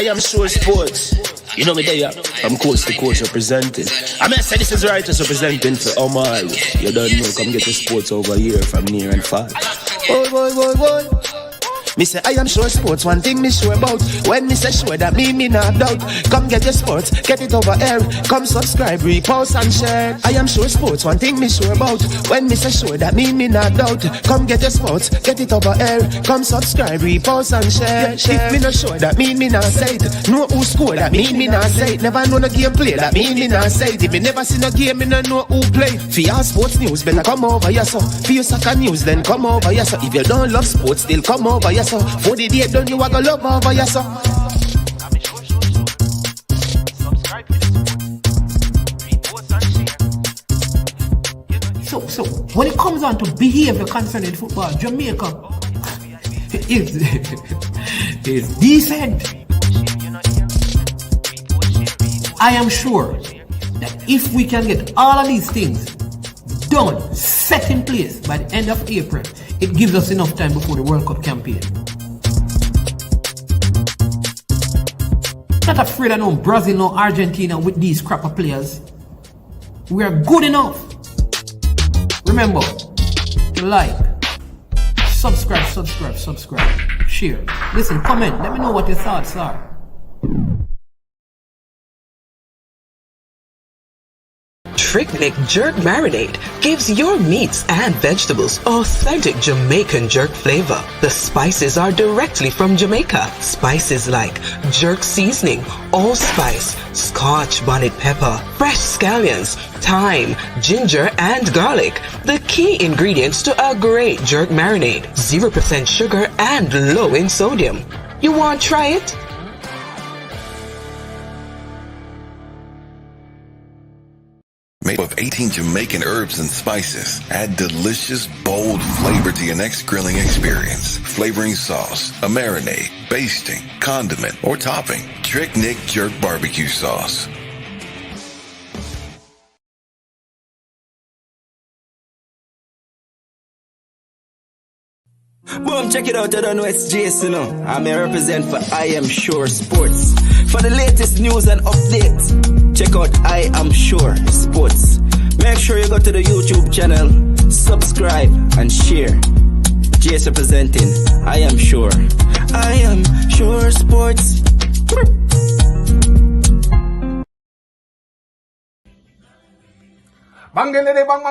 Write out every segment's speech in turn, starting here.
I am sure sports. You know me there, I'm coast to coast representing. I mean, I say this is righteous representing for Omar. You don't know, come get the sports over here from near and far. Boy. Me say I am sure sports, one thing me sure about. When me say sure, that me not doubt. Come get your sports, get it over here. Come subscribe, repost and share. I am sure sports, one thing me sure about. When me say sure, that me not doubt. Come get your sports, get it over here. Come subscribe, repost and share. If me not sure, that me not say it. Know who score, that me not say it. Never know the game play, that me not say it. If me never seen a game, me not know who play. For your sports news, better come over here so. For your soccer news, then come over here so. If you don't love sports, still come over here so. For the day done, you are gonna love over here so. So when it comes on to behavior concerning football, Jamaica is decent. I am sure that if we can get all of these things done, set in place by the end of April, it gives us enough time before the World Cup campaign. Not afraid of no Brazil, no Argentina with these crap of players. We are good enough. Remember to like, subscribe, share. Listen, comment. Let me know what your thoughts are. Trick-Nick Jerk Marinade gives your meats and vegetables authentic Jamaican jerk flavor. The spices are directly from Jamaica. Spices like jerk seasoning, allspice, Scotch bonnet pepper, fresh scallions, thyme, ginger, and garlic. The key ingredients to a great jerk marinade. 0% sugar and low in sodium. You want to try it? Made of 18 Jamaican herbs and spices. Add delicious, bold flavor to your next grilling experience. Flavoring sauce, a marinade, basting, condiment, or topping. Trick-Nick Jerk Barbecue Sauce. Boom, check it out, I don't know it's Jason. I'm a represent for I Am Sure Sports. For the latest news and updates, check out I Am Sure Sports. Make sure you go to the YouTube channel, subscribe and share. Jason representing I Am Sure. I Am Sure Sports. Bang bang bang bang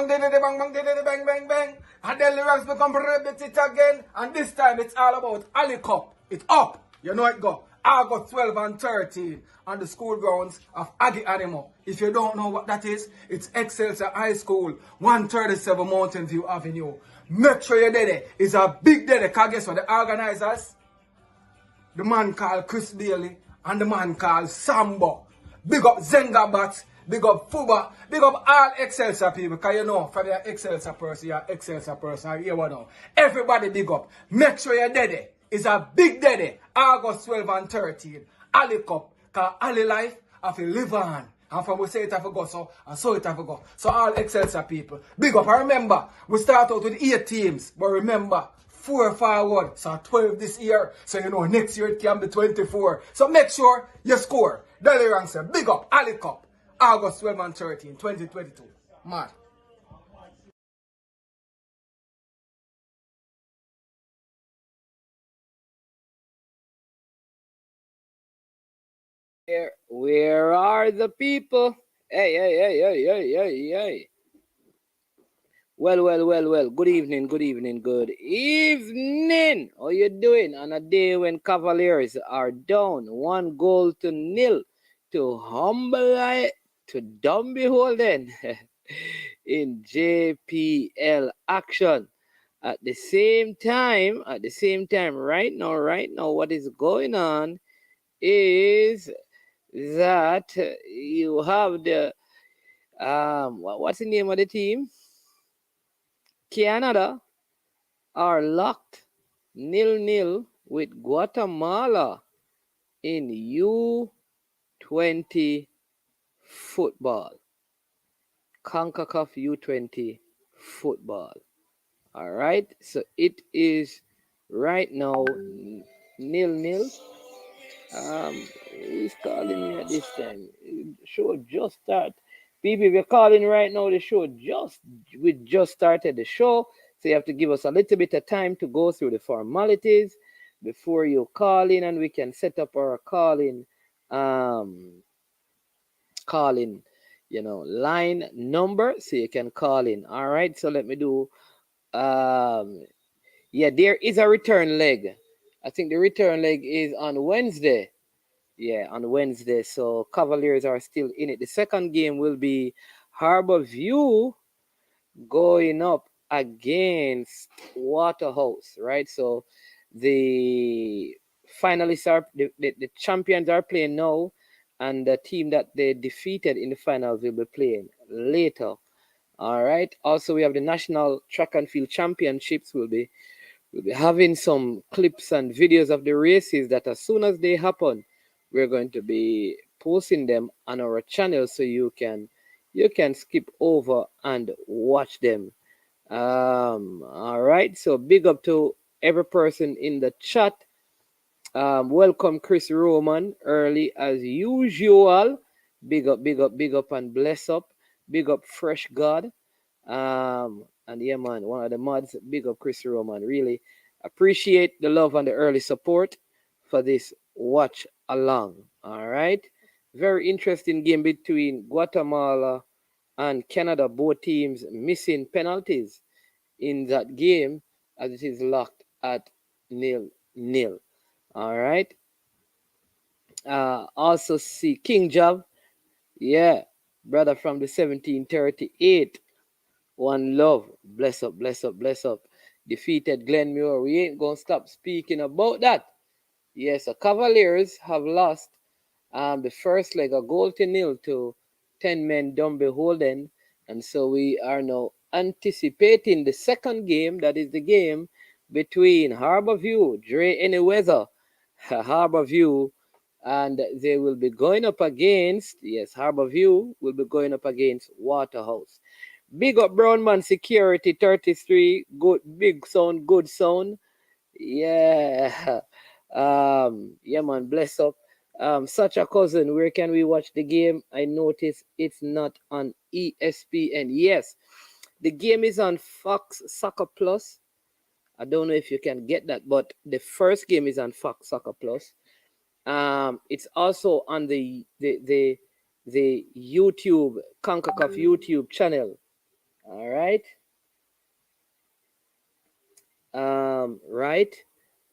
bang bang bang. And then the ranks become rabbit it again. And this time it's all about Ali Cup. It's up. You know it go. August 12 and 13 on the school grounds of Aggie Animal. If you don't know what that is, it's Excelsior High School, 137 Mountain View Avenue. Make sure you're there. It's a big day. Because guess what? The organizers, the man called Chris Bailey and the man called Sambo. Big up Zengabat. Big up Fuba, big up all Excelsior people, because you know, from your Excelsior person, you're Excelsior person, you know. Everybody big up. Make sure you're there. It's a big day, August 12 and 13. Ali Cup, because Ali life, I feel live on. And from we say it have to go, so and so it have to go. So all Excelsior people, big up. And remember, we start out with 8 teams, but remember, 4 forward, so 12 this year. So you know, next year it can be 24. So make sure you score. Daily Rank say, big up, Ali Cup. August 12 and 13, 2022. Mad. Where are the people? Hey. Well. Good evening. How you doing on a day when Cavaliers are down 1-0 to Dumby Holden in JPL action. At the same time, right now, what is going on is that you have the what's the name of the team? Canada are locked 0-0 with Guatemala in U20 football. CONCACAF U20 football. All right, so it is right now 0-0 He's calling me at this time. Show just start. People, if you're calling right now, the show we just started the show, so you have to give us a little bit of time to go through the formalities before you call in, and we can set up our um, calling, line number, so you can call in. All right. So let me do. Um, yeah, there is a return leg. I think the return leg is on Wednesday. Yeah, on Wednesday. So Cavaliers are still in it. The second game will be Harbor View going up against Waterhouse, right? So the finalists are the champions are playing now, and the team that they defeated in the finals will be playing later. All right. Also, we have the National Track and Field Championships. We'll be having some clips and videos of the races that as soon as they happen, we're going to be posting them on our channel so you can skip over and watch them. All right. So big up to every person in the chat. Welcome Chris Roman early as usual. Big up, big up, big up, and bless up. Big up Fresh God. And yeah, man, one of the mods, big up Chris Roman. Really appreciate the love and the early support for this watch along. All right. Very interesting game between Guatemala and Canada. Both teams missing penalties in that game as it is locked at 0-0. All right. Also see King Job. Yeah. Brother from the 1738. One love. Bless up, bless up, bless up. Defeated Glenmure. We ain't gonna stop speaking about that. Yes, the Cavaliers have lost the first leg a goal to nil to 10 men down beholden. And so we are now anticipating the second game. That is the game between Harborview, Dre Anyweather, Harborview, and they will be going up against, yes, Harborview will be going up against Waterhouse. Big up Brown Man Security 33. Good big sound, good sound. Yeah. Yeah, man, bless up. Such a cousin, where can we watch the game? I notice it's not on ESPN. Yes, the game is on Fox Soccer Plus. I don't know if you can get that, but the first game is on Fox Soccer Plus. It's also on the YouTube CONCACAF YouTube channel. All right. Right.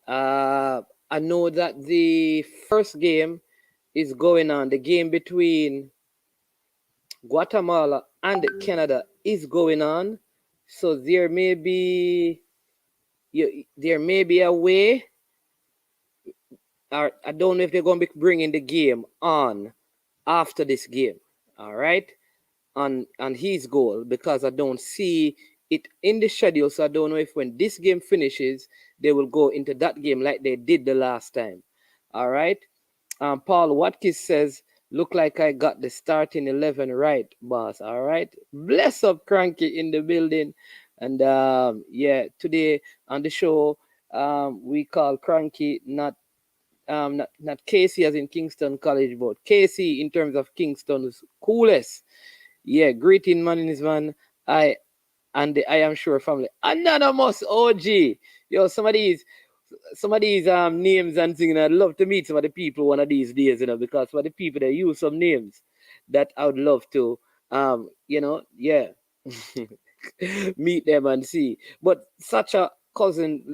I know that the first game is going on. The game between Guatemala and Canada is going on. So there may be a way, or I don't know if they're going to be bringing the game on after this game. All right. On his goal, because I don't see it in the schedule. So I don't know if when this game finishes, they will go into that game like they did the last time. All right. Paul Watkins says, look like I got the starting 11 right, boss. All right. Bless up Cranky in the building. And yeah, today on the show, we call Cranky not Casey as in Kingston College, but Casey in terms of Kingston's coolest. Yeah, greeting man in his man. I and the I am sure family. Anonymous OG. Yo, some of these names and things, I'd love to meet some of the people one of these days, because for the people that use some names that I would love to yeah. meet them and see. But such a cousin,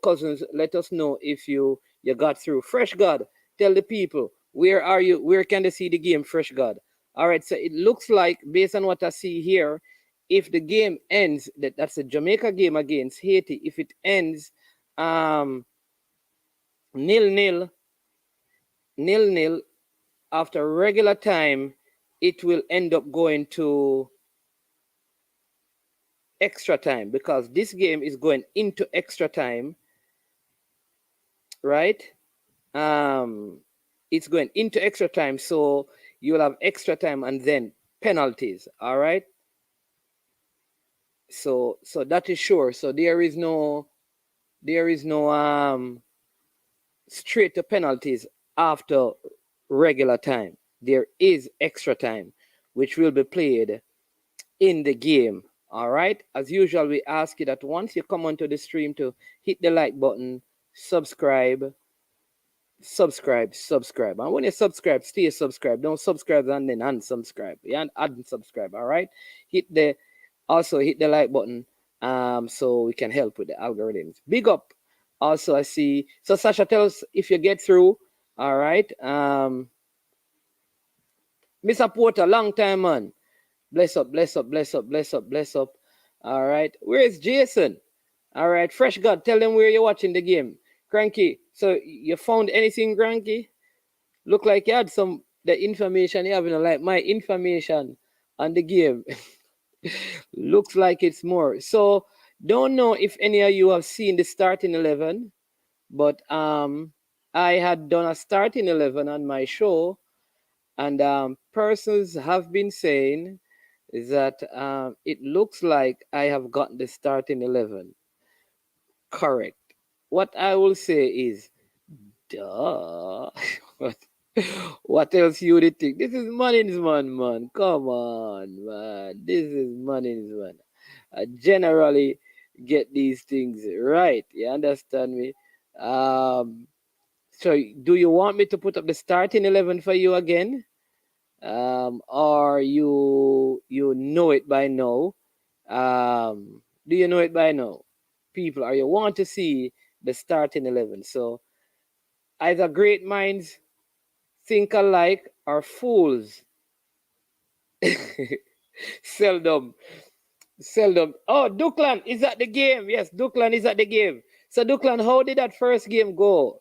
cousins, let us know if you got through. Fresh God, tell the people, where are you? Where can they see the game, Fresh God? All right, so it looks like, based on what I see here, if the game ends, that's a Jamaica game against Haiti. If it ends 0-0, after regular time, it will end up going to extra time, because this game is going into extra time, right? It's going into extra time, so you'll have extra time and then penalties. All right. So that is sure. So there is no straight to penalties after regular time. There is extra time, which will be played in the game. All right. As usual, we ask you that once you come onto the stream to hit the like button, subscribe. And when you subscribe, stay subscribed. Don't subscribe and then unsubscribe. Yeah, unsubscribe. All right. Hit the like button. So we can help with the algorithms. Big up. Also, I see. So Sasha, tell us if you get through. All right. Mr. Porter, long time, man. Bless up. All right. Where is Jason? All right. Fresh God, tell them where you're watching the game. Cranky. So you found anything, Cranky? Look like you had the information you have, like my information on the game. Looks like it's more. So don't know if any of you have seen the starting 11, but I had done a starting 11 on my show, and persons have been saying that it looks like I have gotten the starting 11 correct. What I will say is, duh. What else you would think? This is Money's man. Come on, man. This is Money's man. I generally get these things right. You understand me? So do you want me to put up the starting 11 for you again? Or you know it by now? Do you know it by now? People, or you want to see the starting 11? So either great minds think alike or fools seldom. Oh, Duklan is at the game. Yes, Duklan is at the game. So Duklan, how did that first game go?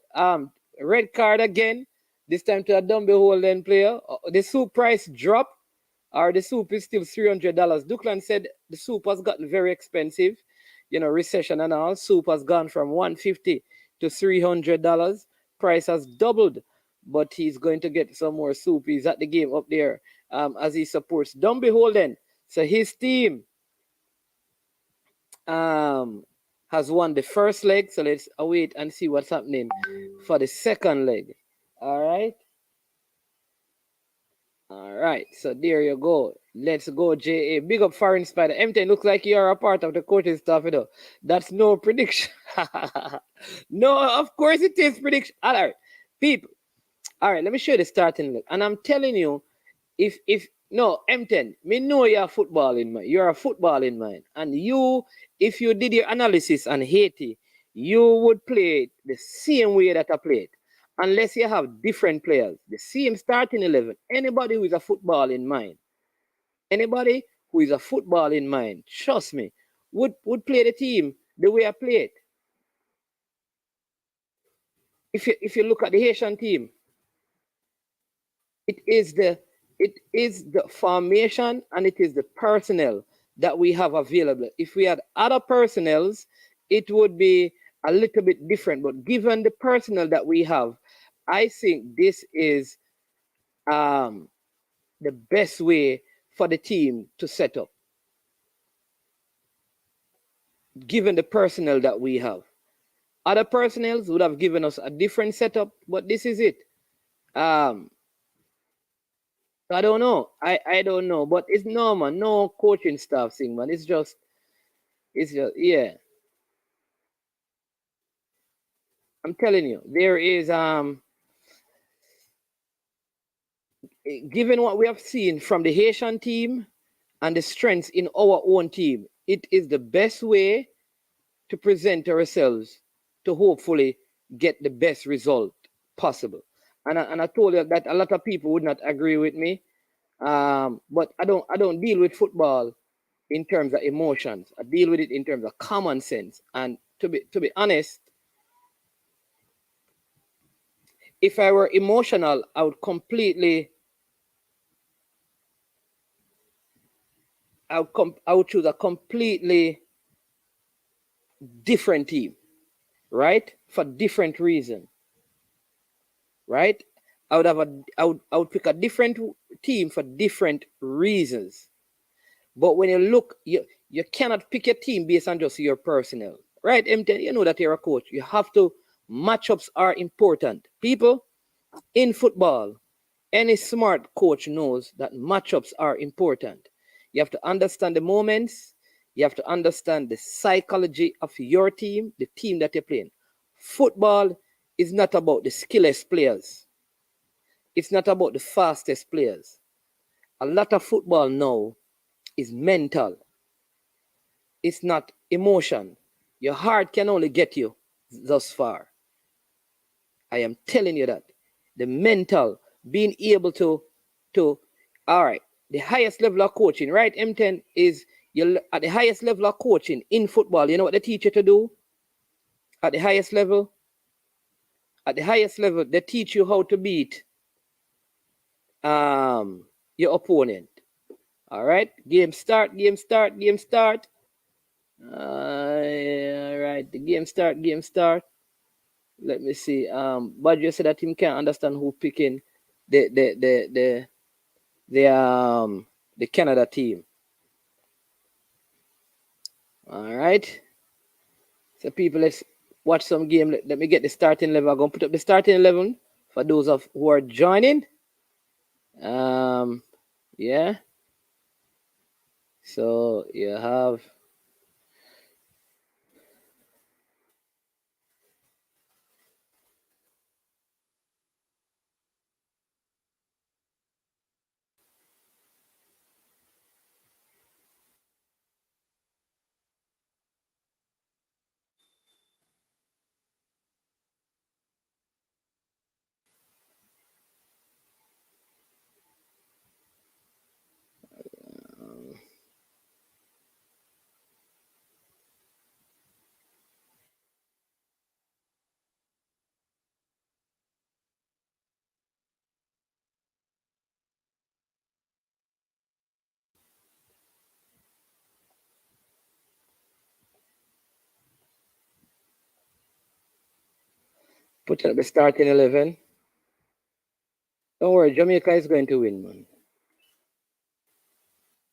Red card again. This time to a dumb beholden player. The soup price dropped, or the soup is still $300. Duklan said the soup has gotten very expensive. Recession and all. Soup has gone from $150 to $300. Price has doubled, but he's going to get some more soup. He's at the game up there as he supports Dumb Beholden. So his team has won the first leg. So let's wait and see what's happening for the second leg. All right. So there you go. Let's go, J.A. Big up Foreign Spider. M10, looks like you are a part of the coaching staff, That's no prediction. No, of course it is prediction. All right, people. All right, let me show you the starting leg. And I'm telling you, if M10, me know you're a footballing man. You're a footballing man. And if you did your analysis on Haiti, you would play it the same way that I played. Unless you have different players, the same starting 11. Anybody who is a footballing mind, trust me, would play the team the way I play it. If you look at the Haitian team, it is the formation and it is the personnel that we have available. If we had other personnels, it would be a little bit different. But given the personnel that we have, I think this is the best way for the team to set up. Given the personnel that we have. Other personnels would have given us a different setup, but this is it. I don't know. I don't know, but it's normal. No coaching staff thing, man. It's just yeah. I'm telling you, there is given what we have seen from the Haitian team and the strengths in our own team, it is the best way to present ourselves to hopefully get the best result possible. And I told you that a lot of people would not agree with me. But I don't deal with football in terms of emotions. I deal with it in terms of common sense. And to be honest, if I were emotional, I would choose a completely different team, right? For different reasons, right? I would pick a different team for different reasons. But when you look, you cannot pick a team based on just your personnel, right? You know that you're a coach. You have to, matchups are important. People, In football, any smart coach knows that matchups are important. You have to understand the moments, you have to understand the psychology of your team, the team that you're playing. Football is not about the skillest players, it's not about the fastest players. A lot of football now is mental, it's not emotion. Your heart can only get you thus far. I am telling you that. The mental, being able to, all right, the highest level of coaching, right, M10, is you at the highest level of coaching in football. You know what they teach you to do? At the highest level? At the highest level, they teach you how to beat your opponent. All right? Game start, game start, game start. All right, the game start, game start. Let me see. Badger said that him can't understand who picking the the the the the Canada team. All right. So people, let's watch some game. Let me get the starting 11. I'm gonna put up the starting 11 for those of who are joining. Yeah. So you have put up the starting 11. Don't worry, Jamaica is going to win, man.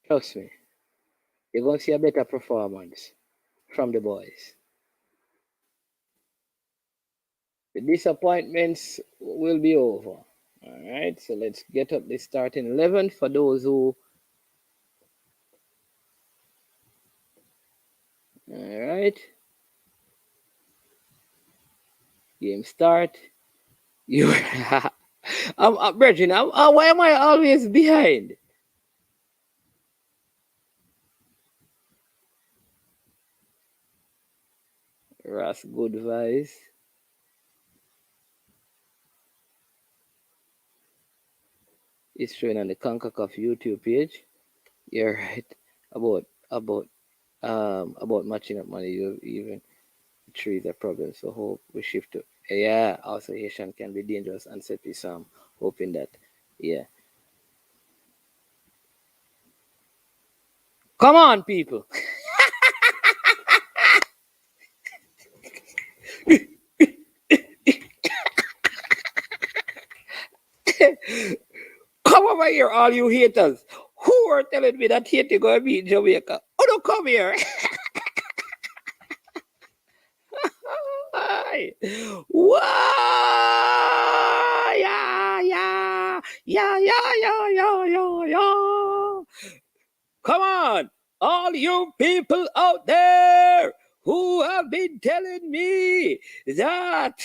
Trust me. You're going to see a better performance from the boys. The disappointments will be over. All right, so let's get up the starting 11 for those who. All right. Game start. You. I'm Bridging. Why am I always behind? Ross, good advice. It's showing on the CONCACAF YouTube page. You're right about matching up money. You even three the problem. So hope we shift to Also Haitian can be dangerous and set piece. Hoping that Come on, people. Come over here, all you haters. Who are telling me that Haiti gonna beat Jamaica? Oh, don't come here. Whoa! Yeah. Come on, all you people out there who have been telling me that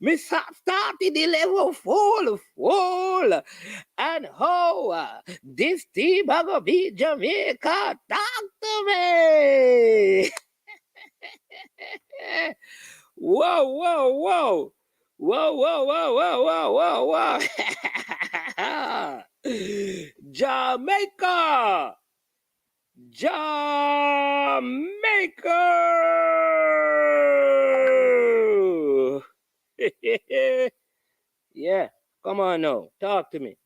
me started the level full and how this team are gonna beat Jamaica. Talk to me. Whoa. Jamaica. Yeah, come on now. Talk to me.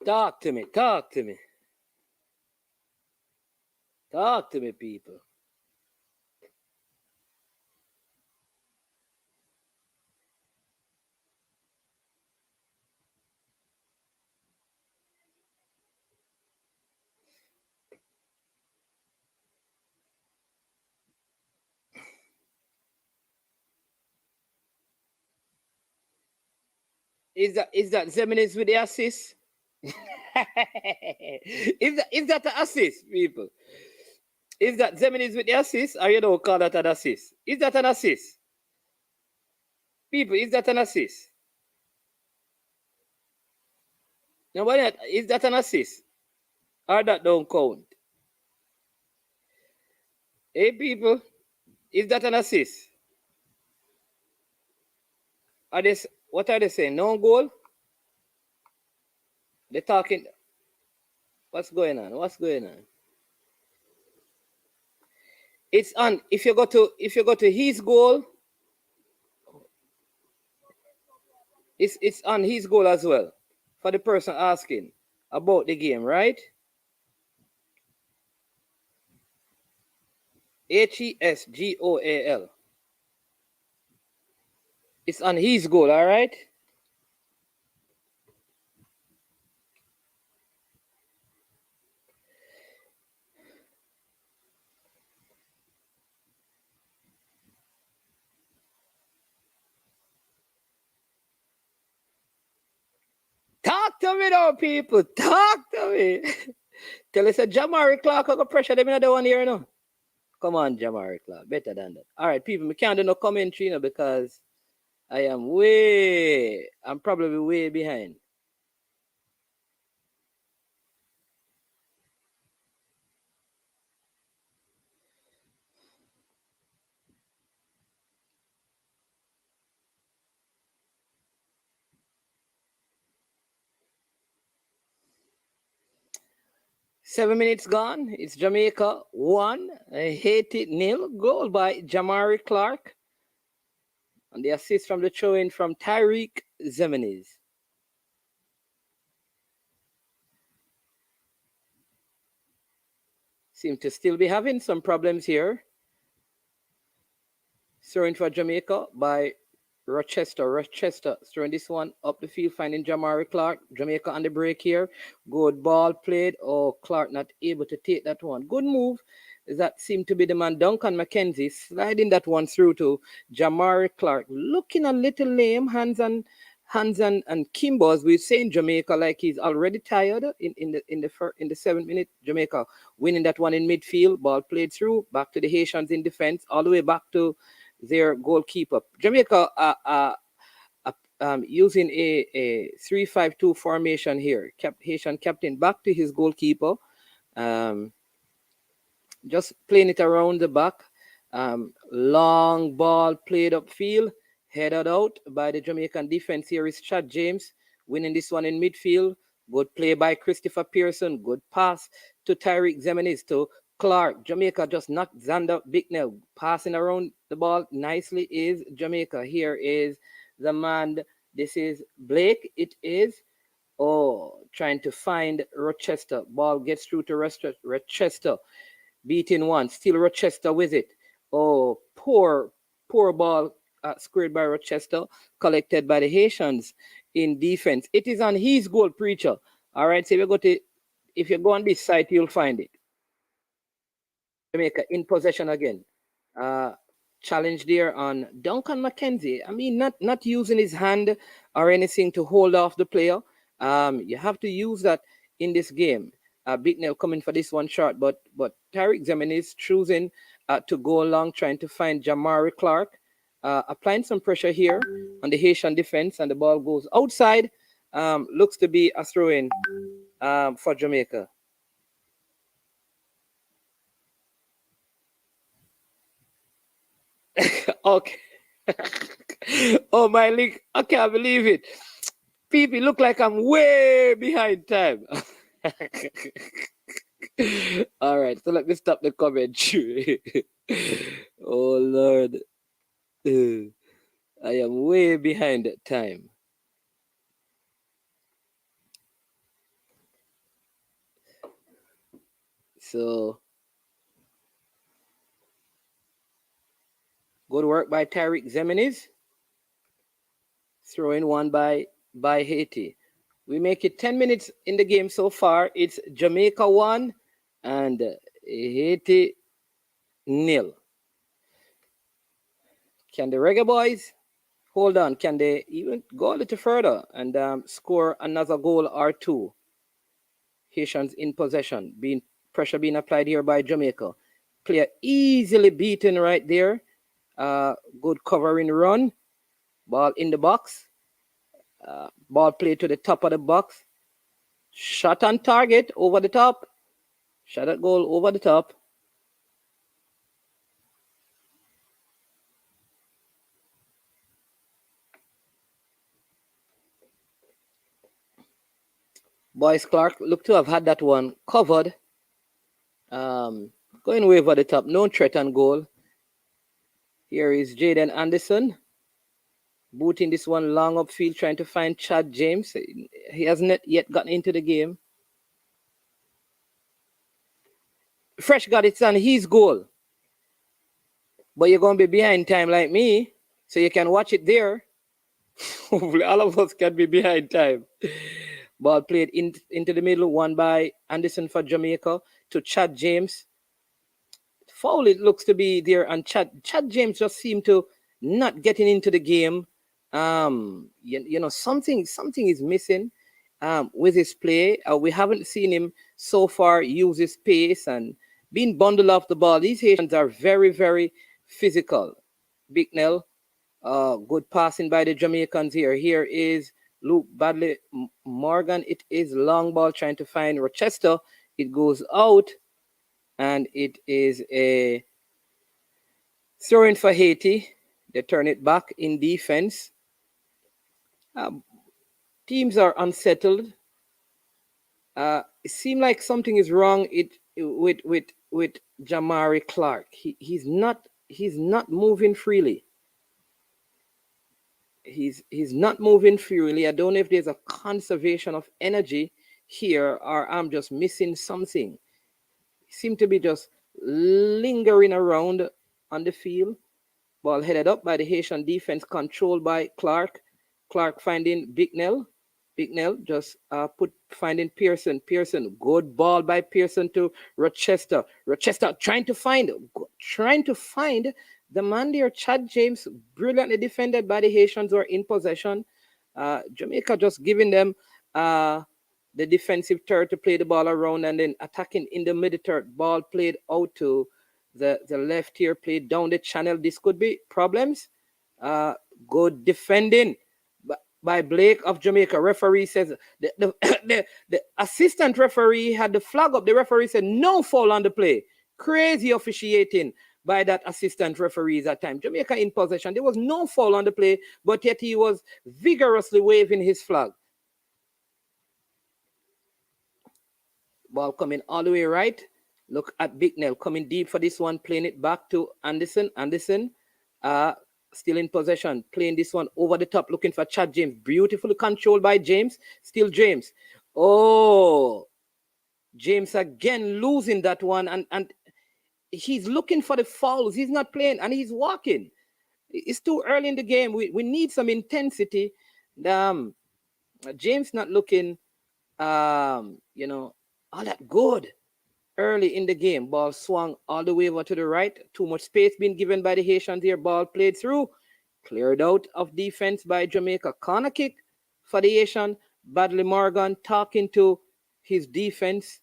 Talk to me. Talk to me, people. Is that Zeminis with the assist? is that an assist, people? Is that Zeminis with the assist, or you don't call that an assist? Is that an assist? People, is that an assist? Now, is that an assist? Or that don't count? Hey, people, is that an assist? What are they saying? No goal? They're talking. What's going on? What's going on? It's on. If you go to his goal, it's on his goal as well. For the person asking about the game, right? HESGOAL. It's on his goal, all right? Talk to me now, people. Talk to me. Tell us a Jamari Clark will pressure them in the one here, no? Come on, Jamari Clark. Better than that. All right, people, we can't do no commentary, because I'm probably way behind. Seven minutes gone. It's Jamaica 1, Haiti 0. Goal by Jamari Clark. And the assist from the throw-in from Tyreek Zeminis. Seem to still be having some problems here. Throwing for Jamaica by Rochester. Rochester throwing this one up the field, finding Jamari Clark. Jamaica on the break here. Good ball played. Oh, Clark not able to take that one. Good move. That seemed to be the man, Duncan McKenzie, sliding that one through to Jamari Clark. Looking a little lame, hands and Kimbo, as we're saying, Jamaica, like he's already tired in the 7 minute. Jamaica winning that one in midfield. Ball played through, back to the Haitians in defense, all the way back to their goalkeeper. Jamaica using a 3-5-2 formation here. Haitian captain back to his goalkeeper. Just playing it around the back. Long ball played upfield, headed out by the Jamaican defense. Here is Chad James winning this one in midfield. Good play by Christopher Pearson. Good pass to Tyreek Zeminis to Clark. Jamaica just knocked Xander Bicknell. Passing around the ball nicely is Jamaica. Here is the man. This is Blake. It is. Oh, trying to find Rochester. Ball gets through to Rochester. Beating one. Still Rochester with it. Oh, poor ball squared by Rochester. Collected by the Haitians in defense. It is on his goal, Preacher. All right, so if you go on this site, you'll find it. Jamaica in possession again. Challenge there on Duncan McKenzie. I mean, not using his hand or anything to hold off the player. You have to use that in this game. Bicknell coming for this one shot, but Tyreek Zeminis choosing to go along, trying to find Jamari Clark. Applying some pressure here on the Haitian defense, and the ball goes outside. Looks to be a throw-in for Jamaica. Okay. Oh, my link. I can't believe it. People look like I'm way behind time. All right, so let me stop the commentary. Oh, Lord. I am way behind time. So, good work by Tyreek Zeminis. Throwing one by Haiti. We make it 10 minutes in the game so far. It's Jamaica 1 and Haiti 0. Can the Reggae boys Hold on. Can they even go a little further and score another goal or two? Haitians in possession. Pressure being applied here by Jamaica. Player easily beaten right there. Good covering run. Ball in the box. Ball played to the top of the box. Shot on target over the top. Shot at goal over the top. Boyce Clark look to have had that one covered. Going way over the top. No threat on goal. Here is Jaden Anderson. Booting this one long upfield, trying to find Chad James. He hasn't yet gotten into the game. Fresh got it on his goal. But you're going to be behind time like me, so you can watch it there. Hopefully all of us can be behind time. Ball played into the middle, one by Anderson for Jamaica to Chad James. Foul it looks to be there, and Chad James just seemed to not getting into the game. Something is missing with his play. We haven't seen him so far use his pace and being bundled off the ball. These Haitians are very, very physical. Bicknell, good passing by the Jamaicans here. Here is Luke Badley Morgan. It is long ball trying to find Rochester. It goes out, and it is a throw-in for Haiti. They turn it back in defense. Teams are unsettled. It seems like something is wrong with Jamari Clark. He's not moving freely. He's not moving freely. I don't know if there's a conservation of energy here or I'm just missing something. He seems to be just lingering around on the field. Ball headed up by the Haitian defense, controlled by Clark. Clark finding Bicknell. Bicknell just finding Pearson. Pearson, good ball by Pearson to Rochester. Rochester trying to find the man there, Chad James, brilliantly defended by the Haitians who are in possession. Jamaica just giving them the defensive third to play the ball around and then attacking in the middle third. Ball played out to the left here, played down the channel. This could be problems. Good defending by Blake of Jamaica. Referee says the assistant referee had the flag up. The referee said no foul on the play. Crazy officiating by that assistant referee at that time. Jamaica in possession. There was no foul on the play, but yet he was vigorously waving his flag. Ball coming all the way right. Look at Bicknell coming deep for this one, playing it back to Anderson. Anderson still in possession, playing this one over the top, looking for Chad James. Beautifully controlled by James. Still James. Oh, James again losing that one, and he's looking for the fouls. He's not playing, and he's walking. It's too early in the game. We need some intensity. James not looking, all that good early in the game. Ball swung all the way over to the right. Too much space being given by the Haitians here. Ball played through. Cleared out of defense by Jamaica. Corner kick for the Haitian. Badley Morgan talking to his defense.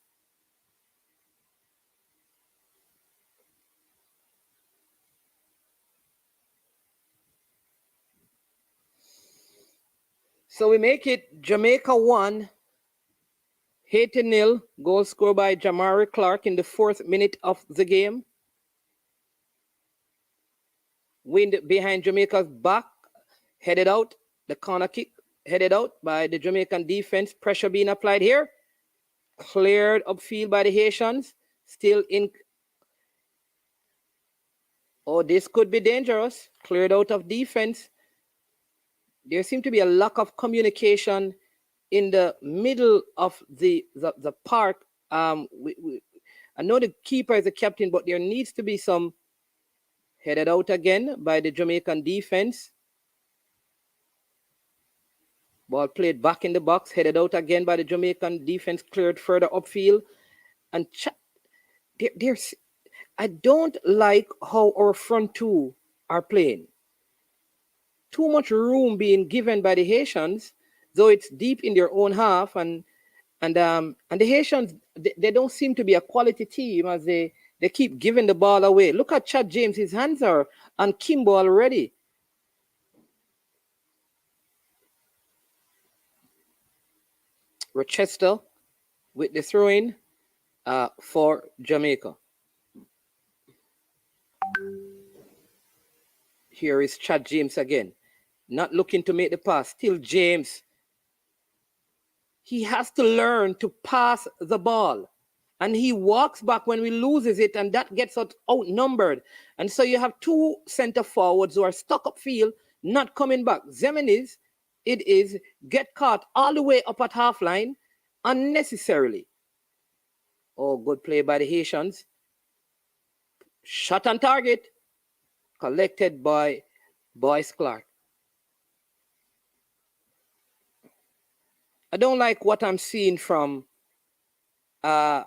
So we make it Jamaica 1, Haiti 0. Goal scored by Jamari Clark in the 4th minute of the game. Wind behind Jamaica's back, headed out. The corner kick headed out by the Jamaican defense. Pressure being applied here. Cleared upfield by the Haitians. Still in. Oh, this could be dangerous. Cleared out of defense. There seemed to be a lack of communication in the middle of the park. I know the keeper is the captain, but there needs to be some. Headed out again by the Jamaican defense. Ball played back in the box. Headed out again by the Jamaican defense. Cleared further upfield. And I don't like how our front two are playing. too much room being given by the Haitians, though it's deep in their own half, and the Haitians, they don't seem to be a quality team as they keep giving the ball away. Look at Chad James, his hands are on Kimbo already. Rochester with the throw-in for Jamaica. Here is Chad James again. Not looking to make the pass. Still James. He has to learn to pass the ball. And he walks back when we loses it, and that gets us outnumbered. And so you have two center forwards who are stuck upfield, not coming back. Zemeniz, it is get caught all the way up at half line unnecessarily. Oh, good play by the Haitians. Shot on target. Collected by Boyce Clark. I don't like what I'm seeing from I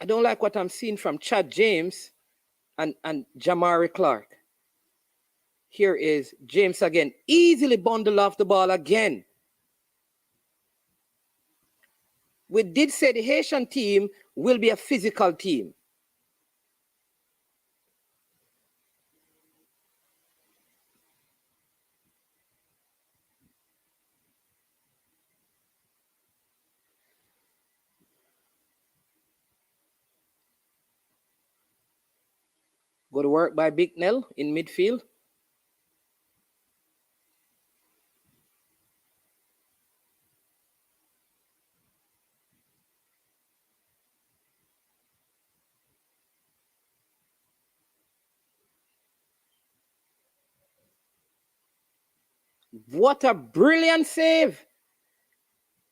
don't like what I'm seeing from Chad James and Jamari Clark. Here is James again. Easily bundle off the ball again. We did say the Haitian team will be a physical team. Good work by Big Nell in midfield. What a brilliant save.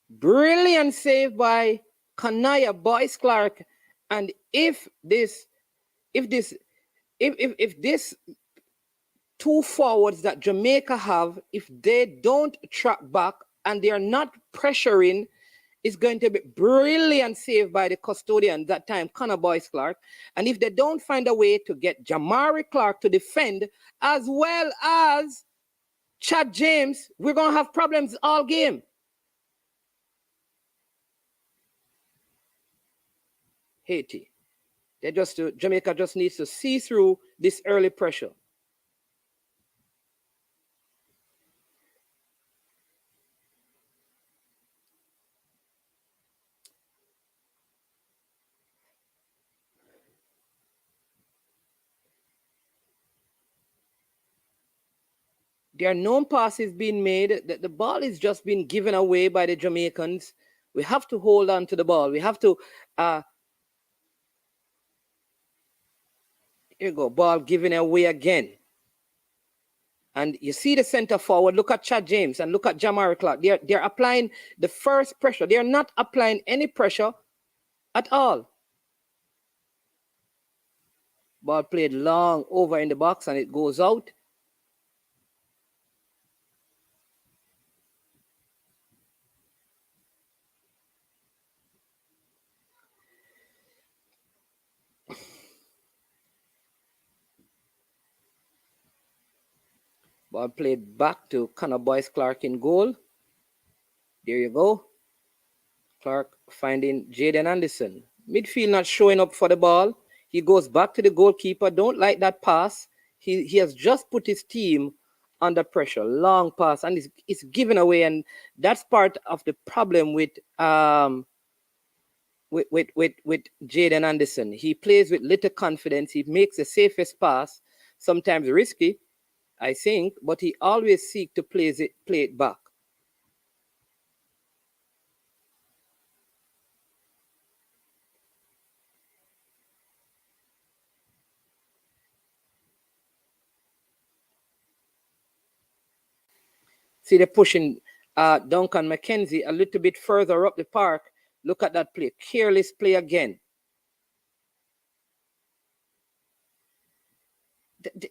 Brilliant save by Kanaya Boyce Clark. And if this two forwards that Jamaica have, if they don't track back and they are not pressuring, it's going to be brilliant save by the custodian that time, Connor Boyce Clark. And if they don't find a way to get Jamari Clark to defend as well as Chad James, we're going to have problems all game. Haiti. Jamaica just needs to see through this early pressure. There are no passes being made. The ball is just being given away by the Jamaicans. We have to hold on to the ball. We have to... here you go, ball given away again. And you see the center forward. Look at Chad James and look at Jamari Clark. They're applying the first pressure. They're not applying any pressure at all. Ball played long over in the box and it goes out. Ball played back to Connor Boyce Clark in goal. There you go. Clark finding Jaden Anderson. Midfield not showing up for the ball. He goes back to the goalkeeper. Don't like that pass. He has just put his team under pressure. Long pass and it's given away. And that's part of the problem with Jaden Anderson. He plays with little confidence. He makes the safest pass, sometimes risky, I think, but he always seeks to play it back. See, they're pushing Duncan McKenzie a little bit further up the park. Look at that play. Careless play again.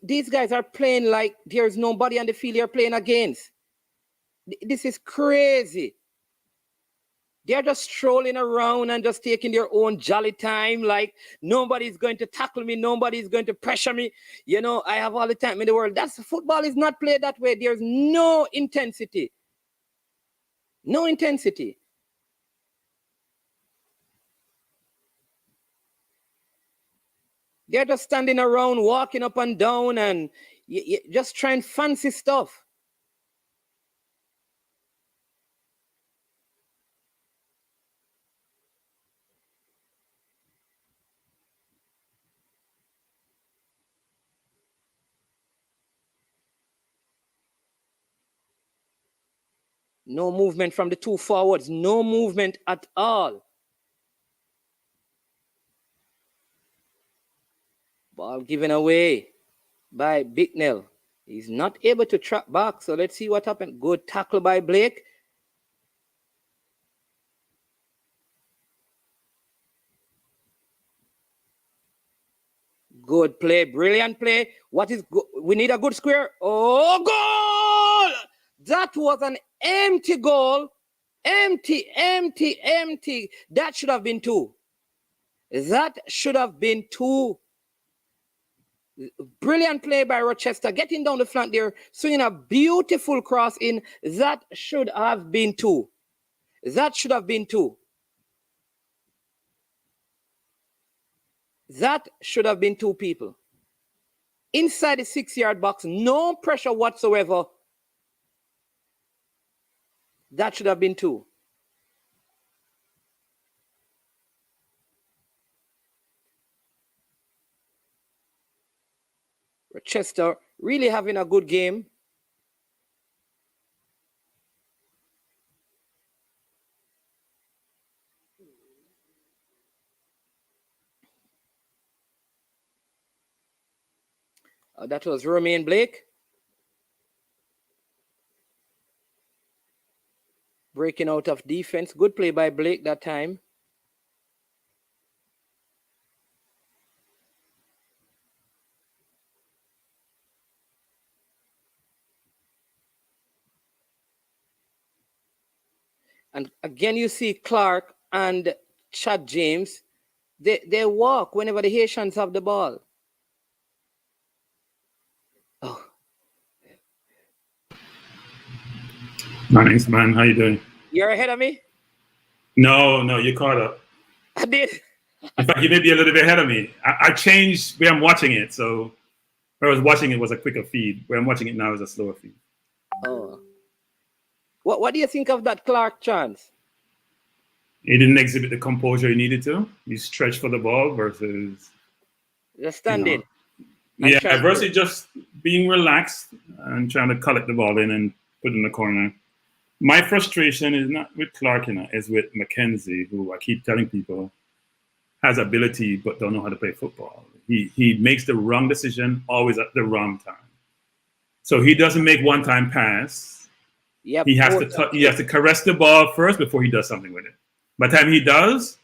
These guys are playing like there's nobody on the field you're playing against. This is crazy. They're just strolling around and just taking their own jolly time. Like, nobody's going to tackle me. Nobody's going to pressure me. You know, I have all the time in the world. Football is not played that way. There's no intensity. No intensity. They're just standing around, walking up and down and just trying fancy stuff. No movement from the two forwards. No movement at all. Ball given away by Bicknell. He's not able to track back. So let's see what happened. Good tackle by Blake. Good play. Brilliant play. What is good? We need a good square. Oh, goal! That was an empty goal. Empty. That should have been 2. That should have been 2. Brilliant play by Rochester. Getting down the flank there. Swinging a beautiful cross in. That should have been 2. That should have been 2. That should have been 2 people. Inside the 6-yard box. No pressure whatsoever. That should have been 2. Rochester really having a good game. That was Romain Blake. Breaking out of defense. Good play by Blake that time. And again, you see Clark and Chad James. They walk whenever the Haitians have the ball. Oh. Nice, man. How you doing? You're ahead of me? No, you caught up. I did. In fact, you may be a little bit ahead of me. I changed where I'm watching it. So where I was watching it was a quicker feed. Where I'm watching it now is a slower feed. Oh. What do you think of that Clark chance? He didn't exhibit the composure he needed to. He stretched for the ball versus Just standing. Yeah, versus just being relaxed and trying to collect the ball in and put it in the corner. My frustration is not with Clark, is with McKenzie, who I keep telling people has ability but don't know how to play football. He makes the wrong decision always at the wrong time. So he doesn't make one-time pass. Yep. He has to caress the ball first before he does something with it. By the time he does,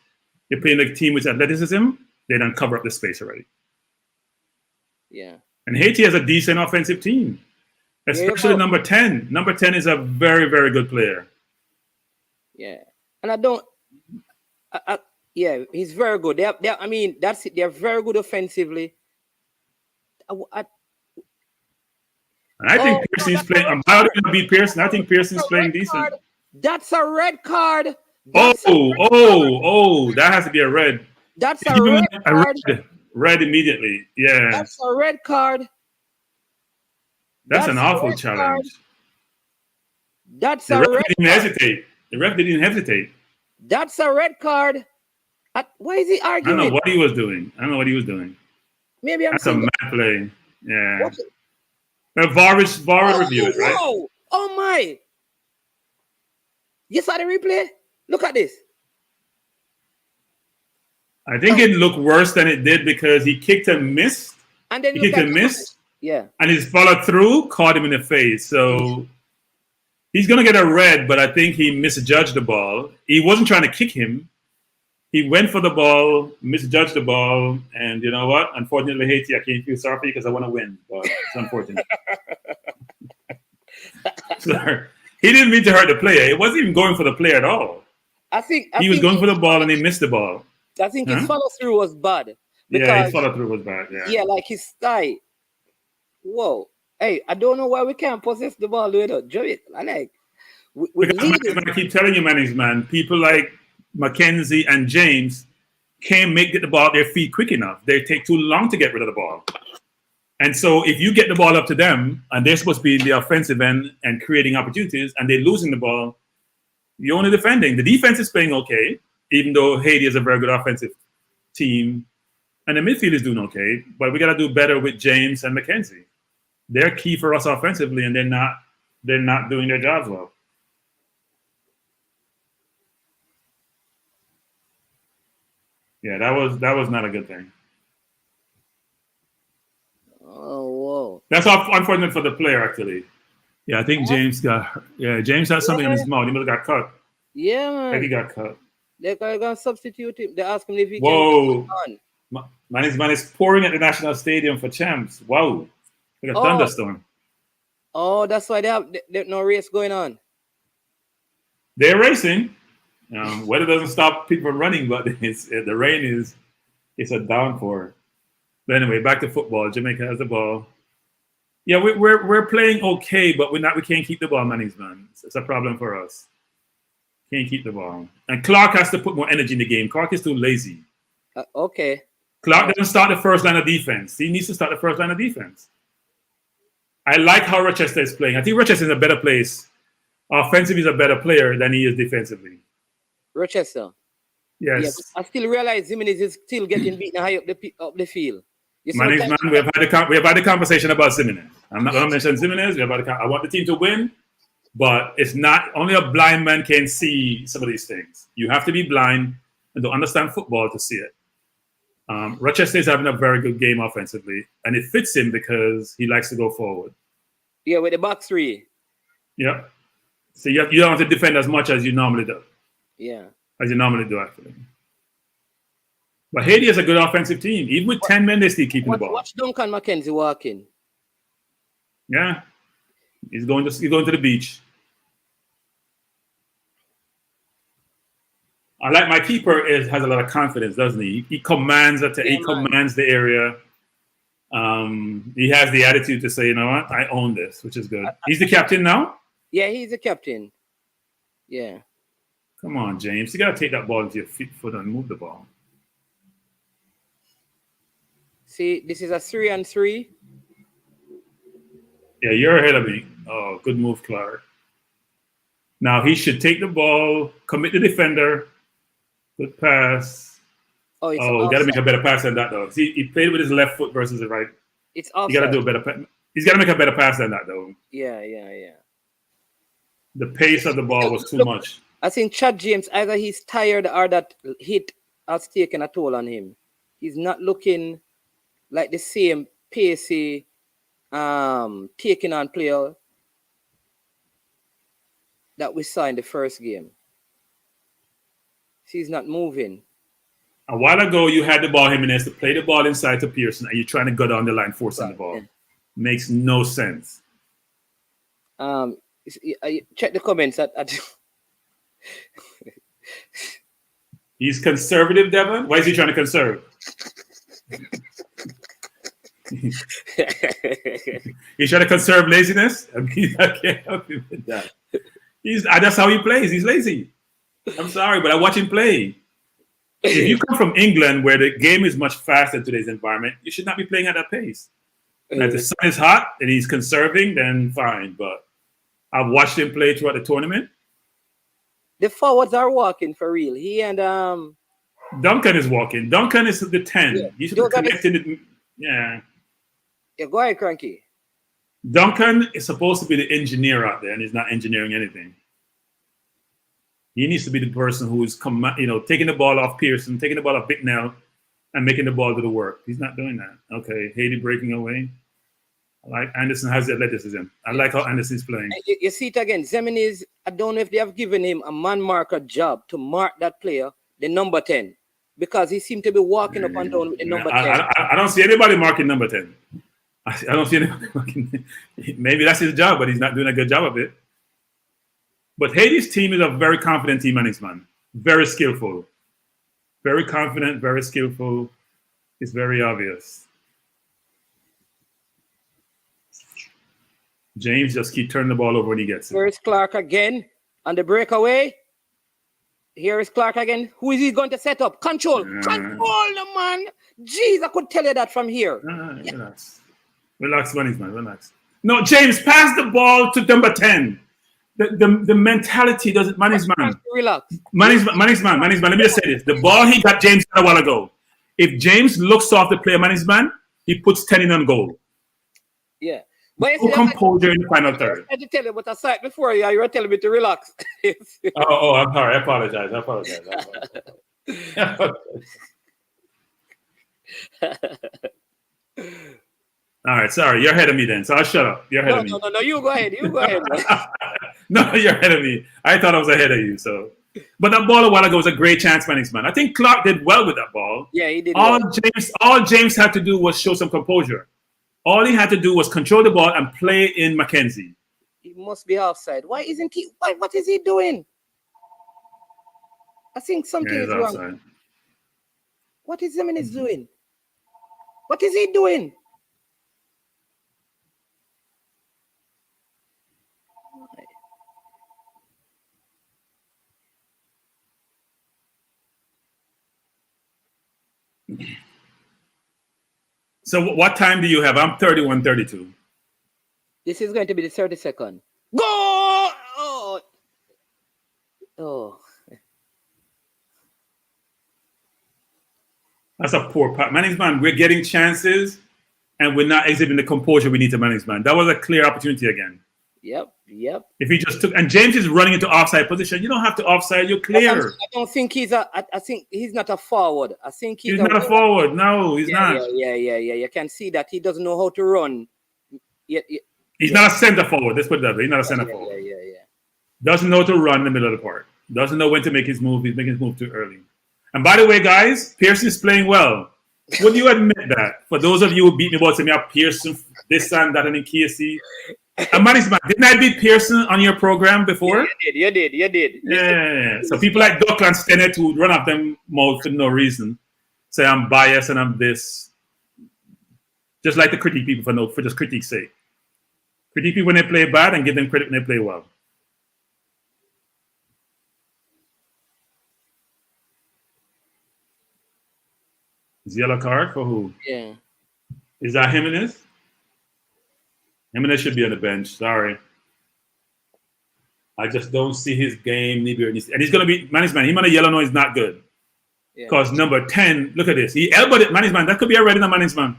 you're playing a team with athleticism, they don't cover up the space already. Yeah. And Haiti has a decent offensive team, especially number 10. Number 10 is a very, very good player. Yeah. And yeah, he's very good. That's it. They're very good offensively. I think Pearson's playing. I'm proud to beat Pearson. I think Pearson's playing decent. That's a red card. That has to be a red. That's a red card. Red immediately. Yeah. That's a red card. That's an awful challenge. That's a red card. The ref didn't hesitate. That's a red card. Why is he arguing? I don't know what he was doing. Maybe That's a mad play. Yeah. VAR review it, right? Whoa. Oh my. You saw the replay? Look at this. I think it looked worse than it did because he kicked and missed. And then he kicked and missed. Yeah. And his follow through caught him in the face. So he's going to get a red, but I think he misjudged the ball. He wasn't trying to kick him. He went for the ball, misjudged the ball, and you know what? Unfortunately, Haiti, I can't feel sorry for you because I want to win, but it's unfortunate. Sorry. He didn't mean to hurt the player. It wasn't even going for the player at all. He was going for the ball and he missed the ball. I think his follow through was bad. Yeah, his follow through was bad. Yeah, like his style. Whoa. Hey, I don't know why we can't possess the ball with it. I like. Because I keep telling you, man, people like Mackenzie and James can't get the ball at their feet quick enough. They take too long to get rid of the ball. And so if you get the ball up to them and they're supposed to be in the offensive end and creating opportunities and they're losing the ball, you're only defending. The defense is playing okay, even though Haiti is a very good offensive team. And the midfield is doing okay. But we got to do better with James and Mackenzie. They're key for us offensively, and they're not doing their jobs well. Yeah, that was not a good thing. Oh, whoa. That's unfortunate for the player, actually. Yeah, I think James had something in his mouth. He must have got cut. Yeah, man. I think he got cut. They're going to substitute him. They asked him if he can on. Man is pouring at the National Stadium for champs. Wow. Like a thunderstorm. Oh, that's why there's no race going on. They're racing. Weather doesn't stop people from running, but the rain it's a downpour. But anyway, back to football. Jamaica has the ball. Yeah, we're playing okay, but we can't keep the ball, man. It's a problem for us. Can't keep the ball. And Clark has to put more energy in the game. Clark is too lazy. Okay. Clark doesn't start the first line of defense. He needs to start the first line of defense. I like how Rochester is playing. I think Rochester is a better place. Offensively, he's a better player than he is defensively. Rochester. Yes. Yeah, I still realize Jimenez is still getting beaten high up the field. We have had a conversation about Jimenez. I'm not going to mention Jimenez. I want the team to win, but it's not only a blind man can see some of these things. You have to be blind and to understand football to see it. Rochester is having a very good game offensively, and it fits him because he likes to go forward. Yeah, with the back three. Yep. So you don't have to defend as much as you normally do. Yeah. As you normally do, actually. But Haiti is a good offensive team. Even with 10 men, they still keeping the ball. Watch Duncan McKenzie walking. Yeah. He's going to the beach. I like my keeper has a lot of confidence, doesn't he? He commands the area. He has the attitude to say, you know what, I own this, which is good. He's the captain now? Yeah, he's the captain. Yeah. Come on, James. You got to take that ball into your foot and move the ball. See, this is a 3-on-3. Yeah, you're ahead of me. Oh, good move, Clark. Now he should take the ball, commit the defender. Good pass. We got to make a better pass than that, though. See, he played with his left foot versus the right. It's offside. You got to do a better pass. He's got to make a better pass than that, though. Yeah. The pace of the ball was too much. I think Chad James, either he's tired or that hit has taken a toll on him. He's not looking like the same pacey, taking on player that we saw in the first game. He's not moving. A while ago, you had the ball, Jimenez, to play the ball inside to Pearson, and you're trying to go down the line, forcing the ball. Yeah. Makes no sense. Check the comments. He's conservative, Devon? Why is he trying to conserve? He's trying to conserve laziness? I mean, I can't help him with that. That's how he plays. He's lazy. I'm sorry, but I watch him play. If you come from England, where the game is much faster in today's environment, you should not be playing at that pace. And if the sun is hot and he's conserving, then fine. But I've watched him play throughout the tournament. The forwards are walking for real. He and Duncan is walking. Duncan is the 10. Yeah. He should be connecting. Yeah, go ahead, Cranky. Duncan is supposed to be the engineer out there, and he's not engineering anything. He needs to be the person who is taking the ball off Pearson, taking the ball off Bicknell, and making the ball do the work. He's not doing that. Okay, Haiti breaking away. I like Anderson has the athleticism. I like how Anderson's playing. You see it again. Zemini's, I don't know if they have given him a man marker job to mark that player, the number 10, because he seemed to be walking up and down with the number 10. I don't see anybody marking number 10. I don't see anybody marking. Maybe that's his job, but he's not doing a good job of it. But Haiti's team is a very confident team, man. Very skillful. Very confident, very skillful. It's very obvious. James just keep turning the ball over when he gets it. Here is Clark again on the breakaway. Here is Clark again. Who is he going to set up? Control. Control the man. Jeez, I could tell you that from here. Relax. Relax, Manny's man. Relax. No, James, pass the ball to number 10. The mentality doesn't. Manny's man. Relax. Manny's man. Let me just say this. The ball he got James a while ago. If James looks off the player, Manny's man, he puts 10 in on goal. Yeah. But no composure in the final third. I had to tell you what I said before. You were telling me to relax. I'm sorry. I apologize. All right, sorry. You're ahead of me then, so I'll shut up. You're ahead of me. No. You go ahead. No, you're ahead of me. I thought I was ahead of you. So, but that ball a while ago was a great chance, man. I think Clark did well with that ball. Yeah, he did. All James had to do was show some composure. All he had to do was control the ball and play in Mackenzie. He must be offside. Why isn't he? What is he doing? I think something is wrong. Offside. What is Jimenez doing? What is he doing? So what time do you have? I'm 31:32. This is going to be the 32nd. Go! Oh. That's a poor part. Man, we're getting chances and we're not exhibiting the composure we need to manage, man. That was a clear opportunity again. Yep. If he just took, and James is running into offside position, you don't have to offside, you're clear. I don't think I think he's not a forward. I think he's not a forward. No, he's not. Yeah. You can see that he doesn't know how to run. He's not a center forward. Let's put it that way. He's not a center forward. Yeah. Doesn't know to run in the middle of the park. Doesn't know when to make his move. He's making his move too early. And by the way, guys, Pearson's playing well. Would you admit that? For those of you who beat me about saying, Pearson, this and that, and in KSC. And man, didn't I beat Pearson on your program before? Yeah, you did. Yeah. So people like Duckland and Stennett who run off them mouth for no reason, say I'm biased and I'm this. Just like to critique people for just critique's sake. Critique people when they play bad and give them credit when they play well. Is yellow card for who? Yeah. Is that Jimenez? Jimenez should be on the bench. Sorry. I just don't see his game. And he's going to be, man, him on a yellow is not good. Because number 10, look at this. He elbowed it, man. That could be a red in the man.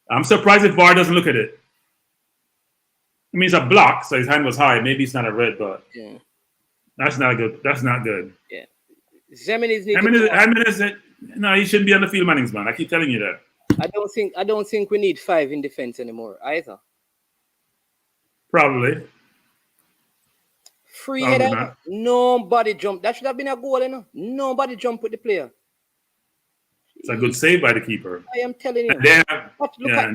I'm surprised if VAR doesn't look at it. I mean, it's a block, so his hand was high. Maybe it's not a red, but that's not good. That's not good. Yeah. Jimenez, no, he shouldn't be on the field, man. I keep telling you that. I don't think we need 5 in defense anymore either. Probably. Free header, nobody jump. That should have been a goal, you know. Nobody jump with the player. It's a good save by the keeper. I am telling you. And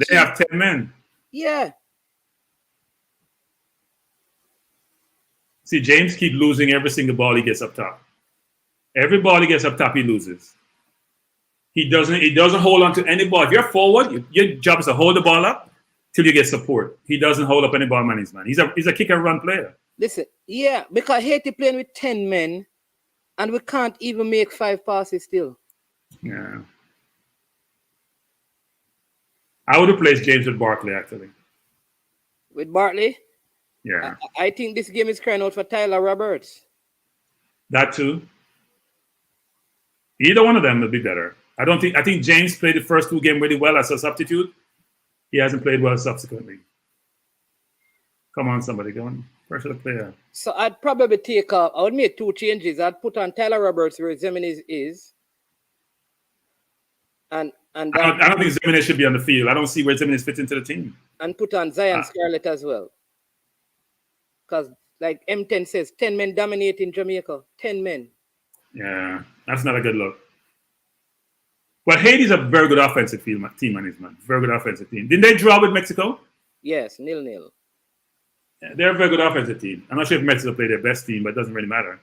they have 10 men. Yeah. See, James keep losing every single ball he gets up top. Every ball he gets up top, he loses. He doesn't hold on to any ball. If you're forward, your job is to hold the ball up till you get support. He doesn't hold up any ball, man. He's a kick and run player. Listen, because Haiti playing with 10 men and we can't even make 5 passes still. Yeah. I would have placed James with Barkley, actually. With Barkley? Yeah. I think this game is crying out for Tyler Roberts. That too. Either one of them would be better. I think James played the first 2 games really well as a substitute. He hasn't played well subsequently. Come on, somebody, go on. Pressure the player. So I'd probably I would make 2 changes. I'd put on Tyler Roberts where Jimenez is. And I don't think Jimenez should be on the field. I don't see where Jimenez fits into the team. And put on Zion Scarlett as well. Because like M10 says, 10 men dominating Jamaica. 10 men. Yeah, that's not a good look. But Haiti's a very good offensive team, man. Very good offensive team. Didn't they draw with Mexico? Yes, 0-0. Yeah, they're a very good offensive team. I'm not sure if Mexico played their best team, but it doesn't really matter.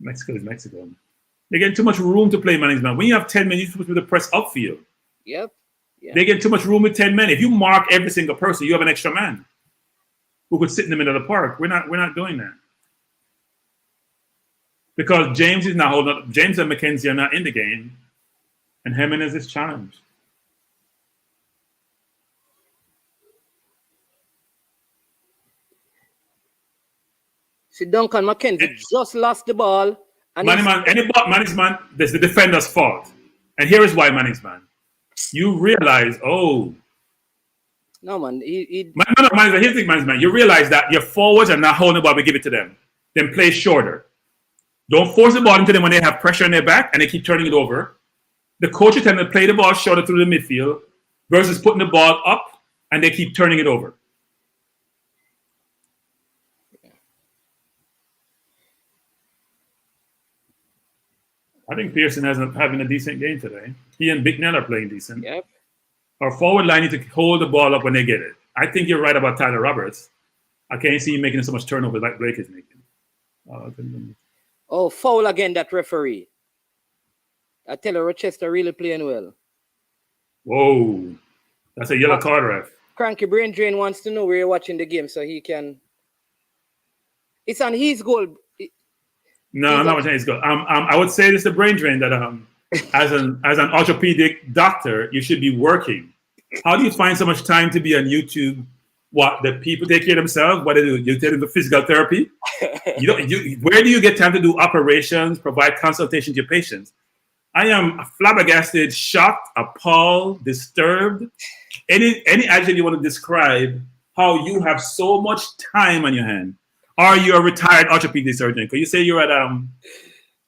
Mexico is Mexico. They're getting too much room to play management. When you have 10 men, you're supposed to be the press upfield. Yep. Yeah. They get too much room with 10 men. If you mark every single person, you have an extra man who could sit in the middle of the park. We're not doing that. Because James is not holding up. James and McKenzie are not in the game. And Jimenez is challenged. See, Duncan McKenzie just lost the ball. And Management, there's the defender's fault. And here is why, management. You realize, no, man. Here's the thing, management. You realize that your forwards are not holding the ball, we give it to them. Then play shorter. Don't force the ball into them when they have pressure on their back and they keep turning it over. The coaches tend to play the ball shorter through the midfield versus putting the ball up and they keep turning it over. I think Pearson hasn't having a decent game today. He and Bicknell are playing decent. Yep. Our forward line needs to hold the ball up when they get it. I think you're right about Tyler Roberts. I can't see him making so much turnover like Blake is making. Foul again, that referee. I tell you, Rochester really playing well. Whoa. That's a yellow card, ref. Cranky Brain Drain wants to know where you're watching the game so he can... It's on his goal. No, I'm not watching his goal. I would say this to Brain Drain that as an orthopedic doctor, you should be working. How do you find so much time to be on YouTube? What, the people take care of themselves? What do they do? You take them to physical therapy? Where do you get time to do operations, provide consultation to your patients? I am flabbergasted, shocked, appalled, disturbed. Any adjective you want to describe how you have so much time on your hand. Are you a retired orthopedic surgeon? Could you say you're at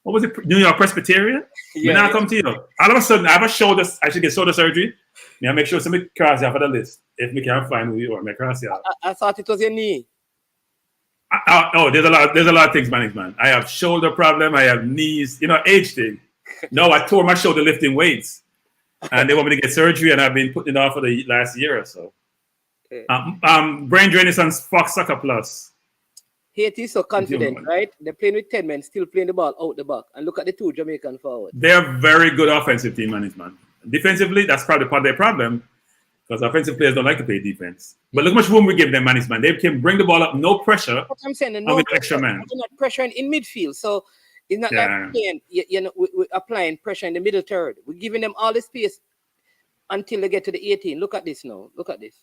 what was it, New York Presbyterian? Yeah, When I come to you, all of a sudden I have a shoulder. I should get shoulder surgery. Yeah, make sure somebody cross you off of the list. If we can't find who you are, make cross you off. I thought it was your knee. There's a lot of things, management. I have shoulder problem. I have knees. Age thing. No, I tore my shoulder lifting weights, and they want me to get surgery, and I've been putting it off for the last year or so. Okay. Brain Drain is on Fox Soccer Plus. Haiti is so confident, right? They're playing with 10 men, still playing the ball out the back. And look at the two Jamaican forwards. They're very good offensive team management. Defensively, that's probably part of their problem because offensive players don't like to play defense. But look how much room we give them, management. They can bring the ball up, no pressure. What I'm saying, with extra man. They're not pressuring in midfield. So it's not like playing, we're applying pressure in the middle third. We're giving them all the space until they get to the 18. Look at this now. Look at this.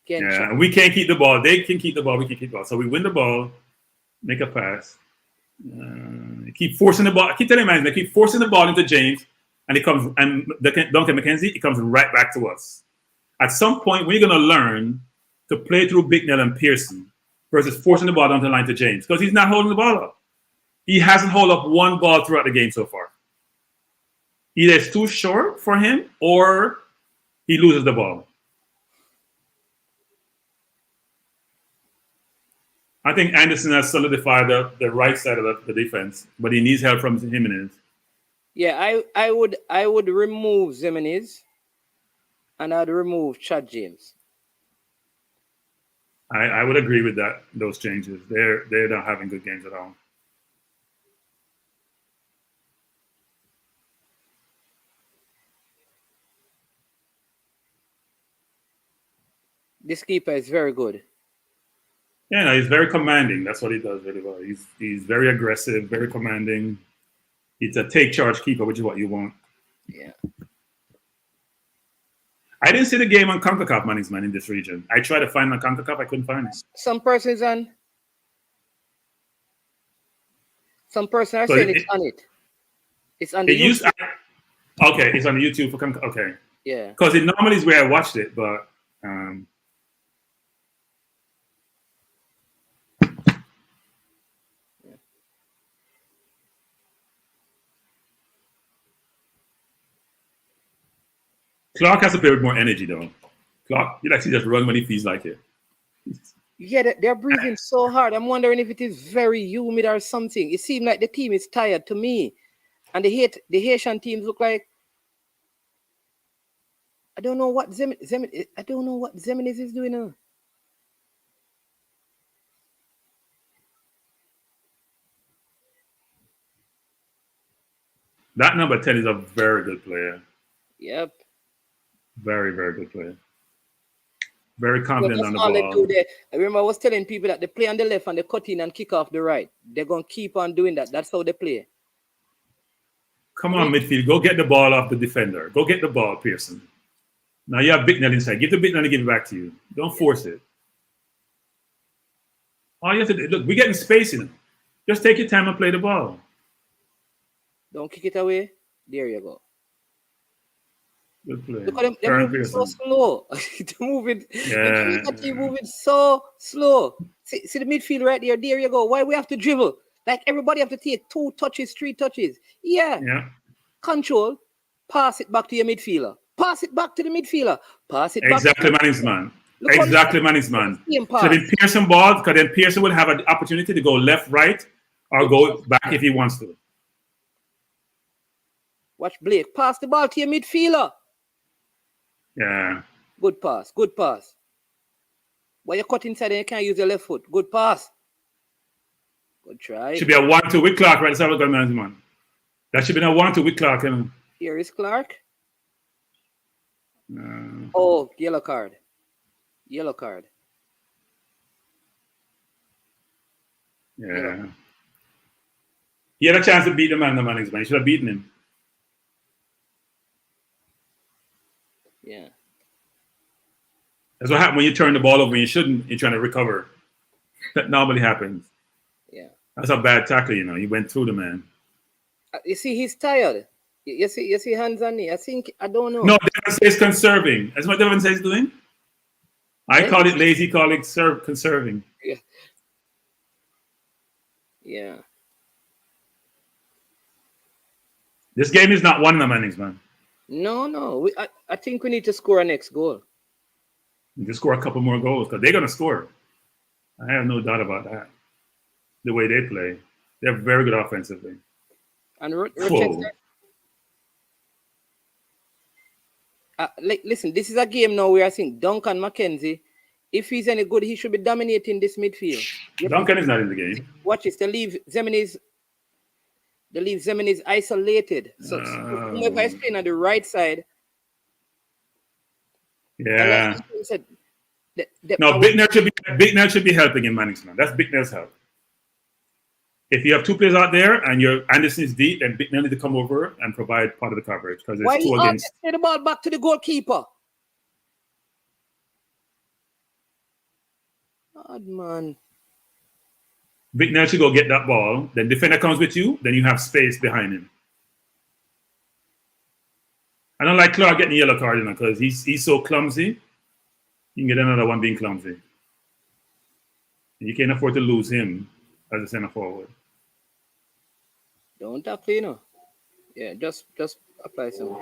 And we can't keep the ball. They can keep the ball. We can keep the ball. So we win the ball, make a pass, keep forcing the ball. I keep telling man, they keep forcing the ball into James, and it comes. And Duncan McKenzie, it comes right back to us. At some point, we're going to learn to play through Bicknell and Pearson versus forcing the ball down the line to James because he's not holding the ball up. He hasn't held up one ball throughout the game so far. Either it's too short for him or he loses the ball. I think Anderson has solidified the right side of the defense, but he needs help from Jimenez. Yeah, I would remove Jimenez and I'd remove Chad James. I would agree with those changes. They're not having good games at all. This keeper is very good. Yeah, no, he's very commanding. That's what he does really well. He's very aggressive, very commanding. He's a take charge keeper, which is what you want. Yeah. I didn't see the game on CONCACAF management in this region. I tried to find on CONCACAF, I couldn't find it. Some persons are saying it's on it. It's on the YouTube. Okay, it's on the YouTube for CONCACAF. Okay. Yeah. Because it normally is where I watched it, but Clark has to play with more energy, though. Clark, he likes to just run when he feels like it. Yeah, they're breathing so hard. I'm wondering if it is very humid or something. It seems like the team is tired to me. And the Haitian teams look like I don't know what Jimenez is doing now. That number 10 is a very good player. Yep. Very, very good player. Very confident That's on the all they ball. do there. I remember I was telling people that they play on the left and they cut in and kick off the right. They're going to keep on doing that. That's how they play. Come on, midfield. Go get the ball off the defender. Go get the ball, Pearson. Now you have Bicknell inside. Give the Bicknell and give it back to you. Don't force it. All you have to do, look, we're getting space in it. Just take your time and play the ball. Don't kick it away. There you go. Good play. Look at them. They're moving so slow. They're moving. Yeah. They're moving so slow. See the midfield right there. There you go. Why we have to dribble? Like everybody have to take 2 touches, 3 touches. Yeah. Control. Pass it back to your midfielder. Pass it back to the midfielder. Pass it back. Exactly, man. Exactly, man. So then Pearson ball, because then Pearson will have an opportunity to go left, right, or go back if he wants to. Watch Blake. Pass the ball to your midfielder. Yeah. Good pass. Good pass. While you cut inside and you can't use your left foot. Good pass. Good try. Should be a 1-2 with Clark, right? That's how man. That should be a 1-2 with Clark. Here is Clark. Oh, yellow card. Yellow card. Yeah. He had a chance to beat the man, man. He should have beaten him. Yeah. That's what happens when you turn the ball over and you shouldn't. You're trying to recover. That normally happens. Yeah. That's a bad tackle, He went through the man. You see, he's tired. You see hands on knee. I don't know. No, Devon says conserving. That's what Devon says doing. I call it lazy, call it conserving. Yeah. This game is not one of the mannings, man. No. I think we need to score our next goal. You just score a couple more goals because they're going to score. I have no doubt about that. The way they play. They're very good offensively. And Rochester. Listen, this is a game now where I think Duncan McKenzie, if he's any good, he should be dominating this midfield. Duncan is not in the game. Watch this. They leave Zemini's isolated. So whoever is playing on the right side. Yeah. Bicknell should be helping in management. That's Bicknell's help. If you have 2 players out there and Anderson is deep, then Bicknell need to come over and provide part of the coverage because it's 2 against. Why the ball back to the goalkeeper? God, man. Bicknell should go get that ball. Then defender comes with you. Then you have space behind him. I don't like Clark getting a yellow card because he's so clumsy. You can get another one being clumsy. And you can't afford to lose him as a center forward. Don't tackle, Yeah, just apply some.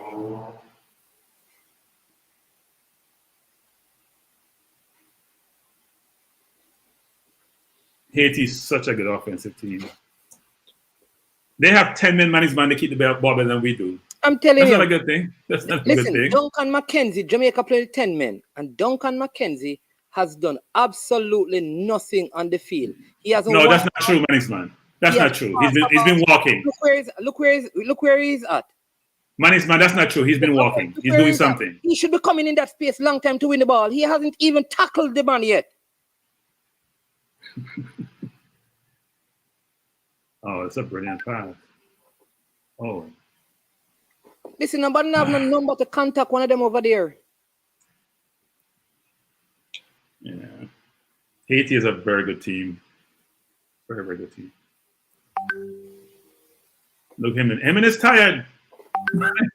Haiti is such a good offensive team. They have 10 men management to keep the ball better than we do. I'm telling you. That's not a good thing. That's not a good thing. Duncan McKenzie, Jamaica played 10 men, and Duncan McKenzie has done absolutely nothing on the field. He hasn't. No, that's not true, management. That's not true. He's been walking. Look where he's at. Management, that's not true. He's been walking. He's doing something. He should be coming in that space long time to win the ball. He hasn't even tackled the man yet. Oh, it's a brilliant pass. Oh. Listen, nobody have no number to contact one of them over there. Yeah. Haiti is a very good team. Very, very good team. Look, Hemming is tired.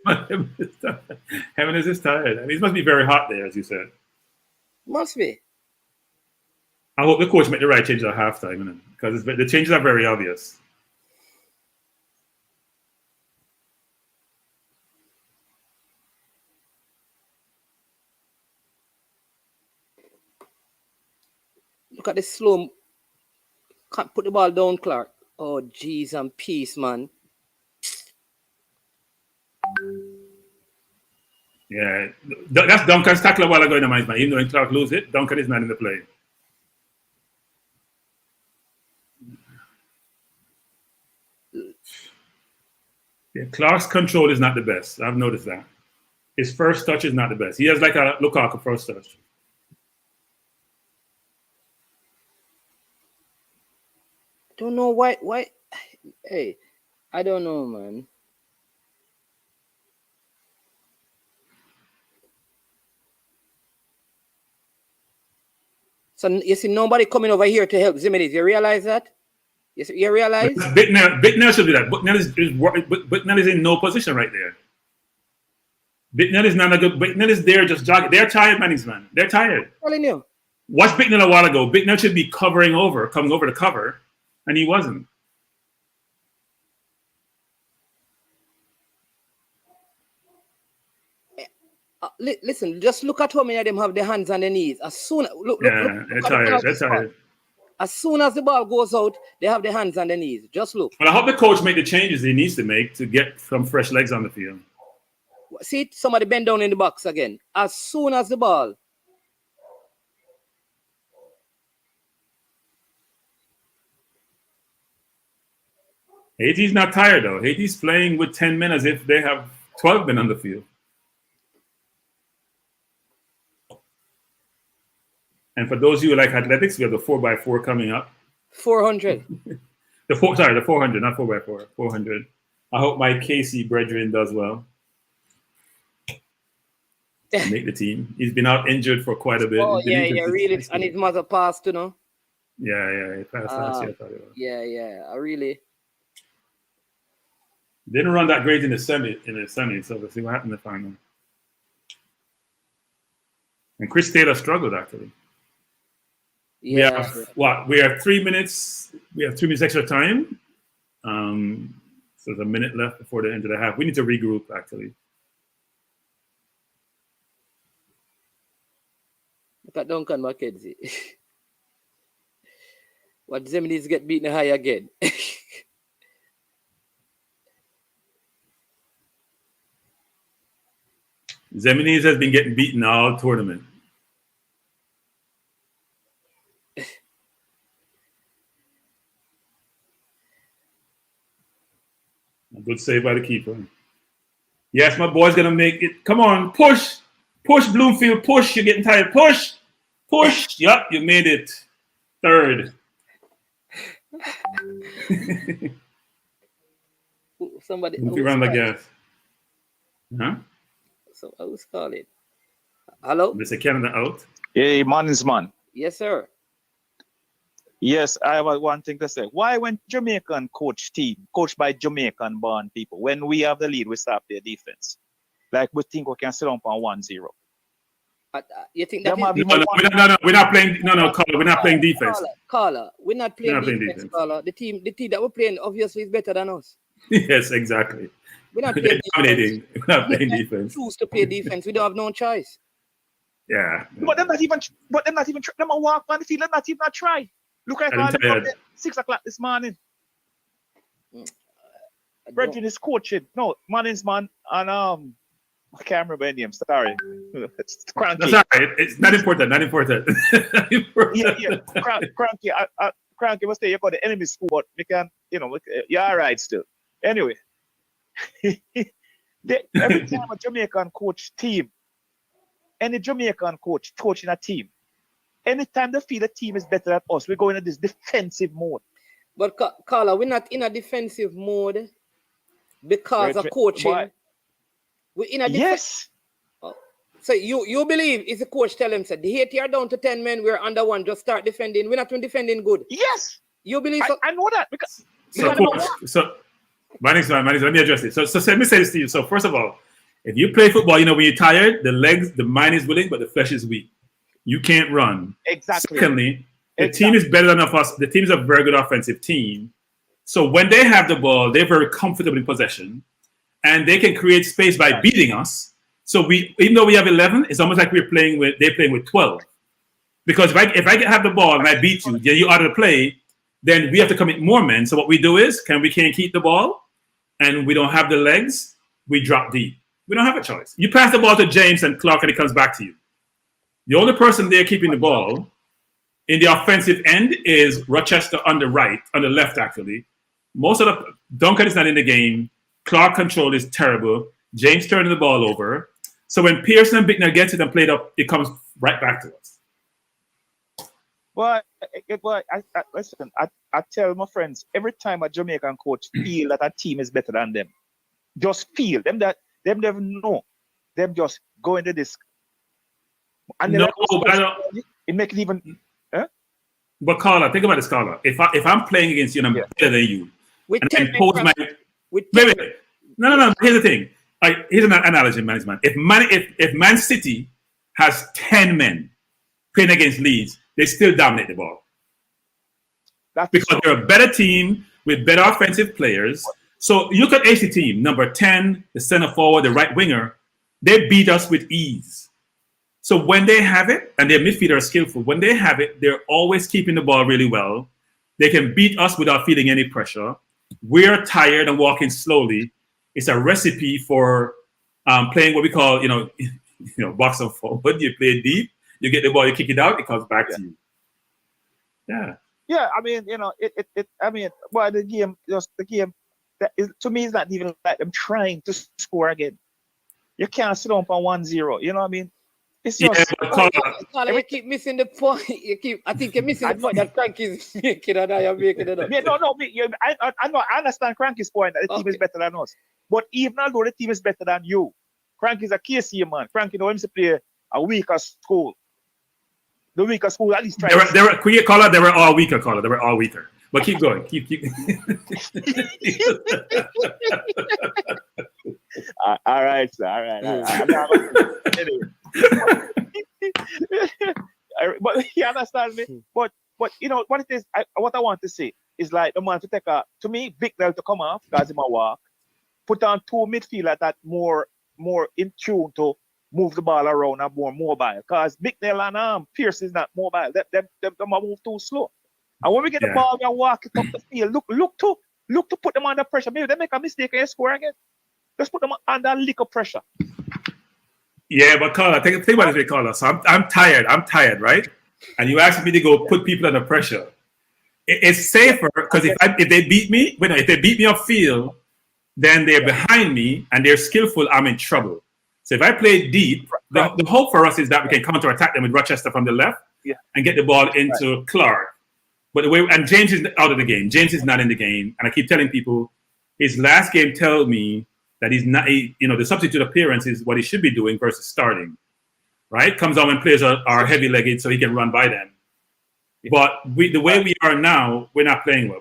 Hemming is tired. I mean, it must be very hot there, as you said. Must be. I hope the coach made the right changes at halftime, because the changes are very obvious. Look at the slow. Can't put the ball down, Clark. Oh, jeez and peace, man. Yeah, that's Duncan's tackle a while ago in the match, man. Even though Clark lose it, Duncan is not in the play. Yeah, Clark's control is not the best. I've noticed that. His first touch is not the best. He has like a Lukaku first touch. Don't know why. Hey, I don't know, man. So you see nobody coming over here to help Ziminis. You realize that? You realize? Bicknell should do that. Bicknell is in no position right there. Bicknell is not a good. Bicknell is there just jogging. They're tired, man. They're tired. I'm telling you. Watch Bicknell a while ago. Bicknell should be coming over to cover, and he wasn't. Listen, just look at how many of them have their hands on their knees. As soon look, they're tired. They're tired. As soon as the ball goes out, they have their hands on their knees. Just look. But I hope the coach make the changes he needs to make to get some fresh legs on the field. See, somebody bend down in the box again. As soon as the ball. Haiti's not tired though. Haiti's playing with 10 men as if they have 12 men on the field. And for those of you who like athletics, we have the 4x4 coming up. 400. The 400, not 4x4. 400. I hope my KC brethren does well. Make the team. He's been out injured for quite a bit. Oh, yeah, really. And his mother passed, you know. Yeah, he passed last year. Yeah, I really. Didn't run that great in the semi, so we'll see what happened in the final. And Chris Taylor struggled, actually. Yeah. We have 3 minutes. We have 3 minutes extra time. So there's a minute left before the end of the half. We need to regroup, actually. Look at Duncan McKenzie. What Ziminis get beaten high again. Ziminis has been getting beaten all tournament. A good save by the keeper. Yes, my boy's gonna make it. Come on, push, Bloomfield, push. You're getting tired. Push. Yep, you made it. Third. Somebody. Around the gas. Huh? So I was calling. Hello? Mr. Canada out. Hey, mornings, man. Yes, sir. Yes, I have one thing to say. Why when Jamaican coached by Jamaican born people, when we have the lead, we stop their defense? Like we think we can sit on 1-0. You think that No, we're not playing. No, Carla, we're not playing defense. Carla, we're not playing defense. Carla, the team that we're playing obviously is better than us. Yes, exactly. We're not playing dominating. We're not playing defense. Choose to play defense. We don't have no choice. Yeah. But they're not even. Them a walk on the field. They're not even try. Look at all the 6 o'clock this morning. Brethren is coaching. No, morning's man, and I can't remember any name. Sorry. It's Cranky. That's all right. It's not important. Not important. Yeah. Cranky. Cranky must say you got the enemy school, but we can, you're all right still. Anyway, every time a Jamaican coach team, any Jamaican coach coaching a team, anytime they feel the team is better than us, we go into this defensive mode. But Carla, we're not in a defensive mode because of coaching. Why? We're in a yes. So you believe if the coach tell him, said the Haiti are down to 10 men, we're under 1, just start defending. We're not even defending good. Yes. You believe so? I know that because Manix, let me address it. So let me say this to you. So first of all, if you play football, when you're tired, the mind is willing, but the flesh is weak. You can't run. Exactly. Secondly, the team is better than us. The team is a very good offensive team. So when they have the ball, they're very comfortable in possession, and they can create space by beating us. So even though we have 11, it's almost like they're playing with 12. Because if I have the ball and I beat you, then you're out of the play, then we have to commit more men. So what we do is, we can't keep the ball, and we don't have the legs, we drop deep. We don't have a choice. You pass the ball to James and Clark, and it comes back to you. The only person there keeping the ball in the offensive end is Rochester on the left, actually. Most of Duncan is not in the game. Clark control is terrible. James turning the ball over. So when Pearson and Bicknell gets it and played up, it comes right back to us. Well, listen, I tell my friends every time a Jamaican coach feel that a team is better than them, just feel them never know. Them just go into this. And no, but I don't. It make it even. But Carla, think about this, Carla. If I'm playing against you and I'm better than you, and I impose my wait. No. Here's the thing. Here's an analogy, management. If Man City has 10 men playing against Leeds, they still dominate the ball. That's because they're a better team with better offensive players. So you look at AC team, number 10, the center forward, the right winger, they beat us with ease. So when they have it, and their midfielders are skillful, when they have it, they're always keeping the ball really well. They can beat us without feeling any pressure. We're tired and walking slowly. It's a recipe for playing what we call, box and forward. You play deep, you get the ball, you kick it out, it comes back to you. Yeah. Yeah, I mean, the game, to me, it's not even like them trying to score again. You can't sit on for 1-0. You know what I mean? It's just you keep missing the point. I think you're missing the point that Cranky's making and I am making it up. Yeah, no. I understand Cranky's point that the team is better than us. But even although the team is better than you, Cranky's a KC man. Cranky knows him to play a weaker school. The weaker school at least try. They were all weaker, Caller. They were all weaker. But keep going. Keep. All right, sir. All right. But you understand me? But you know what it is. What I want to say is like the man to take to me, Bicknell to come off because he might walk. Put on two midfielders that more in tune to move the ball around and more mobile. Because Bicknell and Pierce is not mobile. Them move too slow. And when we get the ball, we walk it up the field. Look to put them under pressure. Maybe they make a mistake and they score again. Just put them under a lick of pressure. Yeah, but Carla, think about this way, Carla. So I'm tired, right? And you asked me to go put people under pressure. It's safer because if they beat me, if they beat me off field, then they're behind me and they're skillful. I'm in trouble. So if I play deep, the hope for us is that we can counter-attack them with Rochester from the left and get the ball into Clark. But and James is out of the game. James is not in the game, and I keep telling people his last game tells me that he's not. The substitute appearance is what he should be doing versus starting. Right? Comes on when players are heavy-legged, so he can run by them. But the way we are now, we're not playing well.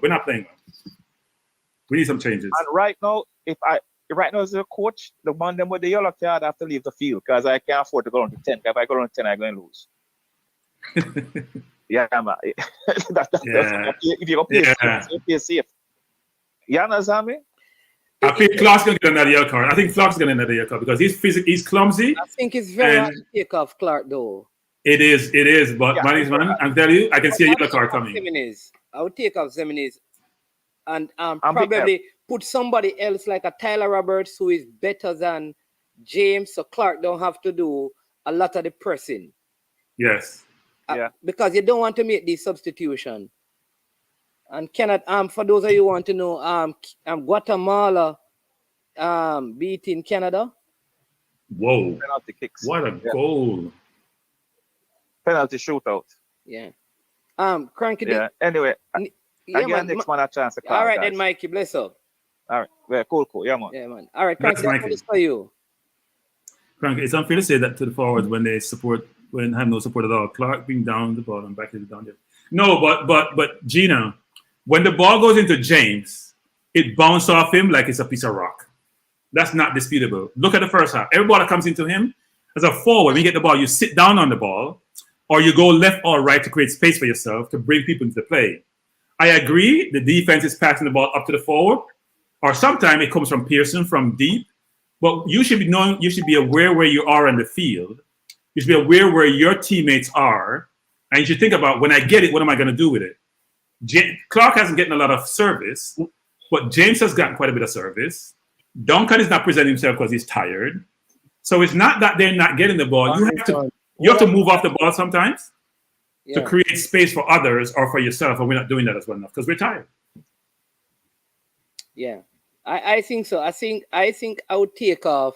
We need some changes. And right now, as a coach, the man them with the yellow card have to leave the field because I can't afford to go on to 10. If I go on to 10, I'm going to lose. Yeah, man. If you go play safe. You understand me? I think Clark's going to get another yellow card. I think Clark's going to get another yellow card because he's clumsy. I think it's very hard to take off Clark, though. It is. But man, I'm telling you, I can see a yellow card coming. I would take off Zeminis and probably put somebody else like a Tyler Roberts who is better than James, so Clark don't have to do a lot of the pressing. Yes. Because you don't want to make these substitutions. And Canada, for those of you who want to know, Guatemala beating Canada. Whoa. Penalty kicks. What a goal. Penalty shootout. Yeah. Cranky. Yeah. Anyway, again, next man a chance to call. All right, then, Mikey, bless up. All right. Well, cool. Yeah, man. Yeah, man. All right, Cranky, that's for you. Cranky, it's unfair to say that to the forwards when they have no support at all. Clark being down the ball and back is down there. No, but Gina, when the ball goes into James, it bounces off him like it's a piece of rock. That's not disputable. Look at the first half. Every ball that comes into him, as a forward, when you get the ball, you sit down on the ball, or you go left or right to create space for yourself to bring people into the play. I agree, the defense is passing the ball up to the forward, or sometimes it comes from Pearson from deep. But you should be aware where you are on the field. You should be aware where your teammates are, and you should think about, when I get it, what am I going to do with it? Clark hasn't gotten a lot of service, but James has gotten quite a bit of service. Duncan is not presenting himself because he's tired. So it's not that they're not getting the ball. You have to move off the ball sometimes to create space for others or for yourself, and we're not doing that as well enough because we're tired. Yeah. I think so. I think I would take off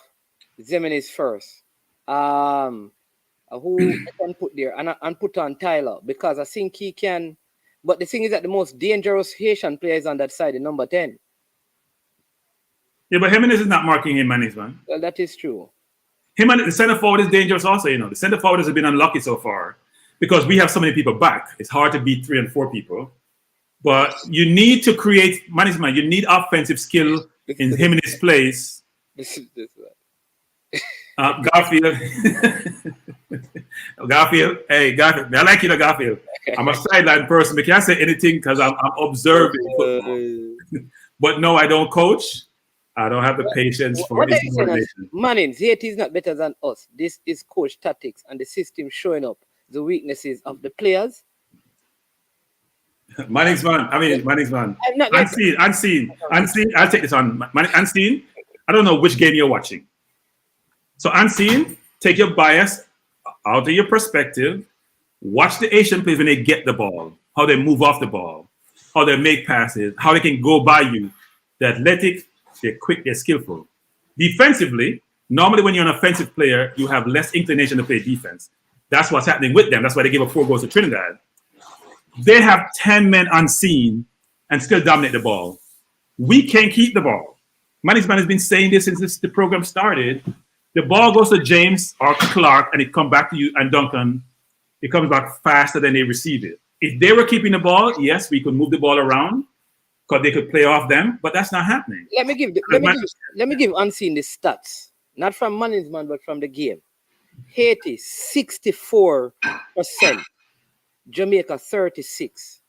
Zeminis first. Who I can put there and put on Tyler because I think he can. But the thing is that the most dangerous Haitian player is on that side, the number 10. Yeah, but Jimenez is not marking him, man. Well, that is true. Him and the center forward is dangerous also. The center forward has been unlucky so far because we have so many people back. It's hard to beat 3 and 4 people. But you need to create management. You need offensive skill in Jimenez's place. This Garfield. Garfield. Hey, Garfield. I like you, Garfield. I'm a sideline person. I can't say anything because I'm observing football. But no, I don't coach. I don't have the patience for this coordination. Mannings, Haiti is not better than us. This is coach tactics and the system showing up the weaknesses of the players. Mannings man. Unseen. I'll take this on. Unseen. I don't know which game you're watching. So unseen, take your bias out of your perspective. Watch the Asian players when they get the ball, how they move off the ball, how they make passes, how they can go by you. They're athletic, they're quick, they're skillful. Defensively, normally when you're an offensive player, you have less inclination to play defense. That's what's happening with them. That's why they gave up 4 goals to Trinidad. They have 10 men unseen and still dominate the ball. We can't keep the ball. Management has been saying this since the program started. The ball goes to James or Clark and it comes back to you and Duncan. It comes back faster than they receive it. If they were keeping the ball, yes, we could move the ball around because they could play off them, but that's not happening. Let me give Unseen the stats, not from management, but from the game. Haiti, 64%. Jamaica, 36.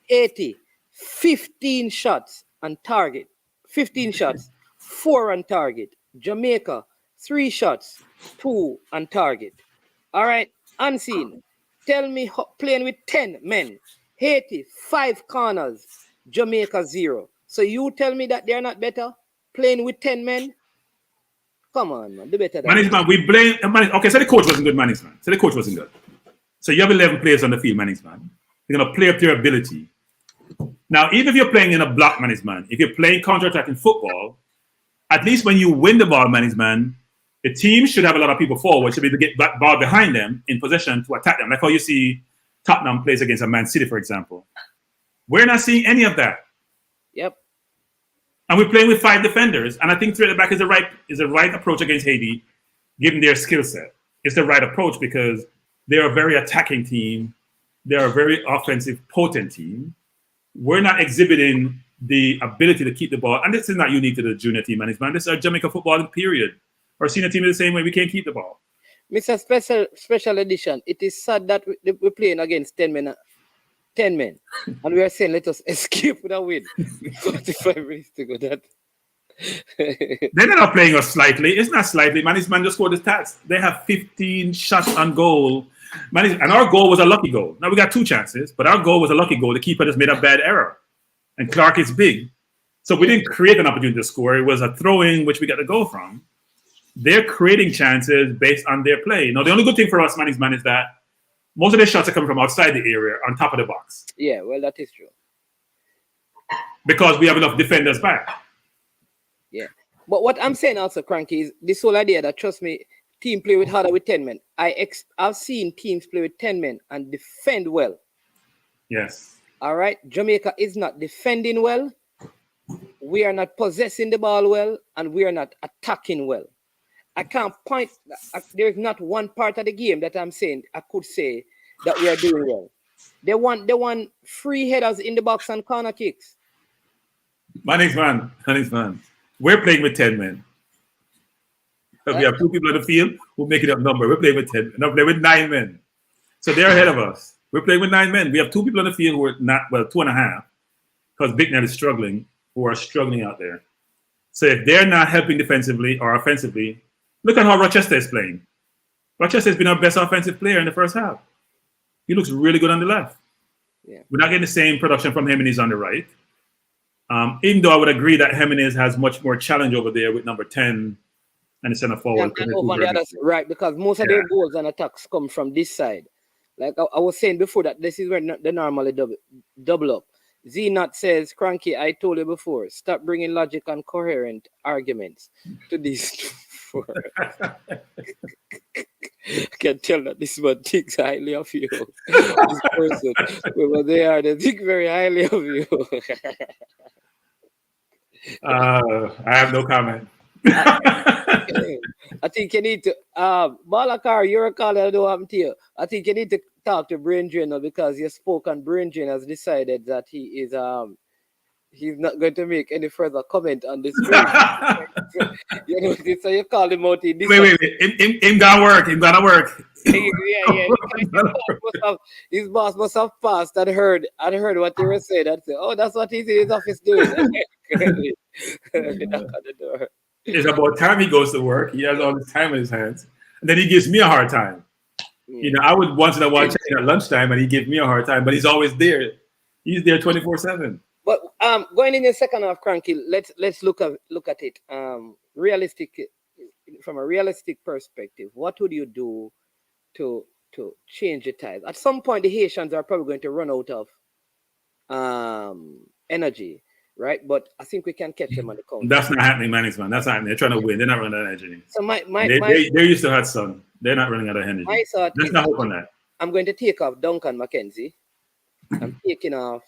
Haiti, 15 shots on target. 15 shots, 4 on target. Jamaica, 3 shots, 2 on target. All right, Unseen. Tell me playing with 10 men. Haiti, 5 corners. Jamaica, 0. So you tell me that they're not better playing with 10 men? Come on, man. Do better than management, we blame. Okay, so the coach wasn't good, management. So the coach wasn't good. So you have 11 players on the field, management. You're going to play up to your ability. Now, even if you're playing in a block, management, if you're playing counter-attacking football, at least when you win the ball, management, the team should have a lot of people forward, should be able to get that ball behind them in possession to attack them. Like how you see Tottenham plays against a Man City, for example. We're not seeing any of that. Yep. And we're playing with 5 defenders. And I think 3 at the back is the right approach against Haiti, given their skill set. It's the right approach because they're a very attacking team. They're a very offensive, potent team. We're not exhibiting the ability to keep the ball. And this is not unique to the junior team management. This is our Jamaica football period. Our senior team is the same way. We can't keep the ball. Mr. Special Edition, it is sad that we're playing against 10 men. And we are saying, let us escape with a win. 45 minutes to go. They're not playing us slightly. It's not slightly. Management just scored the stats. They have 15 shots on goal. And our goal was a lucky goal. Now we got 2 chances, but our goal was a lucky goal. The keeper just made a bad error. And Clark is big. So we didn't create an opportunity to score. It was a throw-in which we got to go from. They're creating chances based on their play. Now, the only good thing for us, management, is that most of their shots are coming from outside the area, on top of the box. Yeah, well, that is true. Because we have enough defenders back. Yeah. But what I'm saying also, Cranky, is this whole idea that, trust me, team play with harder with 10 men. I've seen teams play with 10 men and defend well. Yes. All right? Jamaica is not defending well. We are not possessing the ball well, and we are not attacking well. I can't point. There's not one part of the game that I'm saying I could say that we are doing well. They want free headers in the box and corner kicks. Man. We're playing with 10 men. We have 2 people on the field who make it up number. We're playing with 10 men. No, we're playing with 9 men. So they're ahead of us. We're playing with 9 men. We have 2 people on the field who are not, 2.5, because Bicknell is struggling, who are struggling out there. So if they're not helping defensively or offensively, look at how Rochester is playing. Rochester has been our best offensive player in the first half. He looks really good on the left. Yeah. We're not getting the same production from Jimenez on the right. Even though I would agree that Jimenez has much more challenge over there with number 10 and the center forward. And over the other side, right, because most of their goals and attacks come from this side. Like I was saying before, that this is where they normally double up. Z-Nut says, Cranky, I told you before, stop bringing logic and coherent arguments to these four. I can tell that this man thinks highly of you. This person, whoever they think very highly of you. I have no comment. I think you need to, Balakar, you're a caller, I don't happen to you. I think you need to talk to Brain Drainer because you spoke and Brain Drainer has decided that he is he's not going to make any further comment on this. You know, so you call him out. Wait. Him gonna work. Him gonna work. Yeah. His boss must have passed and heard what they were saying and said, oh, that's what he's in his office doing. Knock on the door. It's about time he goes to work. He has all this time in his hands. And then he gives me a hard time. You know, I would once in a while check in at lunchtime and he gives me a hard time, but he's always there. He's there 24/7. But going in the second half, Cranky, let's look at it. From a realistic perspective, what would you do to change the tide? At some point, the Haitians are probably going to run out of energy, right? But I think we can catch them on the counter. That's not happening, man. That's not happening. They're trying to win. They're not running out of energy. So they're used to hot sun. They're not running out of energy. Let's not hope on that. I'm going to take off Duncan McKenzie. I'm taking off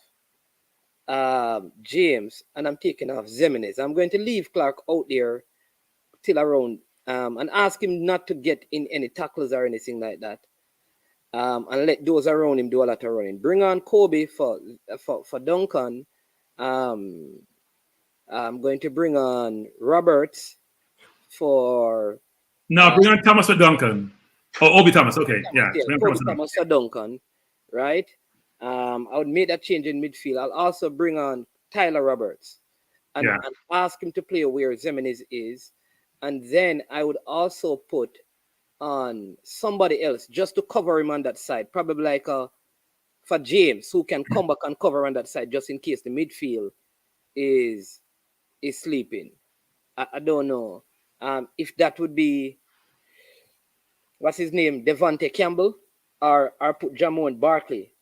James, and I'm taking off Zimenez. I'm going to leave Clark out there till around and ask him not to get in any tackles or anything like that. And let those around him do a lot of running. Bring on Kobe for Duncan. I'm going to bring on Roberts for. No, bring on Thomas for Duncan. Oh, Obi Thomas. Okay, yeah. Thomas for Duncan, right? I would make that change in midfield. I'll also bring on Tyler Roberts and ask him to play where Zimenez is. And then I would also put on somebody else just to cover him on that side. Probably like for James, who can come back and cover on that side just in case the midfield is sleeping. I don't know. If that would be, what's his name, Devontae Campbell, or put Jamon Barkley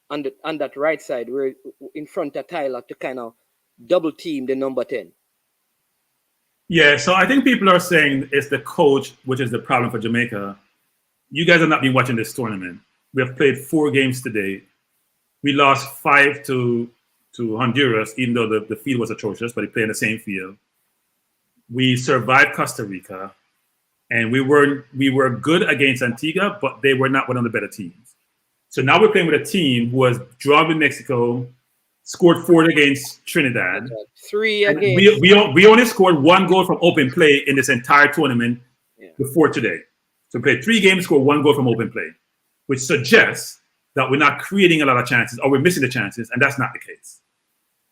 on that right side, where in front of Tyler to kind of double team the number 10. Yeah, so I think people are saying it's the coach, which is the problem for Jamaica. You guys have not been watching this tournament. We have played 4 games today. We lost 5 to Honduras, even though the field was atrocious, but they played in the same field. We survived Costa Rica, and we were good against Antigua, but they were not one of the better teams. So now we're playing with a team who was drawn with Mexico, scored 4 against Trinidad. 3 against. We only scored 1 goal from open play in this entire tournament before today. So we played 3 games, scored 1 goal from open play, which suggests that we're not creating a lot of chances or we're missing the chances, and that's not the case.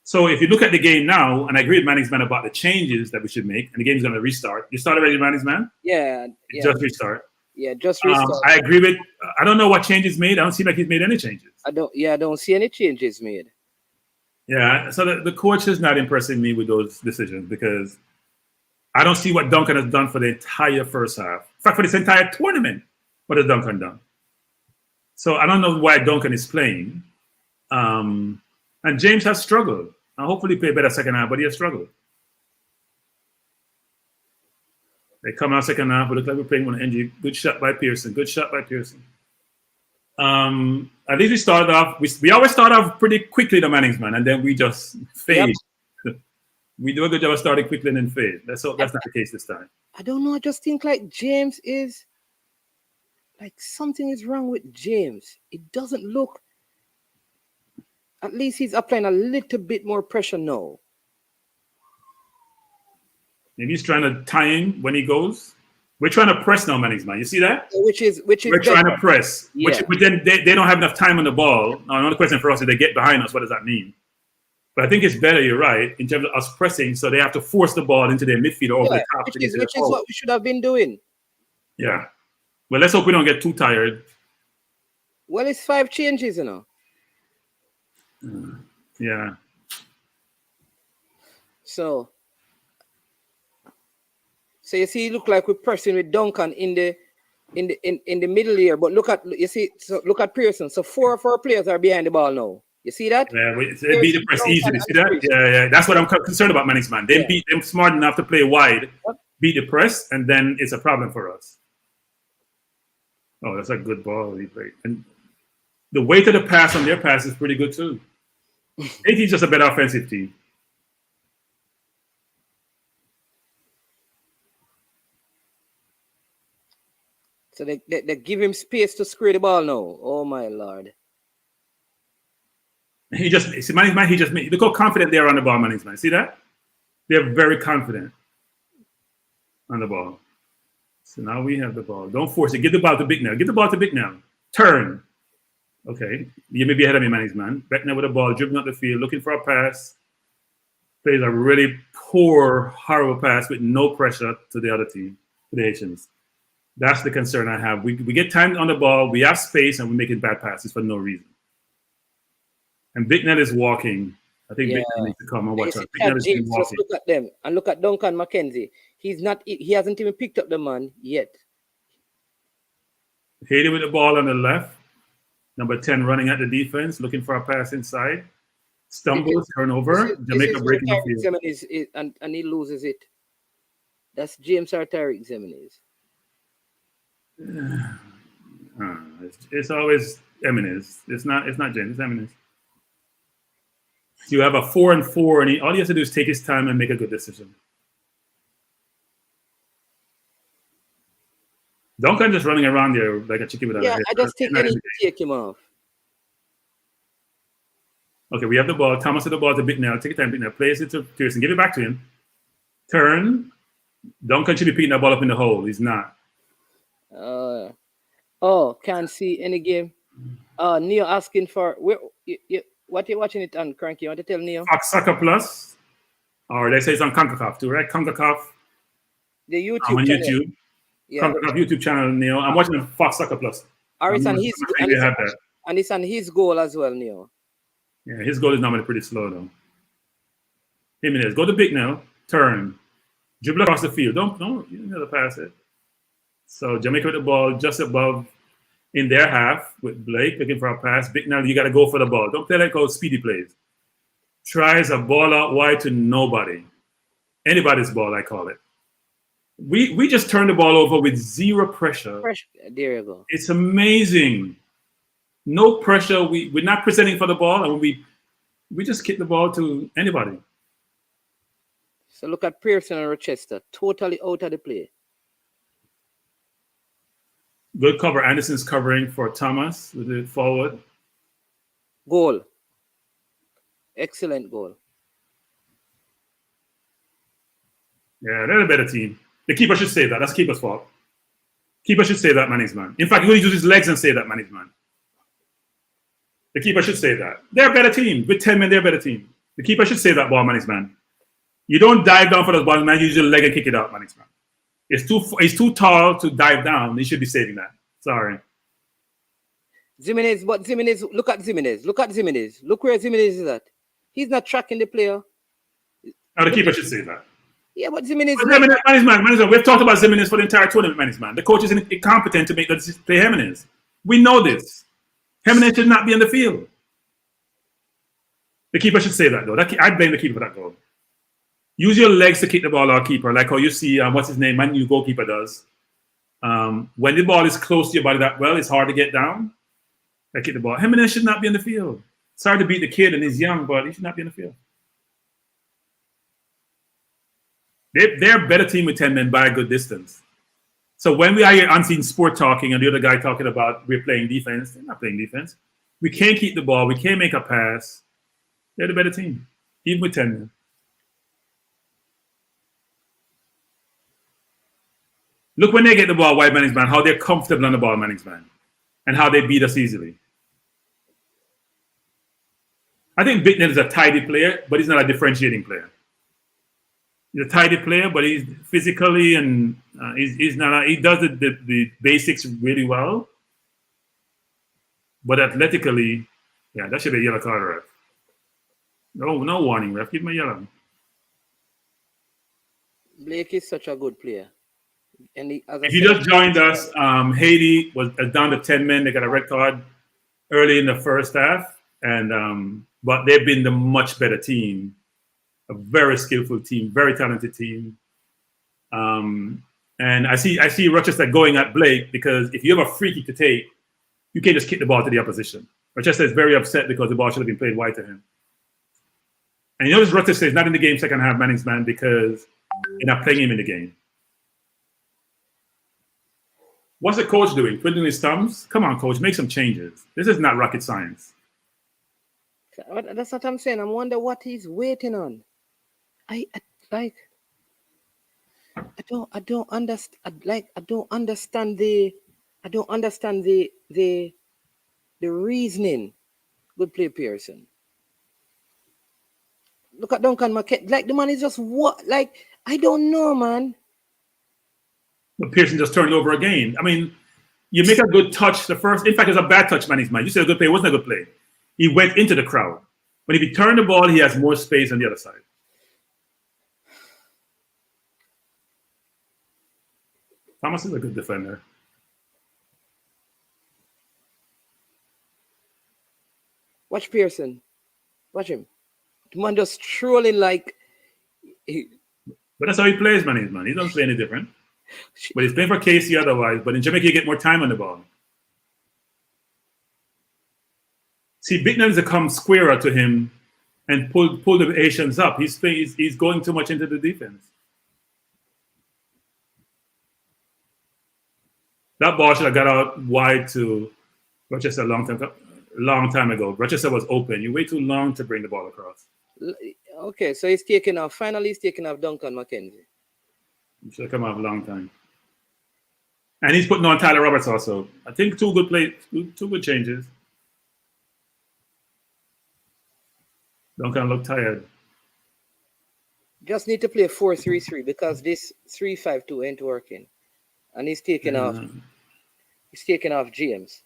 So if you look at the game now, and I agree with Manning's man about the changes that we should make, and the game's going to restart. You started already, Manning's man? Yeah. Just restart. Yeah, just restart. I agree with. I don't know what changes made. I don't seem like he's made any changes. I don't see any changes made. Yeah, so the coach is not impressing me with those decisions because I don't see what Duncan has done for the entire first half. In fact, for this entire tournament, what has Duncan done? So I don't know why Duncan is playing. And James has struggled. I hopefully play better second half, but he has struggled. They come out second half, but look like we're playing one energy. Good shot by Pearson. At least we started off. We always start off pretty quickly, the Mannings man, and then we just fade. Yep. We do a good job of starting quickly and then fade. That's not the case this time. I don't know. I just think like James is like something is wrong with James. It doesn't look. At least he's applying a little bit more pressure now. Maybe he's trying to tie in when he goes. We're trying to press now, Mannings man. You see that? Which is we're trying to press. Yeah. But then they don't have enough time on the ball. Now, another question for us is they get behind us. What does that mean? But I think it's better, you're right, in terms of us pressing, so they have to force the ball into their midfield or over the top. Which is what we should have been doing. Yeah. Well, let's hope we don't get too tired. Well, it's 5 changes, you know. Yeah. So you see, it look like we're pressing with Duncan in the middle here, but look at Pearson. So 4 of our players are behind the ball now. You see that? Yeah, they beat the press easily. See that? Yeah. That's what I'm concerned about, Manix, man. They beat them smart enough to play wide, beat the press, and then it's a problem for us. Oh, that's a good ball he played. And the weight of the pass on their pass is pretty good too. Haiti's just a better offensive team. So they give him space to square the ball now. Oh my Lord. He just made. Look how confident they are on the ball, man. See that? They're very confident on the ball. So now we have the ball. Don't force it. Get the ball to Big now. Get the ball to Big now. Turn. Okay. You may be ahead of me, man. Back now with the ball, dribbling up the field, looking for a pass. Plays a really poor, horrible pass with no pressure to the other team, to the Haitians. That's the concern I have. We get time on the ball, we have space, and we're making bad passes for no reason. And Big Net is walking. I think Big Net needs to come and watch out. Big Net is walking. Just look at them and look at Duncan McKenzie. He hasn't even picked up the man yet. Haiti with the ball on the left. Number 10 running at the defense, looking for a pass inside. Stumbles, turnover. Jamaica breaking the field. And he loses it. That's James or Tariq Zimenez. It's always Eminez. It's not James. It's Eminez. You have a 4-4, and all he has to do is take his time and make a good decision. Duncan just running around there like a chicken without a head. I just think I need to take him off. Okay, we have the ball. Thomas with the ball to Big now. Take your time, Big now. Plays it to Pearson. Give it back to him. Turn. Duncan should be picking that ball up in the hole. He's not. Can't see any game. Neo asking for what you watching it on, Cranky? You want to tell Neo? Fox Soccer Plus, or they say it's on CONCACAF too, right? CONCACAF. The YouTube on channel. YouTube. Yeah. CONCACAF YouTube channel, Neo. I'm watching Fox Soccer Plus. Or it's on it's on his goal as well, Neo. Yeah, his goal is normally pretty slow though. Jimenez, go to Big now. Turn. Dribble across the field. Don't you never pass it. So Jamaica with the ball just above in their half with Blake looking for a pass. Big now, you got to go for the ball. Don't play like those speedy plays. Tries a ball out wide to nobody. Anybody's ball, I call it. We just turned the ball over with zero pressure. There you go. It's amazing. No pressure. We're not presenting for the ball, and we just kick the ball to anybody. So look at Pearson and Rochester, totally out of the play. Good cover. Anderson's covering for Thomas with it forward. Goal. Excellent goal. Yeah, they're a better team. The keeper should say that. That's keeper's fault. Keeper should say that, man is man. In fact, he would use his legs and say that, man is man. The keeper should say that. They're a better team. With 10 men, they're a better team. The keeper should say that, ball, man is man. You don't dive down for those balls, man. You use your leg and kick it out, man is man. It's too tall to dive down. He should be saving that. Sorry. Zimenez, look at Zimenez. Look at Zimenez. Look where Zimenez is at. He's not tracking the player. Now the keeper should say that. Yeah, but Zimenez. Man, we've talked about Zimenez for the entire tournament, man. The coach is incompetent to make the decision to play Jimenez. We know this. Jimenez should not be on the field. The keeper should say that, though. I blame the keeper for that goal. Use your legs to kick the ball out, keeper, like how you see, what's his name, my new goalkeeper does. When the ball is close to your body that well, it's hard to get down. I kick the ball. Jimenez should not be in the field. Sorry to beat the kid and he's young, but he should not be in the field. They're a better team with 10 men by a good distance. So when we are here unseen sport talking and the other guy talking about we're playing defense, they're not playing defense. We can't keep the ball. We can't make a pass. They're the better team, even with 10 men. Look when they get the ball, White Manning's man, how they're comfortable on the ball, Manning's man, and how they beat us easily. I think Big Net is a tidy player, but he's not a differentiating player. He's a tidy player, but he's physically and he's not. He does the basics really well, but athletically, yeah, that should be a yellow card, ref. No warning, ref. Give him a yellow. Blake is such a good player. And if you just joined us, Haiti was down to 10 men. They got a red card early in the first half. And but they've been the much better team, a very skillful team, very talented team. And I see Rochester going at Blake because if you have a free kick to take, you can't just kick the ball to the opposition. Rochester is very upset because the ball should have been played wide to him. And you notice Rochester is not in the game second half, Manning's man, because they're not playing him in the game. What's the coach doing? Twiddling his thumbs? Come on, coach, make some changes. This is not rocket science. That's what I'm saying. I wonder what he's waiting on. I don't understand. I don't understand the reasoning. Good play, Pearson. Look at Duncan Marquette. Like the man is just what? Like I don't know, man. But Pearson just turned over again. I mean, you make a good touch. The first, in fact, it's a bad touch, man. You said a good play. It wasn't a good play. He went into the crowd. But if he turned the ball, he has more space on the other side. Thomas is a good defender. Watch Pearson. Watch him. The man just trolling like. But that's how he plays, man. He doesn't play any different. But he's playing for KC otherwise. But in Jamaica, you get more time on the ball. See, Bicknell has come squarer to him and pull the Asians up. He's going too much into the defense. That ball should have got out wide to Rochester a long time ago. Rochester was open. You wait too long to bring the ball across. Okay, so he's taking off. Finally, he's taking off Duncan McKenzie. He should have come off a long time. And he's putting on Tyler Roberts also. I think two good changes. Duncan looked tired. Just need to play 4-3-3 because this 3-5-2 ain't working. And he's taking off. He's taking off James.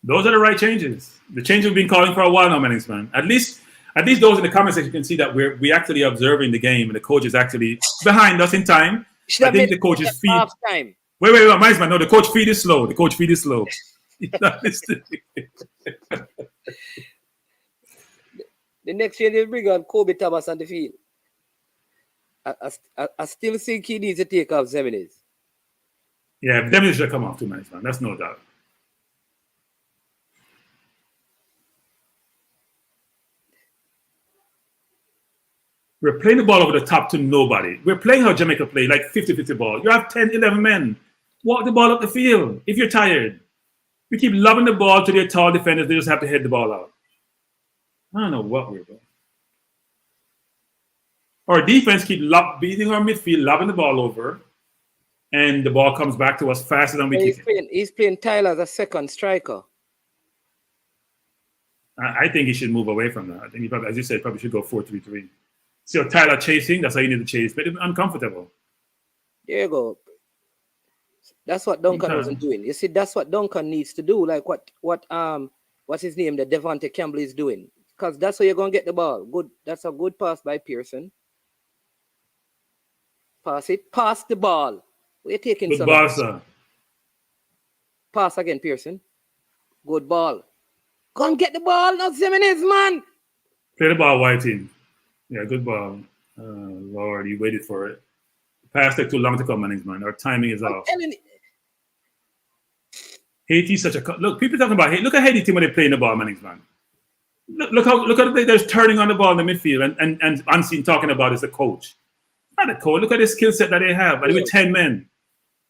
Those are the right changes. The changes we've been calling for a while now, Mannings, man. At least those in the comments section can see that we actually observing the game and the coach is actually behind us in time. I think the coach's feed. Time. Wait, Mannings, man. No, the coach feed is slow. He's not listening. The next year they'll bring on Kobe Thomas on the field. I still think he needs to take off Zemines. Yeah, Zemines should come off too, man. That's no doubt. We're playing the ball over the top to nobody. We're playing how Jamaica play, like 50-50 ball. You have 10, 11 men. Walk the ball up the field if you're tired. We keep lobbing the ball to their tall defenders. They just have to head the ball out. I don't know what we're doing. Our defense keep beating our midfield, lobbing the ball over, and the ball comes back to us faster than we kick it. He's playing Tyler as a second striker. I think he should move away from that. I think he probably, as you said, probably should go 4-3-3. See how Tyler chasing? That's how you need to chase. But uncomfortable. There you go. That's what Duncan wasn't doing. You see, that's what Duncan needs to do. Like what's his name? The Devontae Campbell is doing. Because that's how you're gonna get the ball. Good. That's a good pass by Pearson. Pass it. Pass the ball. We're taking good ball, sir. Pass again, Pearson. Good ball. Go and get the ball, not Zemines, man. Play the ball, white team. Yeah, good ball. Lord, you waited for it. The pass took too long to come, man. Our timing is off. Haiti such a look. People talking about Haiti. Look at Haiti team when they play in the ball, man. Look how they're turning on the ball in the midfield, and Unseen talking about is the coach. Not the coach. Look at the skill set that they have. And with 10 men,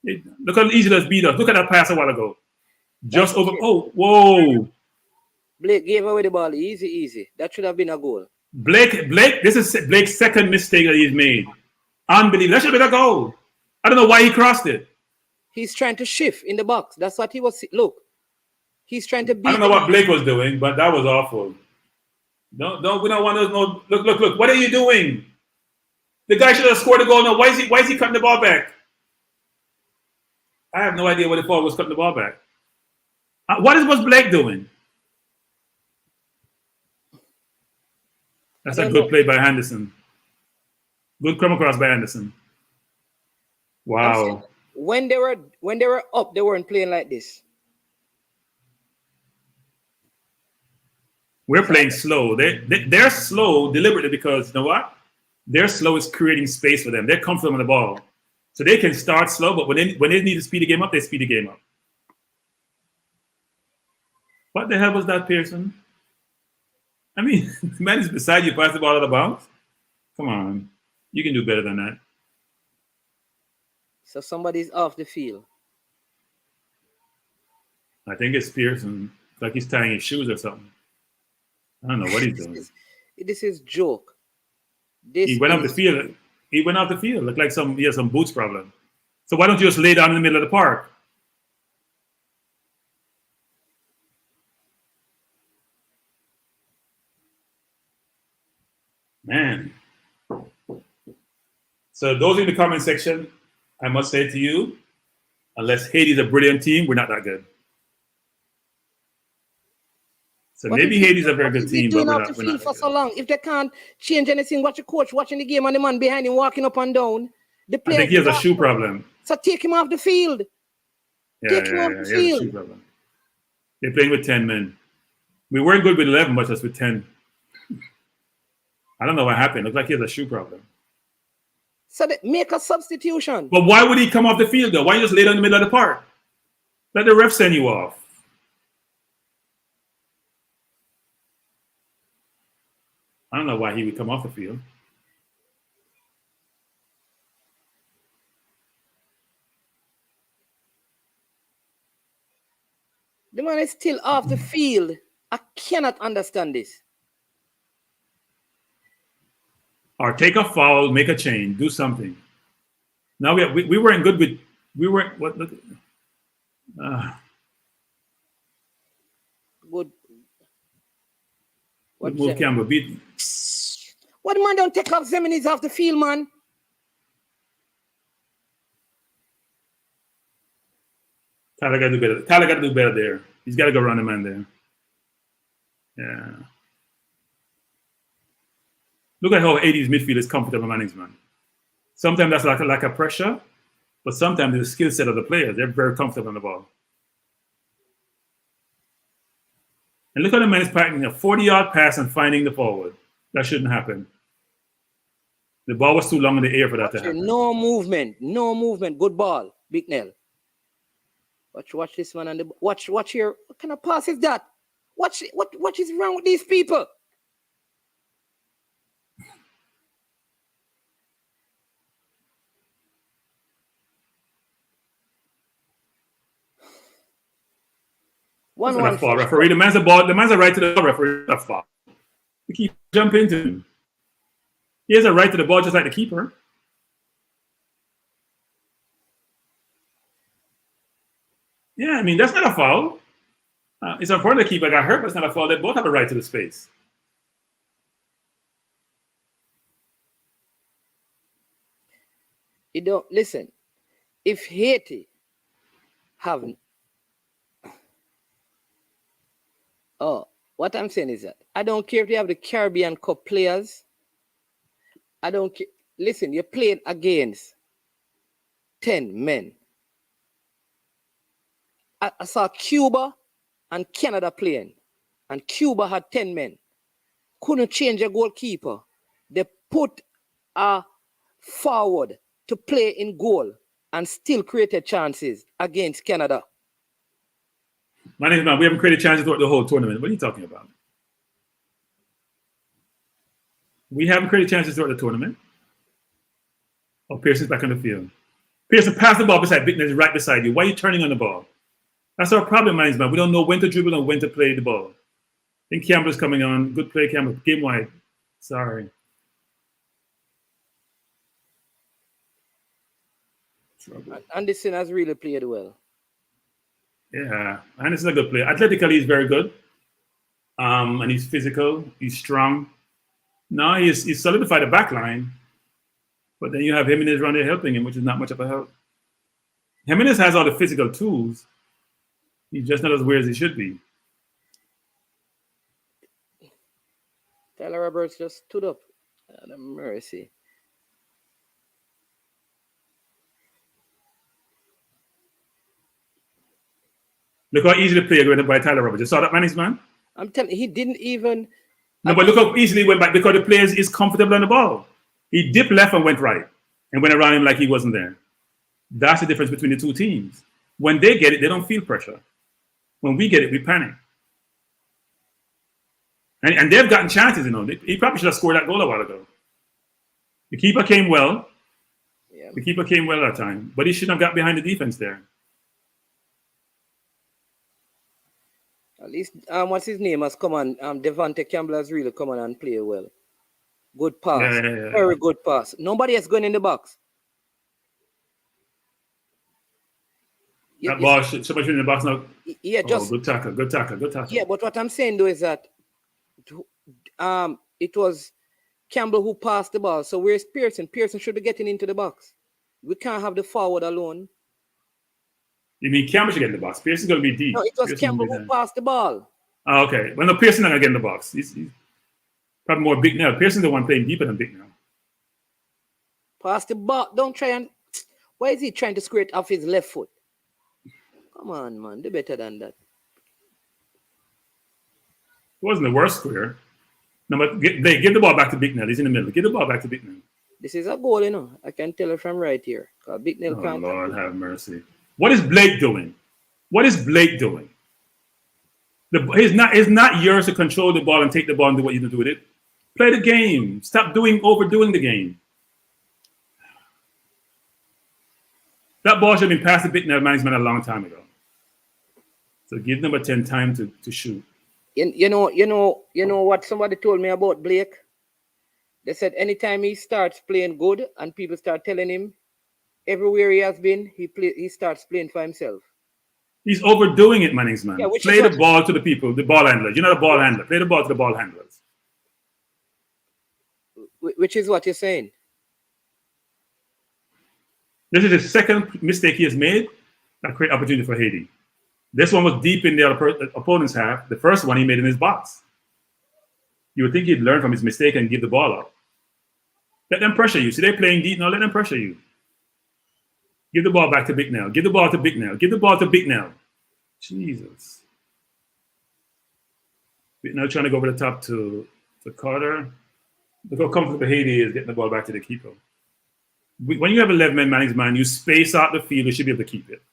look how easy that's beat us. Look at that pass a while ago. Just over. Oh, whoa! Blake gave away the ball. Easy. That should have been a goal. Blake. This is Blake's second mistake that he's made. Unbelievable. That should have been a goal. I don't know why he crossed it. He's trying to shift in the box. That's what he was. Look, he's trying to beat. I don't know what Blake was doing, but that was awful. No, we don't want to know. Look. What are you doing? The guy should have scored a goal. Now, why is he cutting the ball back? I have no idea what the ball was cutting the ball back. What was Blake doing? That's a good play by Henderson. Good come across by Henderson. Wow. When they were up, they weren't playing like this. We're playing slow. They're slow deliberately because you know what? Their slow is creating space for them. They're comfortable on the ball. So they can start slow, but when they need to speed the game up, they speed the game up. What the hell was that, Pearson? I mean, the man is beside you, pass the ball out of bounds. Come on. You can do better than that. So somebody's off the field. I think it's Pearson. It's like he's tying his shoes or something. I don't know what he's doing. This is joke. He went off the field. He went off the field. Looked like he has some boots problem. So why don't you just lay down in the middle of the park? Man. So those in the comment section, I must say to you, unless Haiti's a brilliant team, we're not that good. So But maybe Haiti's a very good team, but we're not for so long. If they can't change anything, watch the coach watching the game and the man behind him walking up and down. The I think he has a shoe problem. So take him off the field. Take him off the field. Shoe problem. They're playing with 10 men. We weren't good with 11, but just with 10. I don't know what happened. Looks like he has a shoe problem. So they make a substitution. But why would he come off the field though? Why don't you just lay down in the middle of the park? Let the ref send you off. I don't know why he would come off the field. The man is still off the field. I cannot understand this. Or take a foul, make a change, do something. Now we weren't good with what look. Good. What move Campbell beat? What man don't take off Zeminis off the field, man? Tyler got to do better. Tyler got to do better there. He's got to go run the man there. Yeah. Look at how 80s midfield is comfortable management. Sometimes that's like a lack of pressure, but sometimes it's the skill set of the players. They're very comfortable on the ball. And look at the man is packing a 40-yard pass and finding the forward. That shouldn't happen. The ball was too long in the air for that to happen. No movement. No movement. Good ball. Big Nell. Watch this man and the watch here. What kind of pass is that? What is wrong with these people? One foul, referee. The man's a ball. The man's a right to the ball, referee. That's foul. The keeper jump into him. He has a right to the ball just like the keeper. Yeah, I mean, that's not a foul. It's important the keeper got hurt, but it's not a foul. They both have a right to the space. You don't listen. If Haiti have what I'm saying is that I don't care if you have the Caribbean Cup players. I don't care. Listen, you played against 10 men. I saw Cuba and Canada playing, and Cuba had 10 men. Couldn't change a goalkeeper. They put a forward to play in goal and still created chances against Canada. My name is man. We haven't created chances throughout the whole tournament. What are you talking about? We haven't created chances throughout the tournament. Oh, Pearson's back on the field. Pearson, pass the ball beside Bittner, right beside you. Why are you turning on the ball? That's our problem, man. We don't know when to dribble and when to play the ball. I think Campbell's coming on. Good play, Campbell. Game wide. Sorry. Anderson has really played well. Yeah, Anderson's a good player. Athletically, he's very good. And he's physical. He's strong. Now he's solidified the back line. But then you have Jimenez around there helping him, which is not much of a help. Jimenez has all the physical tools. He's just not as weird as he should be. Tyler Roberts just stood up. Oh, mercy. Look how easy the play went by Tyler Roberts. You saw that man, man? I'm telling you, he didn't even. No, but look how easily he went back because the player is comfortable on the ball. He dipped left and went right and went around him like he wasn't there. That's the difference between the two teams. When they get it, they don't feel pressure. When we get it, we panic. And they've gotten chances, you know. He probably should have scored that goal a while ago. The keeper came well. Yeah. The keeper came well that time, but he shouldn't have got behind the defense there. At least, what's his name has come on. Devontae Campbell has really come on and play well. Good pass. Yeah. Very good pass. Nobody has gone in the box. That ball should somebody in the box now. Yeah, just good tackle. Yeah, but what I'm saying though is that it was Campbell who passed the ball. So where's Pearson? Pearson should be getting into the box. We can't have the forward alone. You mean Campbell should get in the box? Pearson's going to be deep. No, it was Pearson Campbell who passed the ball. Oh, okay. Well, no, Pearson's not going to get in the box. He's probably more Big Nell. Pearson's the one playing deeper than Big Nell. Pass the ball. Don't try and... Why is he trying to square it off his left foot? Come on, man. They're better than that. It wasn't the worst square. No, but they give the ball back to Big Nell. He's in the middle. Give the ball back to Big Nell. This is a goal, you know. I can tell it from right here. Big Nell can't... Lord have mercy. What is Blake doing? He's not yours to control the ball and take the ball and do what you do with it. Play the game. Stop overdoing the game. That ball should have been passed to Big Nell management a long time ago. So give number 10 time to shoot. You know what somebody told me about Blake? They said anytime he starts playing good and people start telling him everywhere he has been, he starts playing for himself. He's overdoing it, Mannings, man. Yeah, play the ball to the people, the ball handlers. You're not a ball handler. Play the ball to the ball handlers. Which is what you're saying. This is the second mistake he has made that create opportunity for Haiti. This one was deep in the opponent's half. The first one he made in his box. You would think he'd learn from his mistake and give the ball up. Let them pressure you. See, they're playing deep now. Let them pressure you. Give the ball back to Big Nell. Give the ball to Big Nell. Give the ball to Big Nell. Jesus. Big Nell trying to go over the top to Carter. Look how comfortable Haiti is getting the ball back to the keeper. When you have 11-man managed man, you space out the field, you should be able to keep it.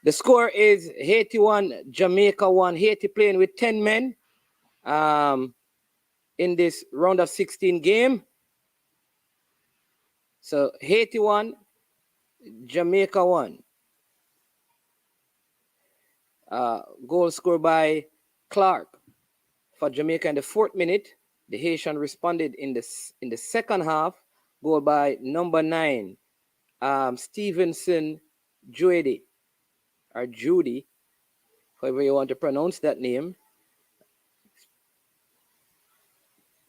The score is Haiti 1, Jamaica 1. Haiti playing with 10 men in this round of 16 game. So Haiti 1, Jamaica 1. Goal scored by Clark for Jamaica in the 4th minute. The Haitian responded in the second half. Goal by number 9, Stevenson Judy, or Judy, however you want to pronounce that name.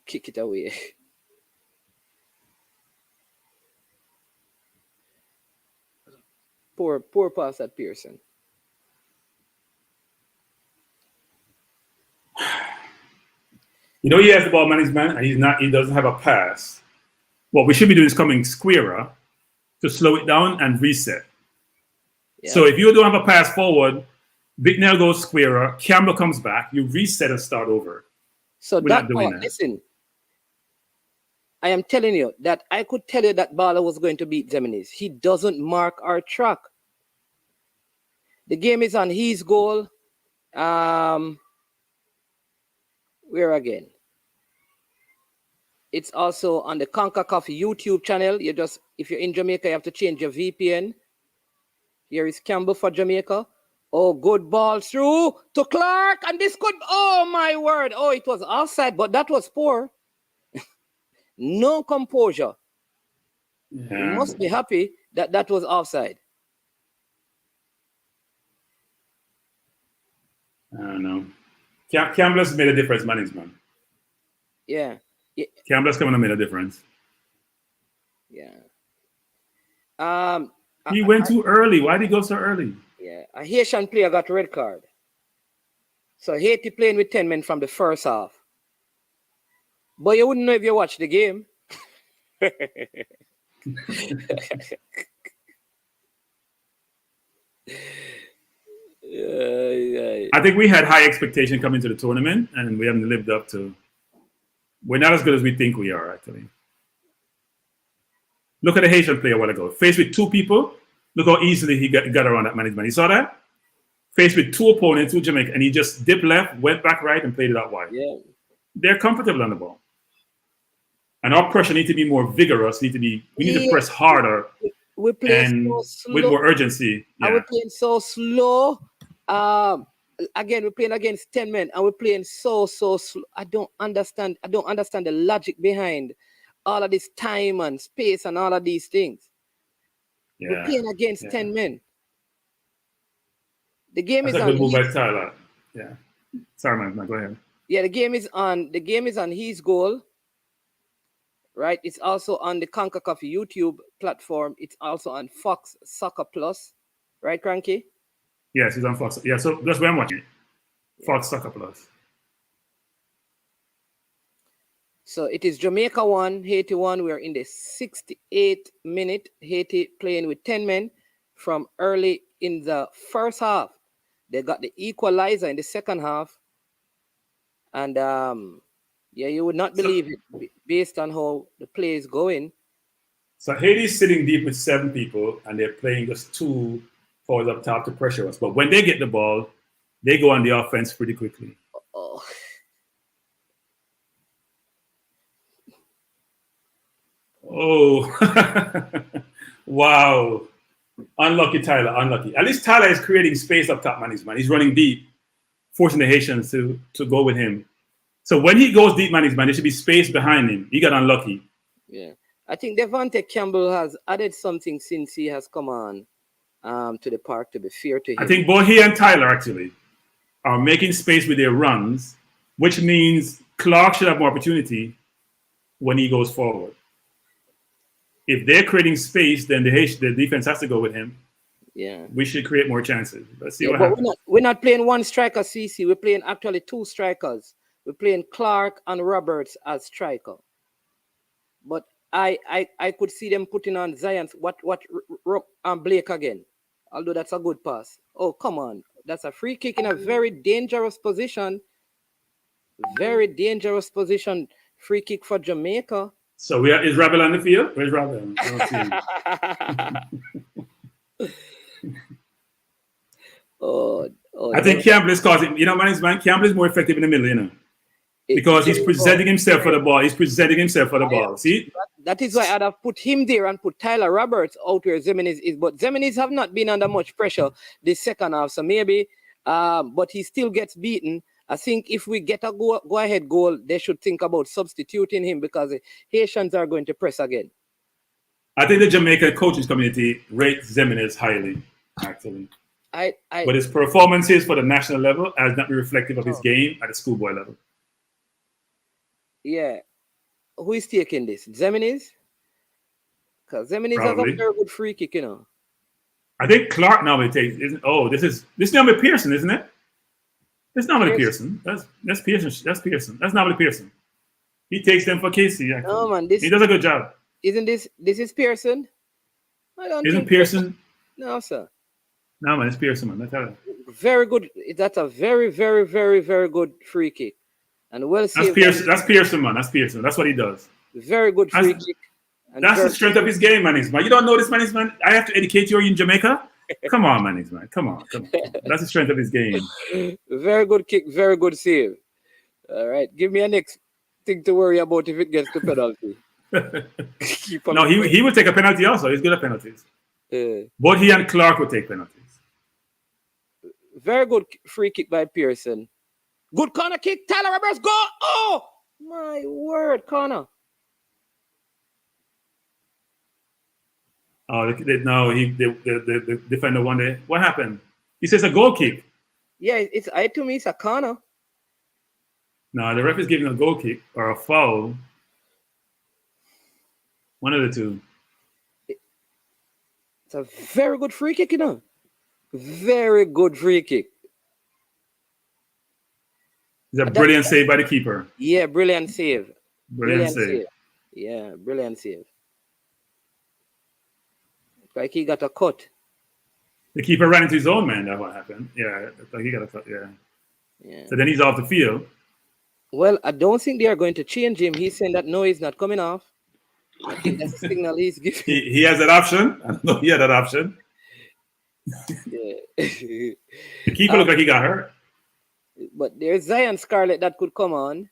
Kick it away. Poor pass at Pearson. You know he has the ball management and he doesn't have a pass. What we should be doing is coming squarer to slow it down and reset. Yeah. So if you don't have a pass forward, Big Nell goes squarer, Campbell comes back, you reset and start over. So that ball, listen, I am telling you that I could tell you that Bala was going to beat Zeminis. He doesn't mark our track. The game is on his goal. Where again? It's also on the CONCACAF YouTube channel. If you're in Jamaica, you have to change your VPN. Here is Campbell for Jamaica. Oh, good ball through to Clark. And this could, oh my word. Oh, it was offside, but that was poor. No composure. Yeah. You must be happy that that was offside. I don't know. Campbell's made a difference, management. Yeah. Campbell's coming to make a difference. Yeah. He went too early. Why did he go so early? Yeah. A Haitian player got a red card. So Haiti playing with 10 men from the first half. But you wouldn't know if you watched the game. Yeah. I think we had high expectation coming to the tournament, and we haven't lived up to. We're not as good as we think we are, actually. Look at the Haitian player a while ago. Faced with two people, look how easily he got around that management. You saw that? Faced with two opponents, two Jamaica, and he just dipped left, went back right, and played it out wide. Yeah. They're comfortable on the ball. And our pressure needs to be more vigorous. We need to press harder. We're playing so slow. With more urgency. Yeah. And we're playing so slow. Again, we're playing against 10 men, and we're playing so slow. I don't understand the logic behind all of this time and space and all of these things. Yeah. We're playing against 10 men. The game That's is a on. Good move by Tyler. Yeah. Sorry, man. Go ahead. Yeah, the game is on his goal. Right? It's also on the CONCACAF YouTube platform. It's also on Fox Soccer Plus. Right, Cranky? Yes, it's on Fox. Yeah, so that's where I'm watching it. Fox Soccer Plus. So it is Jamaica 1, Haiti 1. We're in the 68th minute. Haiti playing with 10 men from early in the first half. They got the equalizer in the second half. And you would not believe it based on how the play is going. So Haiti's sitting deep with 7 people, and they're playing just 2 forwards up top to pressure us. But when they get the ball, they go on the offense pretty quickly. Oh. Wow. Unlucky, Tyler. Unlucky. At least Tyler is creating space up top, man. He's running deep, forcing the Haitians to go with him. So when he goes deep, man, there should be space behind him. He got unlucky. Yeah. I think Devontae Campbell has added something since he has come on to the park, to be fair to him. I think both he and Tyler actually are making space with their runs, which means Clark should have more opportunity when he goes forward. If they're creating space, then the defense has to go with him. Yeah. We should create more chances. Let's see what happens. We're not playing one striker, CC. We're playing actually 2 strikers. We're playing Clark and Roberts as striker. But I could see them putting on Zion. And Blake again. Although that's a good pass. Oh, come on. That's a free kick in a very dangerous position. Very dangerous position. Free kick for Jamaica. So is Rabel on the field? Where's Rabel? I don't see him. I think Campbell is causing, man, Campbell is more effective in the middle, because he's presenting himself for the ball. See? That is why I'd have put him there and put Tyler Roberts out where Zemeniz is. But Zemeniz have not been under much pressure this second half. So maybe, but he still gets beaten. I think if we get a go-ahead goal, they should think about substituting him because the Haitians are going to press again. I think the Jamaican coaches community rates Zemeniz highly, actually. But his performances for the national level has not been reflective of his game at the schoolboy level. Yeah. Who is taking this? Zemeniz? Because Zemeniz has a very good free kick, I think Clark normally takes. This normally Pearson, isn't it? It's normally Pearson. That's Pearson. That's Pearson. That's normally Pearson. He takes them for Casey. Actually. No man, he does a good job. Isn't this is Pearson? Isn't Pearson? No, sir. No man, it's Pearson, man. That's very good. That's a very, very, very, very good free kick. And well saved. That's Pearson, man. That's Pearson. That's what he does. Very good free kick. That's the strength of his game, man. You don't know this, man. I have to educate you in Jamaica. Come on, man. Come on. That's the strength of his game. Very good kick. Very good save. All right. Give me a next thing to worry about if it gets to penalty. No, he will take a penalty also. He's good at penalties. Both he and Clark will take penalties. Very good free kick by Pearson. Good corner kick. Tyler Roberts, go! Oh, my word, corner. Oh, the defender won there. What happened? He says a goal kick. Yeah, to me, it's a corner. No, the ref is giving a goal kick or a foul. One of the two. It's a very good free kick, Very good free kick. It's a brilliant save by the keeper. Yeah, brilliant save. Brilliant save. Yeah, brilliant save. Like he got a cut. The keeper ran into his own man. That's what happened. Yeah, like he got a cut. Yeah. So then he's off the field. Well, I don't think they are going to change him. He's saying that no, he's not coming off. I think that's the signal he's giving. He has that option. I don't know. He had that option. Yeah. The keeper looked like he got hurt. But there's Zion Scarlett that could come on.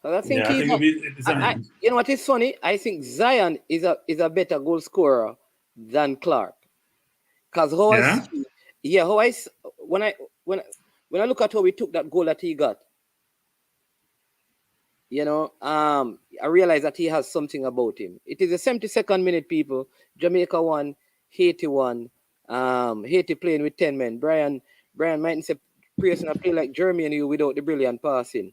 So I think you know what is funny? I think Zion is a better goal scorer than Clark. Because when I look at how we took that goal that he got, you know, I realize that he has something about him. It is the 72nd minute, people. Jamaica won, Haiti won. Haiti playing with 10 men. Brian mightn't say Pearson I play like Jeremy and you without the brilliant passing.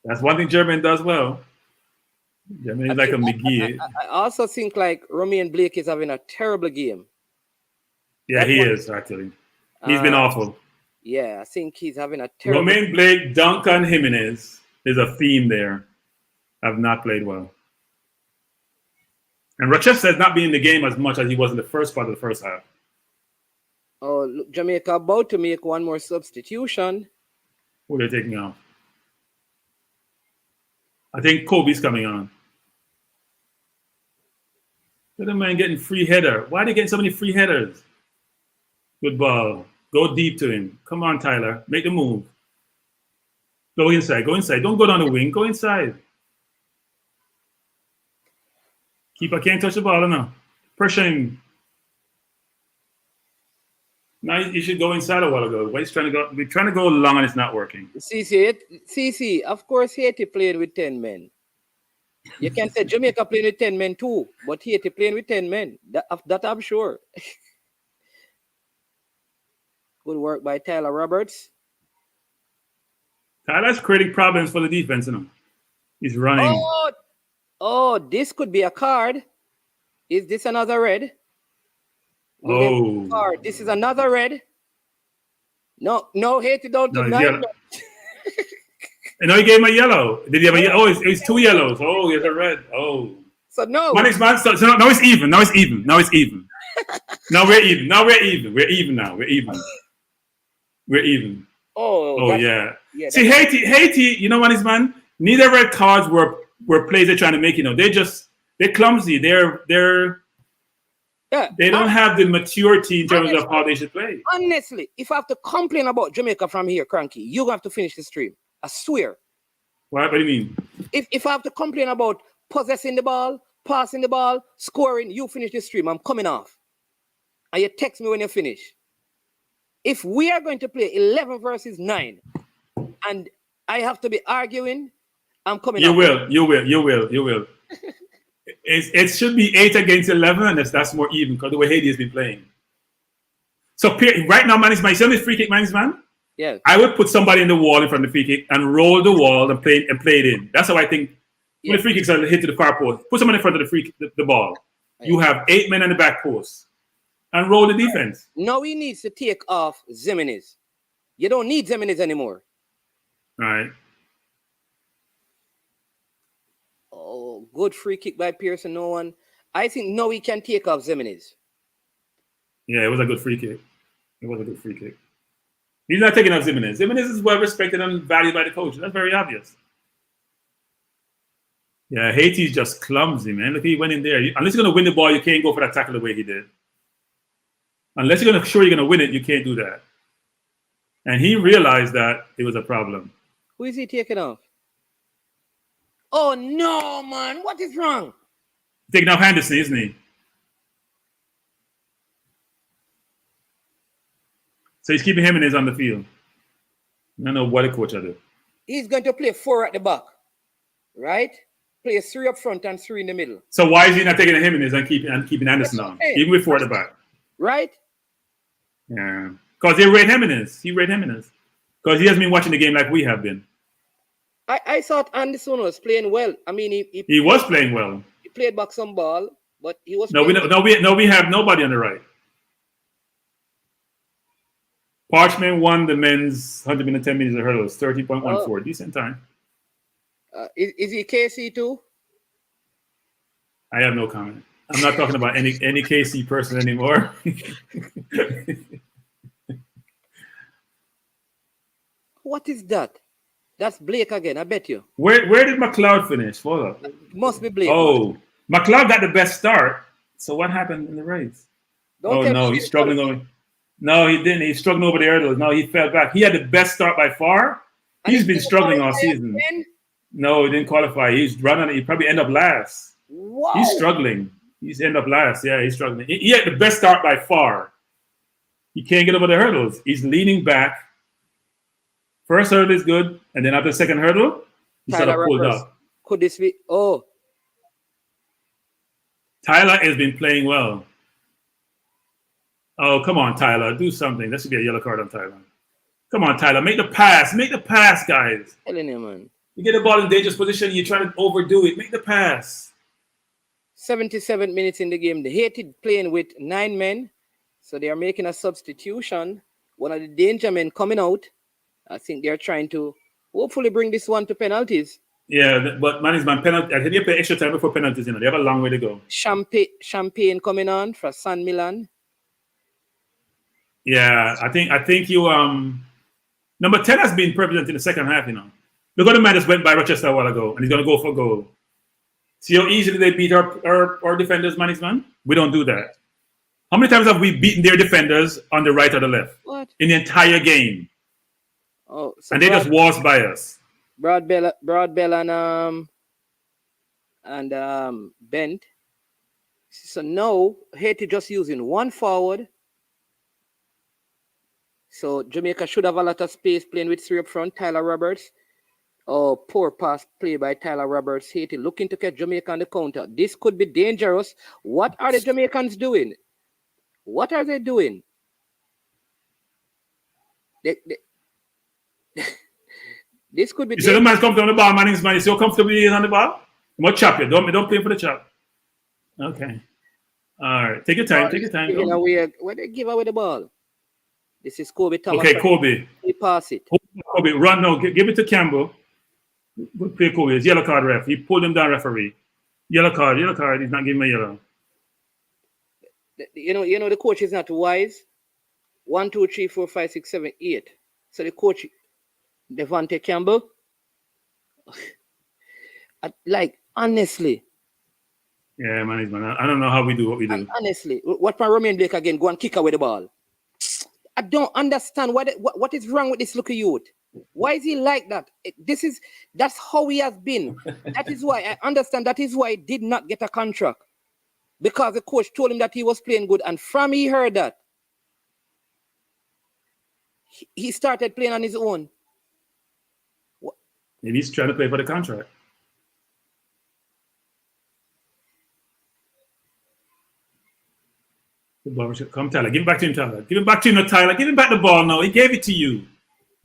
That's one thing German does well. German is like a McGee. I also think like Romain Blake is having a terrible game. Yeah, he is actually. He's been awful. Yeah, I think he's having a terrible. Romain Blake, Duncan Jimenez. There's a theme there. Have not played well. And Rochester has not been in the game as much as he was in the first part of the first half. Oh, look, Jamaica about to make one more substitution. Who are they taking off? I think Kobe's coming on. Look at the man getting free header. Why are they getting so many free headers? Good ball. Go deep to him. Come on, Tyler. Make the move. Go inside. Go inside. Don't go down the wing. Go inside. Keeper can't touch the ball enough. Pressure him. Now you should go inside a while ago. Why he's trying to go? We're trying to go long and it's not working. CC, of course Haiti played with 10 men. You can say Jamaica playing with 10 men too, but Haiti playing with 10 men. That I'm sure. Good work by Tyler Roberts. Tyler's creating problems for the defense, you know. He's running. Oh, this could be a card. Is this another red? Card. This is another red. No, Haiti don't do nine. No, he gave him a yellow. Did he have a yellow? Oh, it's two yellows. Oh, he has a red. Oh. So no. So now it's even. Now it's even. Now it's even. Now we're even. Now we're even. We're even now. We're even. We're even. Oh yeah. See, Haiti, you know what is, man? Neither red cards were plays they're trying to make, you know. They're clumsy. They don't have the maturity in terms of how they should play. Honestly, if I have to complain about Jamaica from here, Cranky, you have to finish the stream. I swear. What do you mean? If I have to complain about possessing the ball, passing the ball, scoring, you finish the stream. I'm coming off. And you text me when you finish. If we are going to play 11 versus 9, and I have to be arguing, I'm coming off. You will. It should be 8 against 11, and that's more even because the way Haiti has been playing. So right now, man, see on this free kick, man. Yeah. I would put somebody in the wall in front of the free kick and roll the wall and play it in. That's how I think. When the free kicks are hit to the far post, put someone in front of the ball. You have 8 men on the back post and roll the defense. Now he needs to take off Zimenez. You don't need Zimenez anymore. All right. Oh, good free kick by Pearson. No one. I think now he can take off Zimenez. Yeah, it was a good free kick. He's not taking off Zimenez. Zimenez is well respected and valued by the coach. That's very obvious. Yeah, Haiti's just clumsy, man. Look, he went in there. Unless you're going to win the ball, you can't go for that tackle the way he did. Unless you're sure you're going to win it, you can't do that. And he realized that it was a problem. Who is he taking off? Oh, no, man. What is wrong? Taking off Henderson, isn't he? So he's keeping Jimenez on the field. I don't know what the coach will do. He's going to play 4 at the back, right? Play 3 up front and 3 in the middle. So why is he not taking Jimenez and keeping Anderson on, even with 4 at the back? Right? Yeah, because they rate Jimenez. Because he hasn't been watching the game like we have been. I thought Anderson was playing well. I mean, he was playing well. He played back some ball, but he was. We have nobody on the right. Parchment won the men's 110 meters of hurdles, 30.14, decent time. Is he KC too? I have no comment. I'm not talking about any KC person anymore. What is that? That's Blake again, I bet you. Where did McLeod finish? Hold up. Must be Blake. Oh, McLeod got the best start. So what happened in the race? Don't tell no, me he's struggling over. No, he didn't. He's struggling over the hurdles. No, he fell back. He had the best start by far. He's been struggling all season. Again? No, he didn't qualify. He's running. He probably end up last. Wow. He's struggling. He's end up last. Yeah, he's struggling. He had the best start by far. He can't get over the hurdles. He's leaning back. First hurdle is good, and then after the second hurdle, he sort of pulled up. Could this be? Oh, Tyler has been playing well. Oh, come on, Tyler. Do something. That should be a yellow card on Tyler. Come on, Tyler. Make the pass. Make the pass, guys. telling you, man. You get the ball in dangerous position, you're trying to overdo it. Make the pass. 77 minutes in the game. The Haiti playing with 9 men. So they are making a substitution. One of the danger men coming out. I think they're trying to hopefully bring this one to penalties. Yeah, but man, penalty. I think they play extra time before penalties. They have a long way to go. Champagne coming on for San Milan. Yeah, I think you number 10 has been represented in the second half. Look at the man just went by Rochester a while ago, and he's gonna go for goal. See how easily they beat our defenders, man. We don't do that. How many times have we beaten their defenders on the right or the left? What? In the entire game? Oh, so and they just waltzed by us. Broadbell and Bent. So now Haiti just using one forward. So Jamaica should have a lot of space playing with 3 up front. Tyler Roberts. Oh, poor pass play by Tyler Roberts. Haiti looking to catch Jamaica on the counter. This could be dangerous. What are the Jamaicans doing? What are they doing? This could be. You said the man's comfortable on the ball, man. He's so comfortable he is on the ball. I'm gonna chop you. Don't play for the chop. Okay. All right. Take your time. Take your time. Where they give away the ball? This is Kobe Thomas. Okay, Kobe. He pass it. Kobe, run now. Give it to Campbell. Good play, Kobe. It's yellow card ref. He pulled him down, referee. Yellow card. He's not giving me yellow. You know the coach is not wise. 1, 2, 3, 4, 5, 6, 7, 8. So the coach, Devontae Campbell, honestly. Yeah, man. I don't know how we do what we do. Honestly, what my Romain Blake again? Go and kick away the ball. I don't understand what is wrong with this little youth. Why is he like that? That's how he has been. That is why I understand. That is why he did not get a contract, because the coach told him that he was playing good, and from he heard that, he started playing on his own. Maybe he's trying to play for the contract. Come, Tyler. Give it back to him, Tyler. Give it back to him, Tyler. Give him back the ball now. He gave it to you.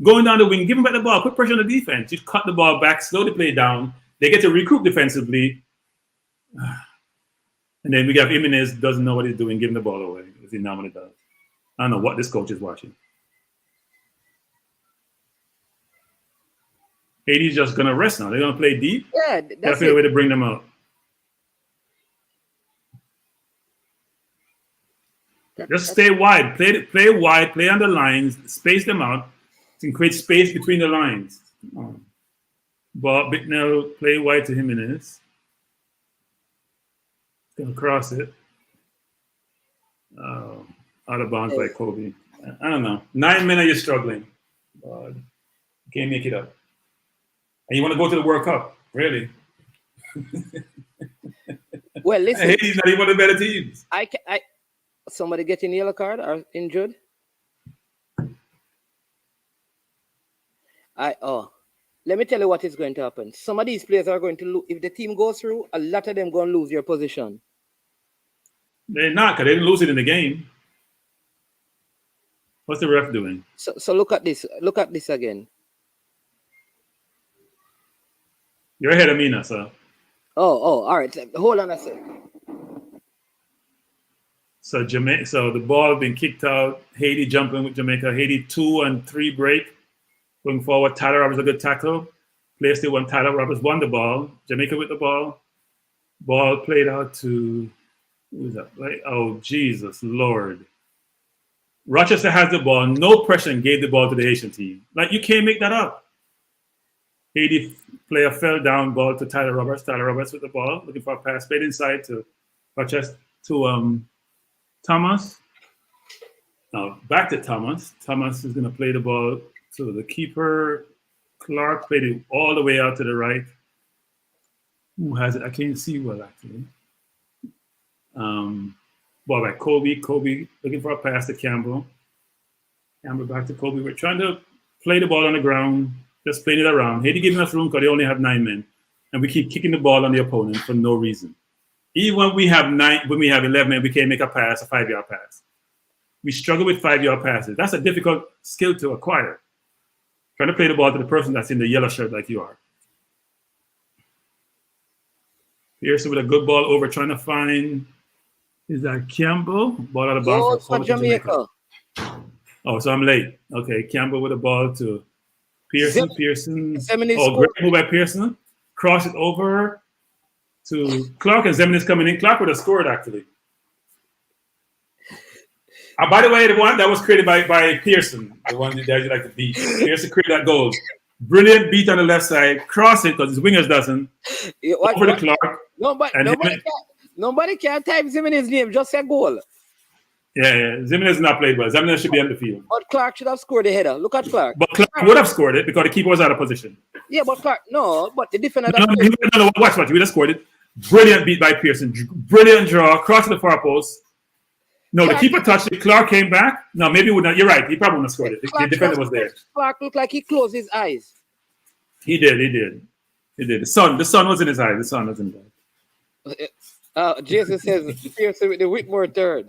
Going down the wing, give him back the ball. Put pressure on the defense. You cut the ball back, slow the play down. They get to recruit defensively. And then we got Jimenez doesn't know what he's doing, giving the ball away, as he normally does. I don't know what this coach is watching. Haiti's just going to rest now. They're going to play deep. Yeah, that's a way to bring them out. Just stay wide. Play wide. Play on the lines. Space them out. And create space between the lines. Bob Bicknell, play wide to Jimenez. Gonna cross it. Out of bounds by Kobe. I don't know. 9 minutes you're struggling. Can't make it up. And you want to go to the World Cup, really? Well, listen. Haiti's not even one of the better teams. Somebody getting a yellow card or injured? Let me tell you what is going to happen. Some of these players are going to lose. If the team goes through, a lot of them going to lose their position. They're not, because they didn't lose it in the game. What's the ref doing? So look at this. Look at this again. You're ahead of me now, sir. Oh, all right. Hold on a sec. So the ball been kicked out. Haiti jumping with Jamaica. Haiti 2 and 3 break. Going forward, Tyler Roberts a good tackle. Player still won. Tyler Roberts won the ball. Jamaica with the ball. Ball played out to, who was that? Like, oh, Jesus Lord. Rochester has the ball, no pressure, and gave the ball to the Haitian team. Like, you can't make that up. Haiti player fell down, ball to Tyler Roberts. Tyler Roberts with the ball, looking for a pass, played inside to Rochester, to Thomas. Now, back to Thomas. Thomas is going to play the ball to the keeper. Clark played it all the way out to the right. Who has it? I can't see well, actually. Ball by Kobe. Kobe looking for a pass to Campbell. Campbell back to Kobe. We're trying to play the ball on the ground, just playing it around. Haiti giving us room because they only have 9 men. And we keep kicking the ball on the opponent for no reason. Even when we have 11 men, we can't make a pass, a 5-yard pass. We struggle with 5-yard passes. That's a difficult skill to acquire. Trying to play the ball to the person that's in the yellow shirt like you are. Pearson with a good ball over, trying to find, is that Campbell? Ball out of bounds for Jamaica. Oh, so I'm late. Okay, Campbell with a ball to Pearson. Pearson. Great move by Pearson. Cross it over to Clark, and Zemin is coming in. Clark would have scored, actually. By the way, the one that was created by Pearson, the one that you like to beat. Pearson created that goal. Brilliant beat on the left side. Cross it because his wingers doesn't. Over to Clark. Nobody can type Zimenez's name. Just say goal. Yeah. Zimenez not played well. Zimenez should be on the field. But Clark should have scored the header. Look at Clark. But Clark would have scored it because the keeper was out of position. Yeah, but Clark, but the defender. No, watch. We just scored it. Brilliant beat by Pearson. Brilliant draw. Cross to the far post. No, the keeper touched it. Clark came back. No, maybe would not. You're right. He probably wouldn't have scored it. The defender was there. Clark looked like he closed his eyes. He did. The sun was in his eye. Jason says Pearson with the Whitmore turn.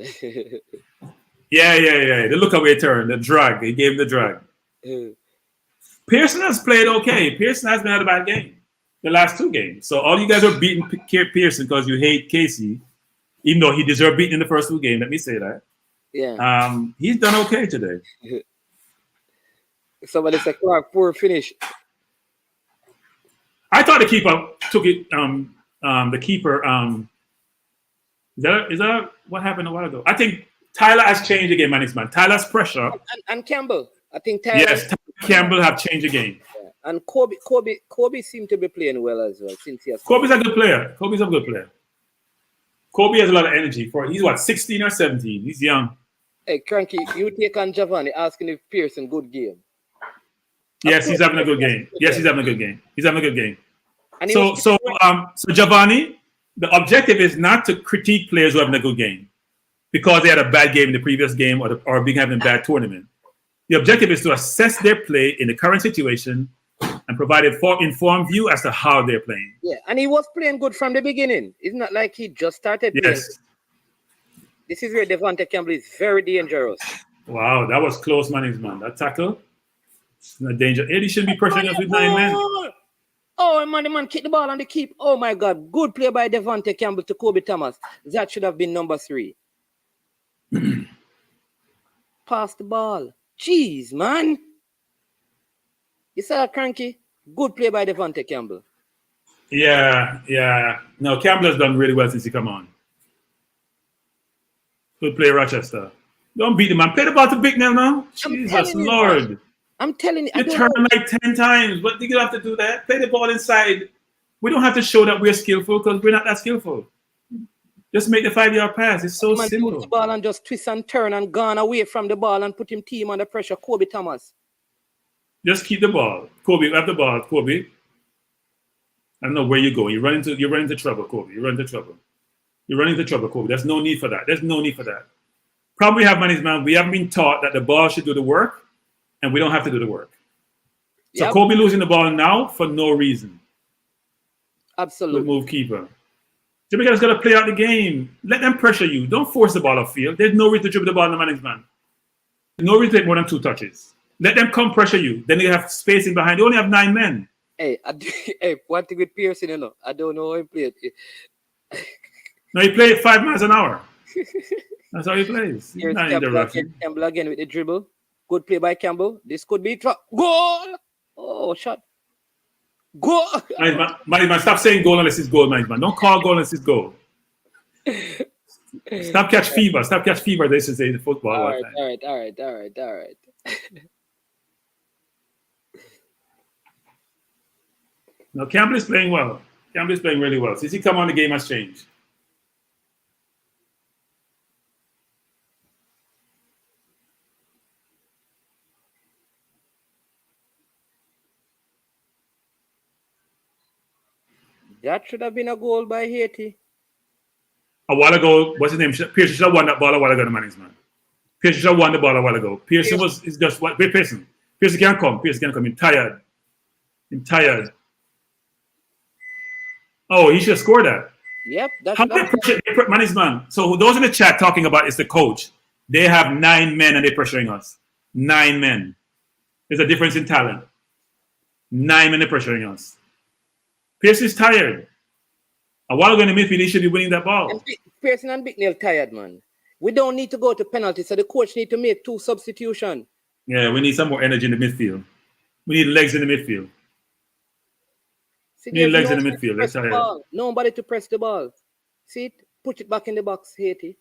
Yeah. The look away turn, the drag. He gave him the drag. Pearson has played okay. Pearson hasn't had a bad game the last 2 games. So all you guys are beating Pearson because you hate Casey, even though he deserved beating in the first 2 games. Let me say that. Yeah. He's done okay today. Somebody said Clark, poor finish. I thought the keeper took it. The keeper. Is that what happened a while ago? I think Tyler has changed the game management. Tyler's pressure. And Campbell. I think Tyler. Yes, Campbell have changed the game. Yeah. And Kobe seemed to be playing well as well since he has. Kobe's a good player. Kobe has a lot of energy. He's what, 16 or 17? He's young. Hey, Cranky, you take on Giovanni asking if Pearson good game. Yes, he's having a good game. He's having a good game. So Giovanni, the objective is not to critique players who are having a good game because they had a bad game in the previous game or being having a bad tournament. The objective is to assess their play in the current situation and provide an informed view as to how they're playing. Yeah, and he was playing good from the beginning. It's not like he just started playing. Yes. This is where Devontae Campbell is very dangerous. Wow, that was close management. That tackle. No danger. Eddie shouldn't be pressuring us with 9 men. Oh, man, the man kicked the ball on the keep. Oh, my God. Good play by Devontae Campbell to Kobe Thomas. That should have been number 3. Pass the ball. Jeez, man. You saw that, Cranky? Good play by Devontae Campbell. Yeah. No, Campbell has done really well since he come on. Good play, Rochester. Don't beat him, man. Play the ball to Bicknell now. Jesus Lord. I'm telling you. You turn like 10 times. But you have to do that. Play the ball inside. We don't have to show that we're skillful because we're not that skillful. Just make the 5-yard pass. It's so simple. The ball and just twist and turn and gone away from the ball and put him team under pressure. Kobe Thomas. Just keep the ball. Kobe, have the ball. Kobe. I don't know where you go. You run into trouble, Kobe. You run into trouble, Kobe. There's no need for that. Problem we have, man, is, man, we haven't been taught that the ball should do the work, and we don't have to do the work. So yep. Kobe losing the ball now for no reason. Absolutely. Good move, keeper. Jamaica's got to play out the game. Let them pressure you. Don't force the ball off field. There's no reason to dribble the ball in the management. There's no reason to take more than 2 touches. Let them come pressure you. Then they have spacing behind. They only have 9 men. Hey, one thing with Pearson, you know, I don't know how he played. No, he played 5 miles an hour. That's how he plays. He's not in the rush. Campbell again with the dribble. Good play by Campbell. This could be goal. Oh, shot. Go. Man, stop saying goal unless it's goal, man. Don't call goal unless it's goal. Stop catch fever. Stop catch fever. They should say in football all the time. All right. No, Campbell is playing well. Campbell is playing really well. Since he come on, the game has changed. That should have been a goal by Haiti. A while ago, what's his name? Pearson should have won that ball a while ago, the man. Pearson should have won the ball a while ago. Pearson is just what? Wait, Pearson. Pearson can't come. Pearson can't come. He's tired. Oh, he should have scored that. Yep. How many pressure man? So those in the chat talking about is the coach. They have 9 men and they're pressuring us. 9 men. There's a difference in talent. 9 men are pressuring us. Pearson is tired. A while ago in the midfield, he should be winning that ball. Pearson and Bicknell tired, man. We don't need to go to penalty, so the coach need to make 2 substitutions. Yeah, we need some more energy in the midfield. We need legs in the midfield. See, we need legs in the midfield. That's tired. Nobody to press the ball. See it? Put it back in the box, Haiti.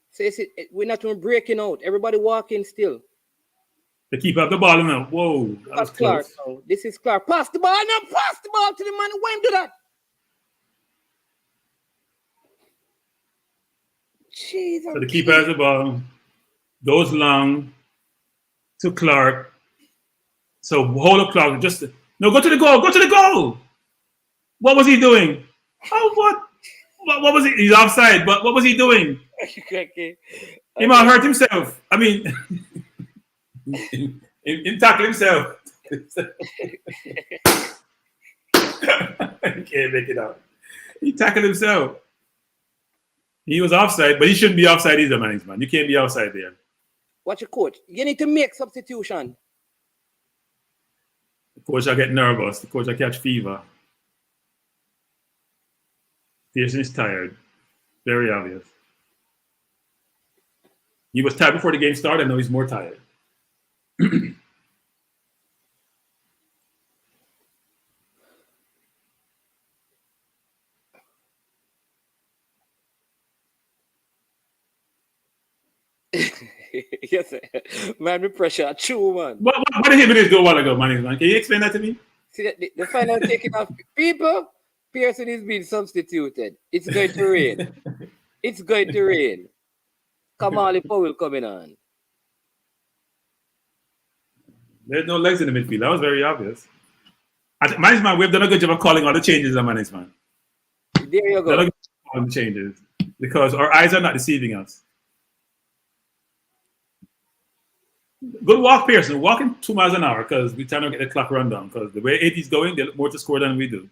See, we're not even breaking out. Everybody walking still. The keeper of the ball now. Whoa, that was Clark. close. Now. This is Clark. Pass the ball now. Pass the ball to the man who went to that. Jesus. So the keeper has the ball. Goes long to Clark. So hold up Clark. Go to the goal. Go to the goal. What was he doing? Oh, what? What was he? He's offside. But what was he doing? Okay. He might hurt himself. I mean, he tackled himself. He can't make it out. He tackled himself. He was offside, but he shouldn't be offside either, man. You can't be offside there. Watch your coach. You need to make substitution. The coach will get nervous. The coach will catch fever. Pearson is tired. Very obvious. He was tired before the game started. Now he's more tired. Yes, man, the pressure. True, man. What did he do a while ago, man? Can you explain that to me? See, the final taking off people, Pearson is being substituted. It's going to rain. It's going to rain. Kamali Powell coming on. There's no legs in the midfield. That was very obvious. Man, we've done a good job of calling all the changes on management. There you go. Done a good job of the changes because our eyes are not deceiving us. Good walk, Pearson. Walking 2 miles an hour because we're trying to get the clock run down because the way 80's going, they look more to score than we do.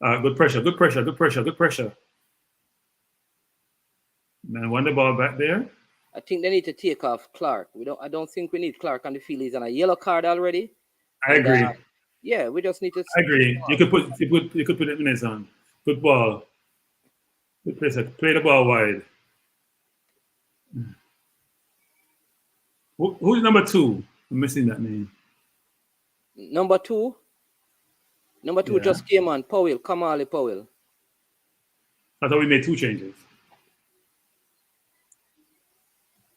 Good pressure. Man, won the ball back there. I think they need to take off Clark. I don't think we need Clark on the field. He's on a yellow card already. I agree. Yeah, we just need to. I agree. You could put it in his on. Good ball. Good pressure. Play the ball wide. Who's number 2? I'm missing that name. Number 2? Number 2 just came on. Powell. Kamali Powell. I thought we made 2 changes.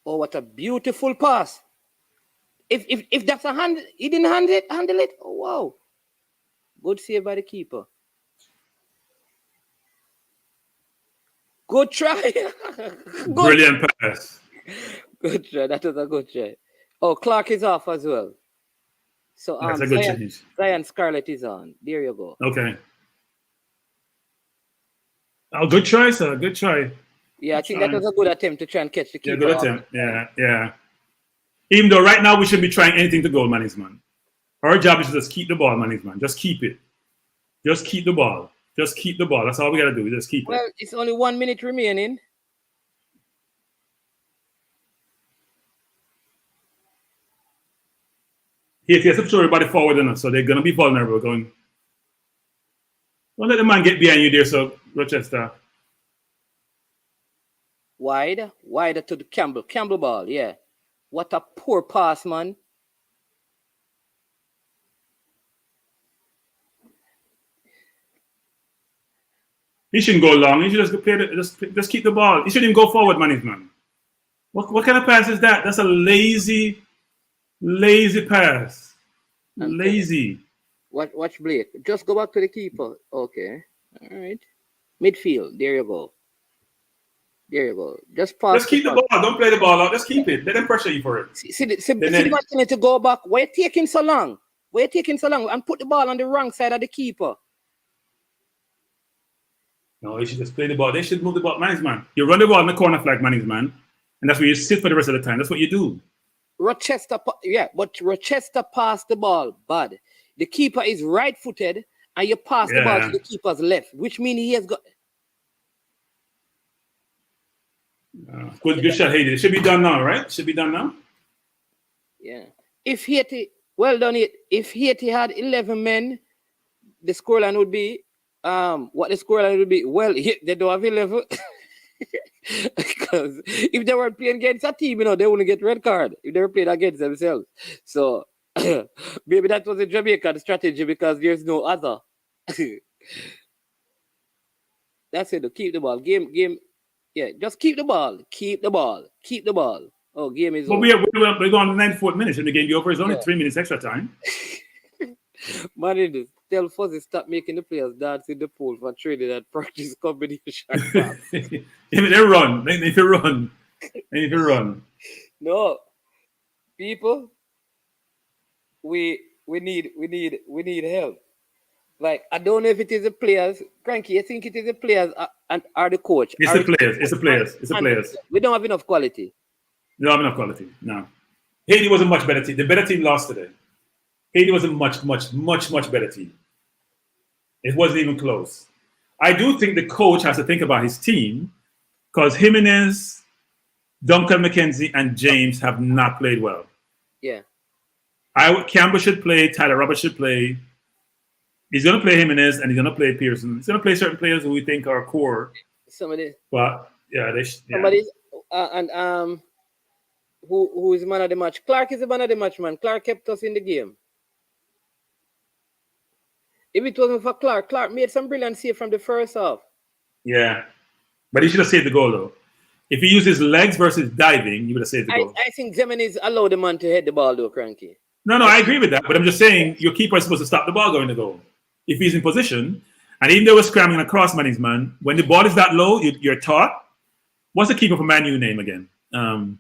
Oh, what a beautiful pass. If that's a hand, he didn't handle it. Oh, wow. Good save by the keeper. Good try. Brilliant pass. Good try. That was a good try. Oh, Clark is off as well. So That's a good change. Zion Scarlett is on. There you go. Okay. Oh, good try, sir. Good try. Yeah, I think that was a good attempt to try and catch the keeper. Yeah, good attempt. Yeah. Even though right now we shouldn't be trying anything to goal, man. Our job is to just keep the ball, man. Just keep it. Just keep the ball. Just keep the ball. That's all we got to do. Just keep it. Well, it's only 1 minute remaining. Haiti has to throw everybody forward enough, so they're going to be vulnerable. Don't let the man get behind you there, so Rochester. Wide to the Campbell ball, yeah. What a poor pass, man. He shouldn't go long. He should just play just keep the ball. He shouldn't even go forward, man. What kind of pass is that? That's a lazy pass. Lazy. Watch Blake. Just go back to the keeper. Okay. All right. Midfield. There you go. Just pass. Just keep the ball. Don't play the ball out. Just keep it. Let them pressure you for it. See the man to go back. Why are you taking so long? And put the ball on the wrong side of the keeper. No, he should just play the ball. They should move the ball. Man. You run the ball in the corner flag, man. And that's where you sit for the rest of the time. That's what you do. Rochester passed the ball bad. The keeper is right-footed, and you pass the ball to the keeper's left, which means he has got. Good shot, Haiti. It should be done now, right? Should be done now. Yeah. If Haiti, well done it. If Haiti had 11 men, the scoreline would be what the scoreline would be. Well, they don't have 11. Because if they were playing against a team, they wouldn't get red card if they were playing against themselves. So maybe that was a Jamaican strategy because there's no other. That's it. Keep the ball. Game. Yeah, just keep the ball. Keep the ball. Oh, game is over. We're going on the 94th minute and the game be over. It's only 3 minutes extra time. Man, tell Fuzzy stop making the players dance in the pool for training and practice combination. They run. They need to run. No, people, we need help. Like, I don't know if it is the players, Cranky. I think it is the players and are the coach. It's the players. We don't have enough quality. We don't have enough quality. No. Haiti was a much better team. The better team lost today. Haiti was a much better team. It wasn't even close. I do think the coach has to think about his team because Jimenez, Duncan McKenzie, and James have not played well. Yeah. Campbell should play. Tyler Roberts should play. He's going to play Jimenez and he's going to play Pearson. He's going to play certain players who we think are core. Somebody. But yeah, somebody who is man of the match? Clark is the man of the match, man. Clark kept us in the game. If it wasn't for Clark made some brilliant save from the first half. Yeah. But he should have saved the goal, though. If he used his legs versus diving, he would have saved the goal. I think Jimenez allowed the man to head the ball, though, Cranky. No, I agree with that. But I'm just saying, your keeper is supposed to stop the ball going to goal. If he's in position, and even though we're scrambling across, man, when the ball is that low, you're taught. What's the keeper for Man U name again? De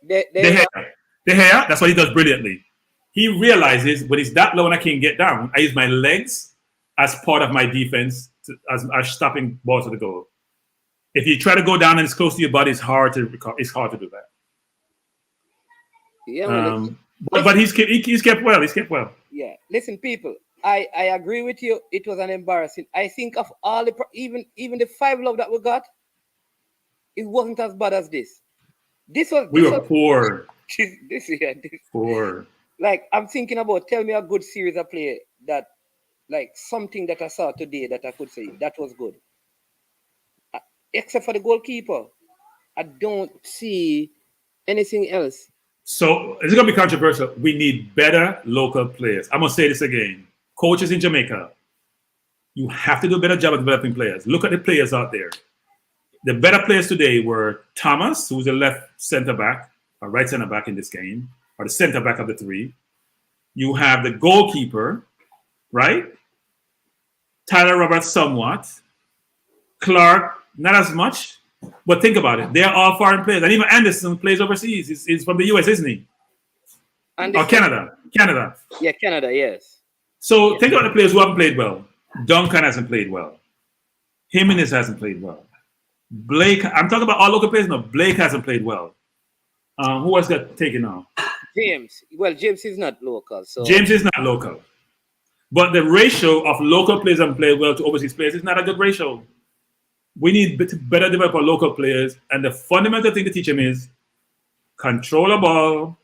Gea. That's what he does brilliantly. He realizes when it's that low and I can't get down, I use my legs as part of my defense as stopping balls to the goal. If you try to go down and it's close to your body, it's hard to do that. Yeah, but he's kept well. He's kept well. Yeah. Listen, people, I agree with you. It was an embarrassing. I think of all the even the 5 love that we got, it wasn't as bad as this. We were poor. Poor. Like, I'm thinking about, tell me a good series of play that, like, something that I saw today that I could say that was good. Except for the goalkeeper, I don't see anything else. So it's going to be controversial. We need better local players. I'm going to say this again. Coaches in Jamaica, you have to do a better job of developing players. Look at the players out there. The better players today were Thomas, who's the left center back, or right center back in this game, or the center back of the 3. You have the goalkeeper, right? Tyler Roberts somewhat. Clark, not as much. But think about it. They're all foreign players. And even Anderson plays overseas. He's from the US, isn't he? Or Canada. Yeah, Canada, yes. So think about the players who haven't played well. Duncan hasn't played well. Jimenez hasn't played well. Blake, I'm talking about all local players. No, Blake hasn't played well. Who else got taken off? James. Well, James is not local. So James is not local. But the ratio of local players that play well to overseas players is not a good ratio. We need to better develop our local players. And the fundamental thing to teach them is control the ball,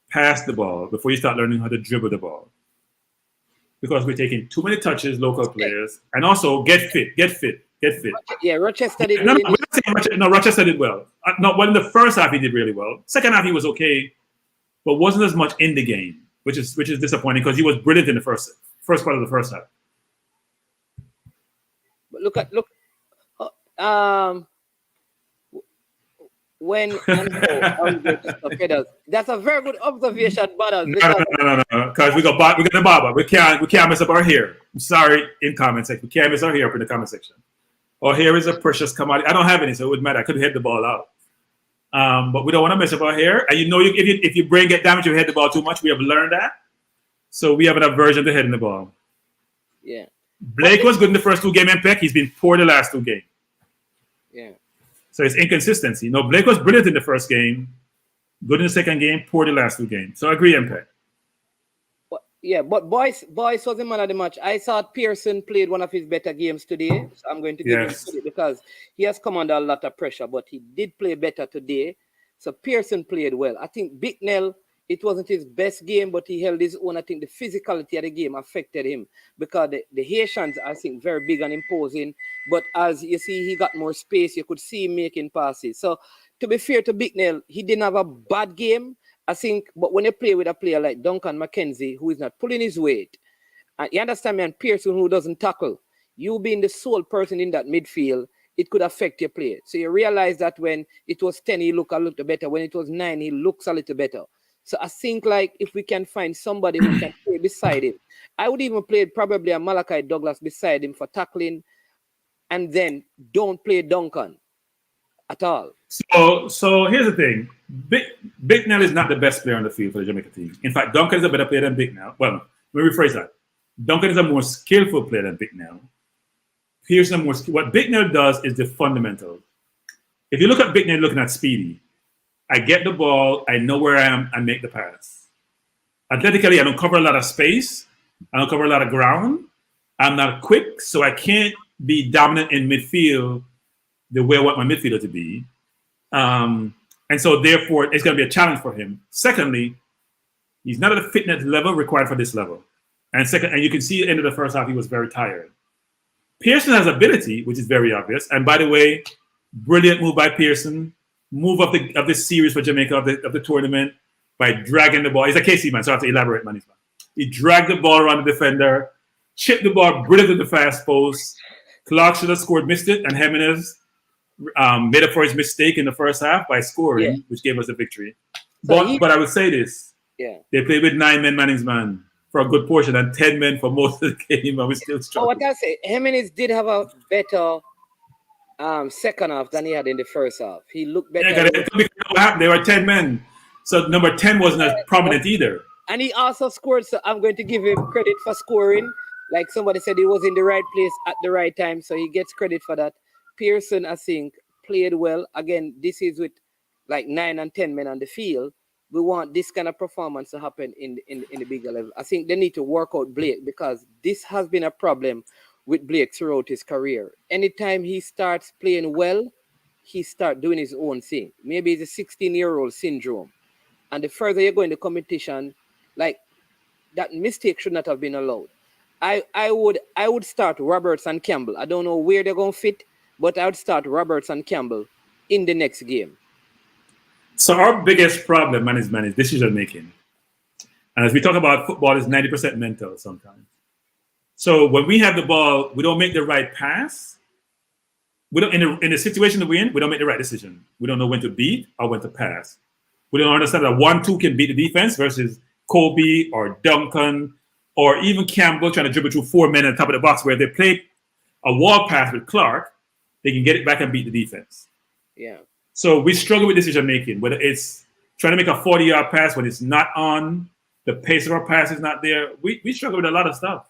pass the ball before you start learning how to dribble the ball. Because we're taking too many touches, local players. And also get fit. Yeah, Rochester did Rochester did well. Not well in the first half, he did really well. Second half, he was okay. but wasn't as much in the game, which is disappointing because he was brilliant in the first part of the first half. But look, when and how are we going to stop headers? That's a very good observation, Butters. No, because we got the barber. We can't mess up our hair. I'm sorry, in comment section. We can't mess our hair up in the comment section. Our hair is a precious commodity. I don't have any, so it wouldn't matter. I could hit the ball out. But we don't want to mess up our hair. And if your brain get damaged, you hit the ball too much. We have learned that. So we have an aversion to hitting the ball. Yeah. Blake was good in the first 2 games, MPEC. He's been poor the last 2 games. Yeah. So it's inconsistency. No, Blake was brilliant in the first game, good in the second game, poor the last 2 games. So I agree, MPEC. But Boyce was the man of the match. I thought Pearson played one of his better games today. So I'm going to give him credit because he has come under a lot of pressure, but he did play better today. So Pearson played well. I think Bicknell, it wasn't his best game, but he held his own. I think the physicality of the game affected him because the Haitians, I think, very big and imposing. But as you see, he got more space. You could see him making passes. So to be fair to Bicknell, he didn't have a bad game, I think. But when you play with a player like Duncan McKenzie, who is not pulling his weight, and you understand me, and Pearson, who doesn't tackle, you being the sole person in that midfield, it could affect your play. So you realize that when it was 10, he looked a little better. When it was 9, he looks a little better. So I think like if we can find somebody who can play beside him, I would even play probably a Malachi Douglas beside him for tackling, and then don't play Duncan at all. So here's the thing. Bicknell is not the best player on the field for the Jamaica team. In fact, Duncan is a better player than Bicknell. Well, let me rephrase that. Duncan is a more skillful player than Bicknell. Pearson more. What Bicknell does is the fundamental. If you look at Bicknell looking at Speedy, I get the ball, I know where I am, and make the pass. Athletically, I don't cover a lot of space. I don't cover a lot of ground. I'm not quick, so I can't be dominant in midfield the way I want my midfielder to be. And so, therefore, it's going to be a challenge for him. Secondly, he's not at the fitness level required for this level. And you can see at the end of the first half, he was very tired. Pearson has ability, which is very obvious. And by the way, brilliant move by Pearson. Move of the series for Jamaica of the tournament by dragging the ball. He's a KC man, so I have to elaborate, man. He dragged the ball around the defender, chipped the ball brilliant at the fast post. Clark should have scored, missed it, and Jimenez made up for his mistake in the first half by scoring, which gave us the victory. So but I would say this: they played with 9 men, Manning's man, for a good portion, and 10 men for most of the game, and we still struggled. What I say, Jimenez did have a better second half than he had in the first half. He looked better. Yeah, they were 10 men. So number 10 wasn't as prominent either. And he also scored, so I'm going to give him credit for scoring. Like somebody said, he was in the right place at the right time, so he gets credit for that. Pearson, I think, played well. Again, this is with like 9 and 10 men on the field. We want this kind of performance to happen in the bigger level. I think they need to work out Blake because this has been a problem with Blake throughout his career. Anytime he starts playing well, he starts doing his own thing. Maybe it's a 16-year-old syndrome. And the further you go in the competition, like that mistake should not have been allowed. I would start Roberts and Campbell. I don't know where they're going to fit, but I would start Roberts and Campbell in the next game. So our biggest problem, man, is decision making. And as we talk about football, it's 90% mental sometimes. So when we have the ball, we don't make the right pass. We don't in the situation that we're in, we don't make the right decision. We don't know when to beat or when to pass. We don't understand that 1-2 can beat the defense versus Kobe or Duncan or even Campbell trying to dribble through 4 men at the top of the box where they play a wall pass with Clark, they can get it back and beat the defense. Yeah. So we struggle with decision making, whether it's trying to make a 40-yard pass when it's not on, the pace of our pass is not there. We struggle with a lot of stuff.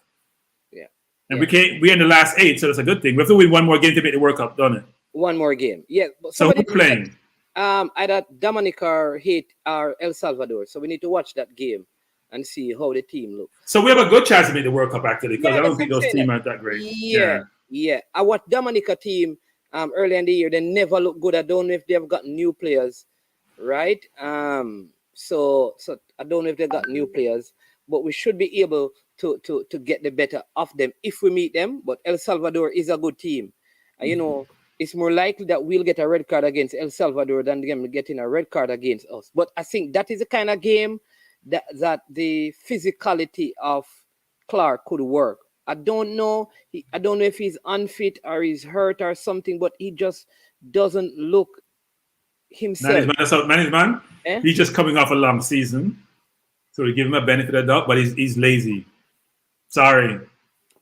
And we're in the last 8, so that's a good thing. We have to win one more game to make the World Cup, don't it? One more game. Yeah. So who's playing? Either Dominica or Haiti or El Salvador. So we need to watch that game and see how the team looks. So we have a good chance to make the World Cup, actually, because I don't think those teams aren't that great. Yeah. I watched Dominica team early in the year. They never look good. I don't know if they've got new players, right? So I don't know if they've got new players, but we should be able to get the better of them if we meet them. But El Salvador is a good team. And, it's more likely that we'll get a red card against El Salvador than them getting a red card against us. But I think that is the kind of game that the physicality of Clark could work. I don't know. I don't know if he's unfit or he's hurt or something, but he just doesn't look himself. Management. Eh? He's just coming off a long season, so we give him a benefit of the doubt. But he's lazy. Sorry,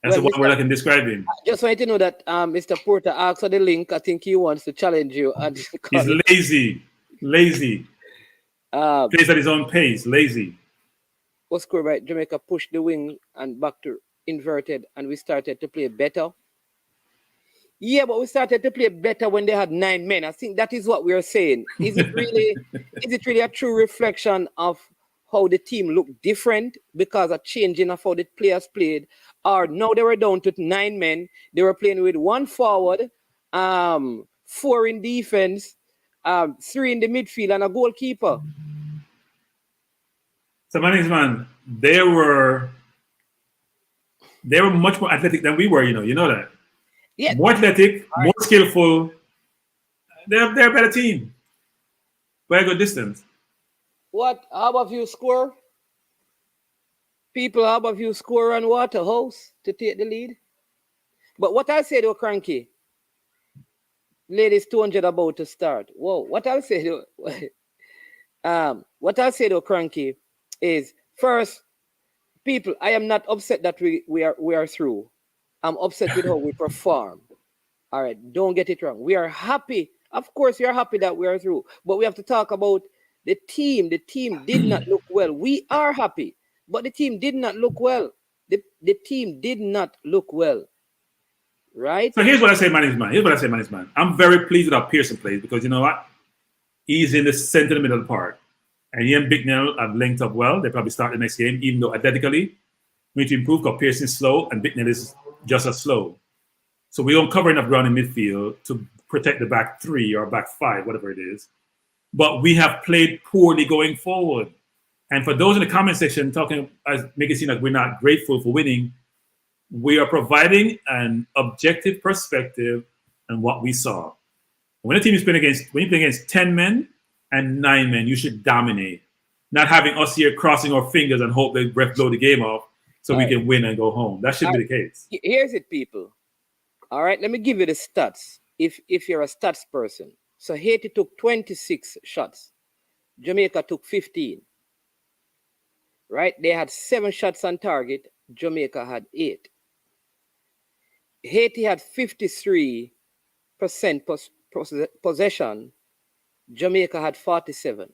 that's one word I can describe him. Just want you to know that Mr. Porter asked for the link. I think he wants to challenge you. He's lazy. Plays at his own pace. Lazy. Was score right? Jamaica pushed the wing and back to inverted, and we started to play better. Yeah, but we started to play better when they had 9 men. I think that is what we are saying. Is it really a true reflection of how the team looked different because of changing of how the players played? Or now they were down to 9 men. They were playing with 1 forward, 4 in defense, 3 in the midfield, and a goalkeeper. So, man, they were much more athletic than we were. You know that. Yeah. More athletic, more skillful. They're a better team by a good distance. What? How about you score? People, how about you score on Waterhouse to take the lead? But what I say to Cranky, ladies 200 about to start. Whoa, what I say to Cranky is, first, people, I am not upset that we are through. I'm upset with how we perform. All right, don't get it wrong. We are happy. Of course, we are happy that we are through. But we have to talk about the team. The team did not look well. We are happy, but the team did not look well. The team did not look well. Right? So here's what I say, management. I'm very pleased with how Pearson plays because you know what? He's in the center of the middle of the park. And he and Bicknell have linked up well. They probably start the next game, even though athletically, we need to improve because Pearson's slow and Bicknell is just as slow. So we don't cover enough ground in midfield to protect the back 3 or back 5, whatever it is. But we have played poorly going forward. And for those in the comment section making it seem like we're not grateful for winning, we are providing an objective perspective on what we saw. When a team is playing against 10 men and 9 men, you should dominate. Not having us here crossing our fingers and hope the ref blow the game off so we can win and go home. That should be the case. Here's it, people. All right, let me give you the stats. If you're a stats person. So Haiti took 26 shots. Jamaica took 15. Right? They had 7 shots on target. Jamaica had 8. Haiti had 53% possession. Jamaica had 47.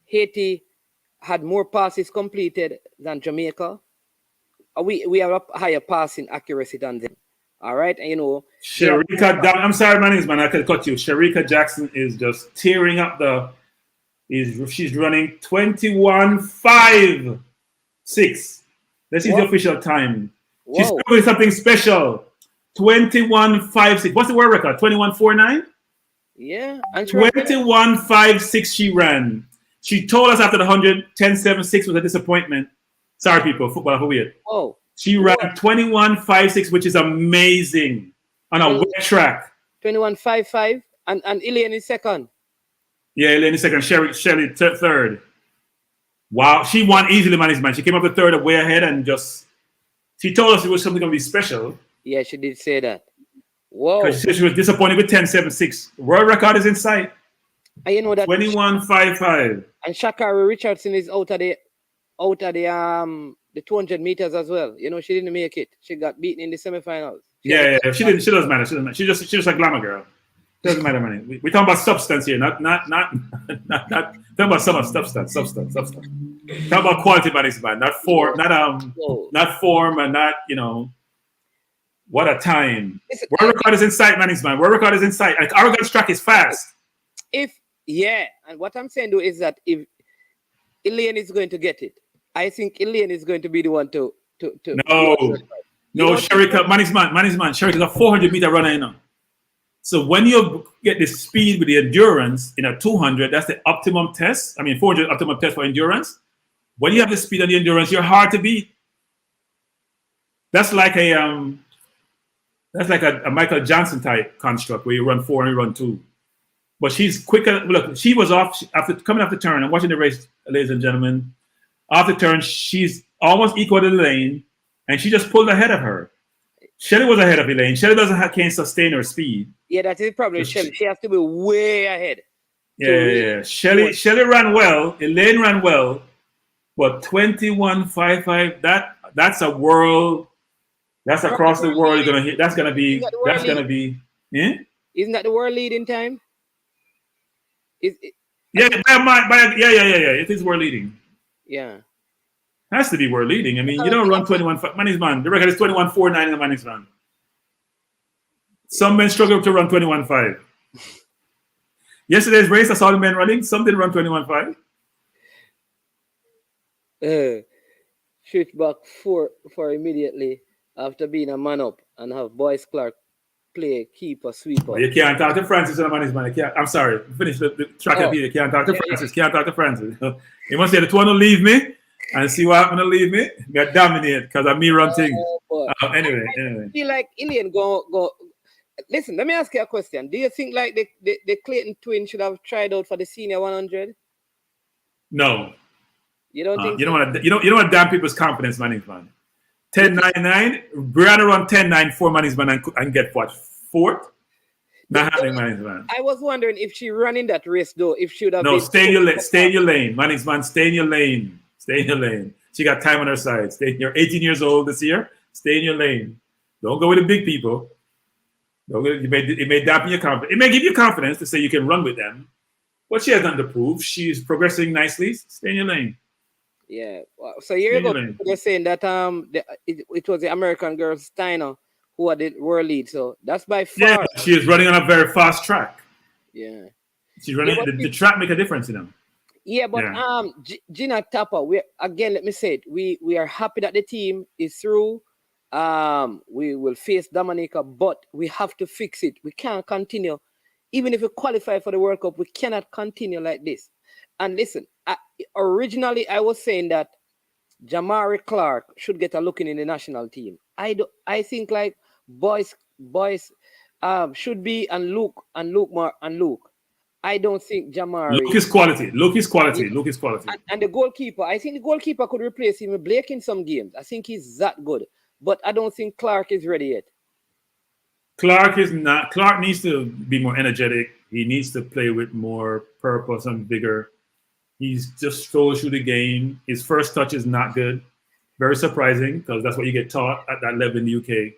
Haiti had more passes completed than Jamaica. We have a higher passing accuracy than them. All right, and you know. I'm sorry, man. I could cut you. Sharika Jackson is just tearing up she's running 21.56. This is the official time. Whoa. She's doing something special. 21.56. What's the world record? 21.49? Yeah. 21.56 she ran. She told us after the 100, 10.76 was a disappointment. Sorry, people. Football for weird. Oh. She ran 21.56, which is amazing on a wet track. 21.55 and Elaine is second. Yeah, Elaine is second. Shelly third. Wow, she won easily, man. She came up the third way ahead and she told us it was something going to be special. Yeah, she did say that. Whoa. Because she said she was disappointed with 10.76. World record is in sight. And you know that 21.55. And Shakari Richardson is out of the 200 meters as well. You know, she didn't make it. She got beaten in the semifinals. She doesn't matter. She's just a glamour girl. Doesn't matter, man. We're talking about substance here, not talking about substance. Talking about quality management, not form, not form, and not what a time. World record is in sight, management. World record is in sight. And Arrogance track is fast. And what I'm saying though is that if Elaine is going to get it, I think Elaine is going to be the one to No, Sharika, management. Sharika's a 400-meter runner, So when you get the speed with the endurance in a 200, that's the optimum test. 400 optimum test for endurance. When you have the speed and the endurance, you're hard to beat. That's like a Michael Johnson type construct where you run 4 and you run 2. but she's quicker. Look, she was off after coming off the turn. I'm watching the race, ladies and gentlemen. Off the turn, she's almost equal to the lane, and she just pulled ahead of her. Shelly was ahead of Elaine. Shelly can't sustain her speed. Yeah, that is probably Shelly. She has to be way ahead. Yeah. Shelly ran well. Elaine ran well, but 21.55. That's a world. That's across the world. You're gonna hit. That's gonna be. Yeah. Isn't that the world leading time? Yeah. It is world leading. Yeah. Has to be world leading. I mean, you don't run 21. Manny's man. The record is 21.49 in the Manny's man. Some men struggle to run 21.5. Yesterday's race, I saw the men running. Some didn't run 21.5. Switch back for immediately after being a man up and have Boyce Clark play keeper sweeper. You can't talk to Francis in the Manny's man. I'm sorry. Finish the track up here. You can't talk to Francis. Can't talk to Francis. You must say the one will leave me. And see what happened to leave me? Got dominate because of me run things. Anyway. I feel like Ilian go. Listen, let me ask you a question. Do you think like the Clayton twins should have tried out for the senior 100? No. You don't think? You don't want to damn people's confidence, Manny's man. 10.99. Brianna run 10.9 for Manny's man and get what? Fourth? Not happening, Manny's man. I was wondering if she ran in that race though. If she would have. No, stay in your lane, Manny's man. Stay in your lane. Stay in your lane. She got time on her side. You're 18 years old this year. Stay in your lane. Don't go with the big people. It may dampen your confidence. It may give you confidence to say you can run with them. But she has nothing to prove. She's progressing nicely. Stay in your lane. Yeah. So here you go. They're saying that it was the American girl Steiner who had the world lead. So that's by far. Yeah, she is running on a very fast track. Yeah. She's running. The track make a difference in them. Yeah, but Gina Tapper, let me say it. We are happy that the team is through. We will face Dominica, but we have to fix it. We can't continue. Even if we qualify for the World Cup, we cannot continue like this. And listen, originally I was saying that Jamari Clark should get a look in the national team. I think like boys should be and Luke. I don't think Jamari. Luke is quality. And the goalkeeper, I think the goalkeeper could replace him with Blake in some games. I think he's that good. But I don't think Clark is ready yet. Clark is not. Clark needs to be more energetic. He needs to play with more purpose and vigor. He's just strolls through the game. His first touch is not good. Very surprising because that's what you get taught at that level in the UK.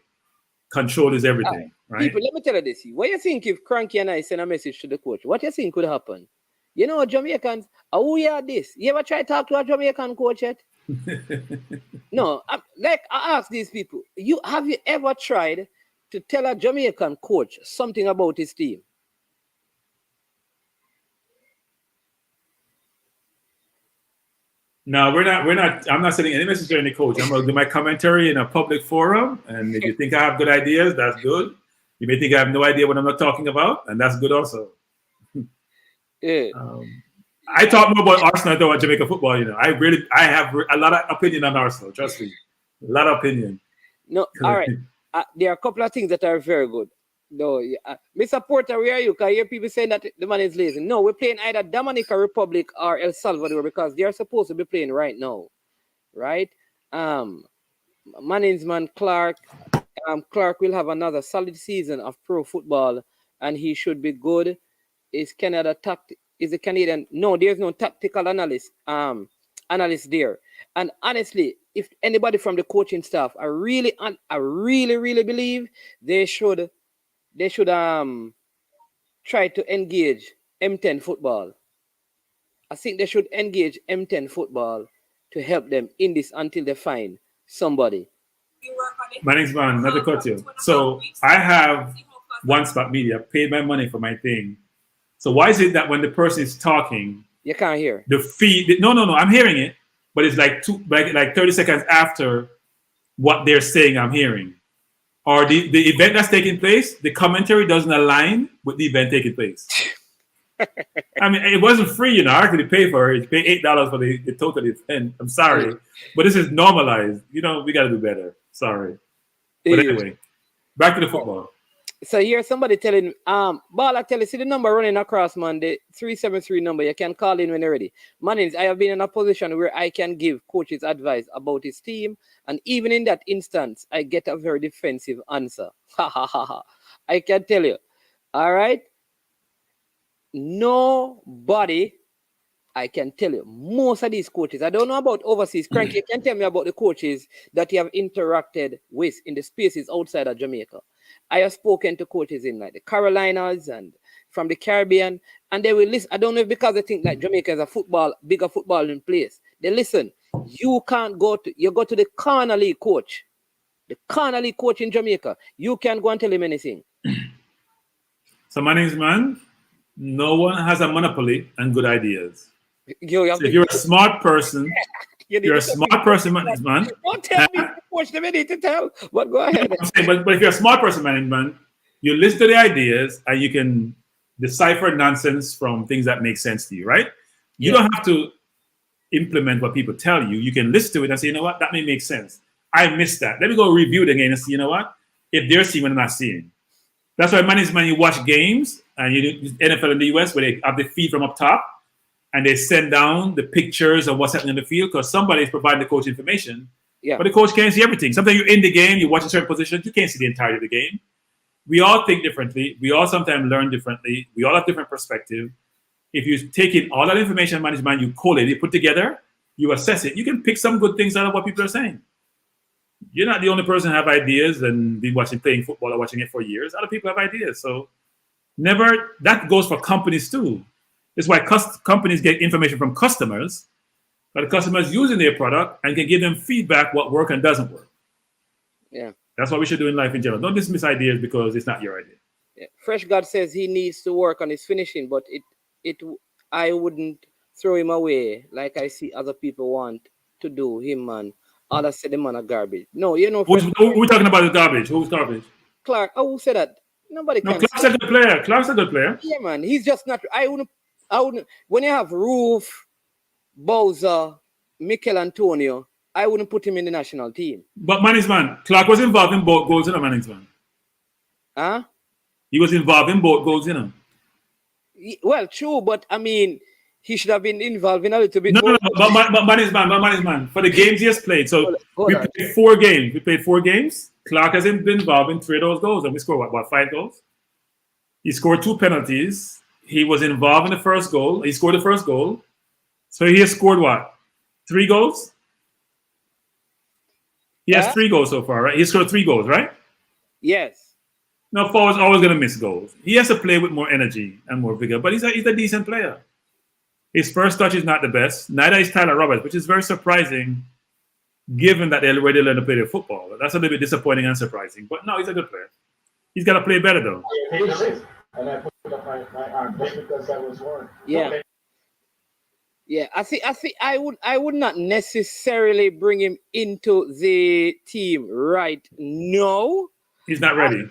Control is everything, right? People, let me tell you this. What do you think if Cranky and I send a message to the coach? What do you think could happen? You know, Jamaicans, we are this. You ever try to talk to a Jamaican coach yet? No, I ask these people, have you ever tried to tell a Jamaican coach something about his team? No, we're not. I'm not sending any message to any coach. I'm going to do my commentary in a public forum. And if you think I have good ideas, that's good. You may think I have no idea what I'm not talking about, and that's good also. Yeah. I talk more about Arsenal than about Jamaica football. You know, I have a lot of opinion on Arsenal. Trust me, a lot of opinion. No, all right. There are a couple of things that are very good. No, Mr. Porter, where are you? Because I hear people saying that the man is lazy. No, we're playing either Dominica Republic or El Salvador because they are supposed to be playing right now, right? Man Clark. Clark will have another solid season of pro football, and he should be good. Is the Canadian? No, there's no tactical analyst there. And honestly, if anybody from the coaching staff, I really believe they should try to engage M10 football. I think they should engage M10 football to help them in this until they find somebody. My name's Man, not to cut you. So I have One Spot Media, paid my money for my thing. So why is it that when the person is talking, you can't hear the feed? No, I'm hearing it, but it's like 30 seconds after what they're saying, I'm hearing. Or the event that's taking place, the commentary doesn't align with the event taking place. I mean, it wasn't free, you know. I actually paid for it. You pay $8 for the total event. I'm sorry, but this is normalized. You know, we got to do better. Sorry, but anyway, back to the football. So here's somebody telling Ball, I tell you, see the number running across, man, the 373 number. You can call in when you're ready. Manins, I have been in a position where I can give coaches advice about his team, and even in that instance, I get a very defensive answer. Ha ha ha ha. I can tell you. All right. Nobody, I can tell you, most of these coaches, I don't know about overseas. Cranky, you can tell me about the coaches that you have interacted with in the spaces outside of Jamaica. I have spoken to coaches in like the Carolinas and from the Caribbean, and they will listen. I don't know if because they think that Jamaica is a bigger footballing place. They listen. You can't go to, you go to the corner league coach. The corner league coach in Jamaica. You can't go and tell him anything. So my name's man. No one has a monopoly on good ideas. So if you're a smart person, you're a smart person, man. Don't tell me coach them need to tell. But go ahead. But if you're a smart person, man, you listen to the ideas and you can decipher nonsense from things that make sense to you, right? You don't have to implement what people tell you. You can listen to it and say, you know what, that may make sense. I missed that. Let me go review it again and see, you know what, if they're seeing what I'm not seeing. That's why when you watch games and you do NFL in the US where they have the feed from up top and they send down the pictures of what's happening in the field because somebody is providing the coach information. Yeah. But the coach can't see everything. Sometimes you're in the game, you watch a certain position, you can't see the entirety of the game. We all think differently. We all sometimes learn differently. We all have different perspective. If you take in all that information management, you collate, you put together, you assess it, you can pick some good things out of what people are saying. You're not the only person who have ideas and been playing football or watching it for years. Other people have ideas. So that goes for companies too. It's why companies get information from customers, but the customers using their product and can give them feedback what works and doesn't work. Yeah. That's what we should do in life in general. Don't dismiss ideas because it's not your idea. Yeah. Fresh God says he needs to work on his finishing, but I wouldn't throw him away like I see other people want to do him, man. Others say the man are garbage. No, you know. We're talking about the garbage. Who's garbage? Clark. Oh, who said that? Nobody can. Clark's a good player. Clark's a good player. Yeah, man. He's just not. I wouldn't. When you have Roof, Bowser, Mikel Antonio, I wouldn't put him in the national team. But man, Clark was involved in both goals, man. Huh? He was involved in both goals, Well, true, but I mean, he should have been involved in a little bit. No. But man. For the games he has played, so we played 4 games. We played 4 games. Clark has been involved in 3 of those goals, and we scored what 5 goals. He scored 2 penalties. He was involved in the first goal. He scored the first goal. So he has scored what? 3 goals? He has 3 goals so far, right? He scored 3 goals, right? Yes. No, forward's always going to miss goals. He has to play with more energy and more vigor, but he's a decent player. His first touch is not the best. Neither is Tyler Roberts, which is very surprising given that they already learned to play their football. That's a little bit disappointing and surprising. But no, he's a good player. He's got to play better, though. And I put up my arm just because I was warned. Yeah. Yeah, I would not necessarily bring him into the team right now. He's not ready.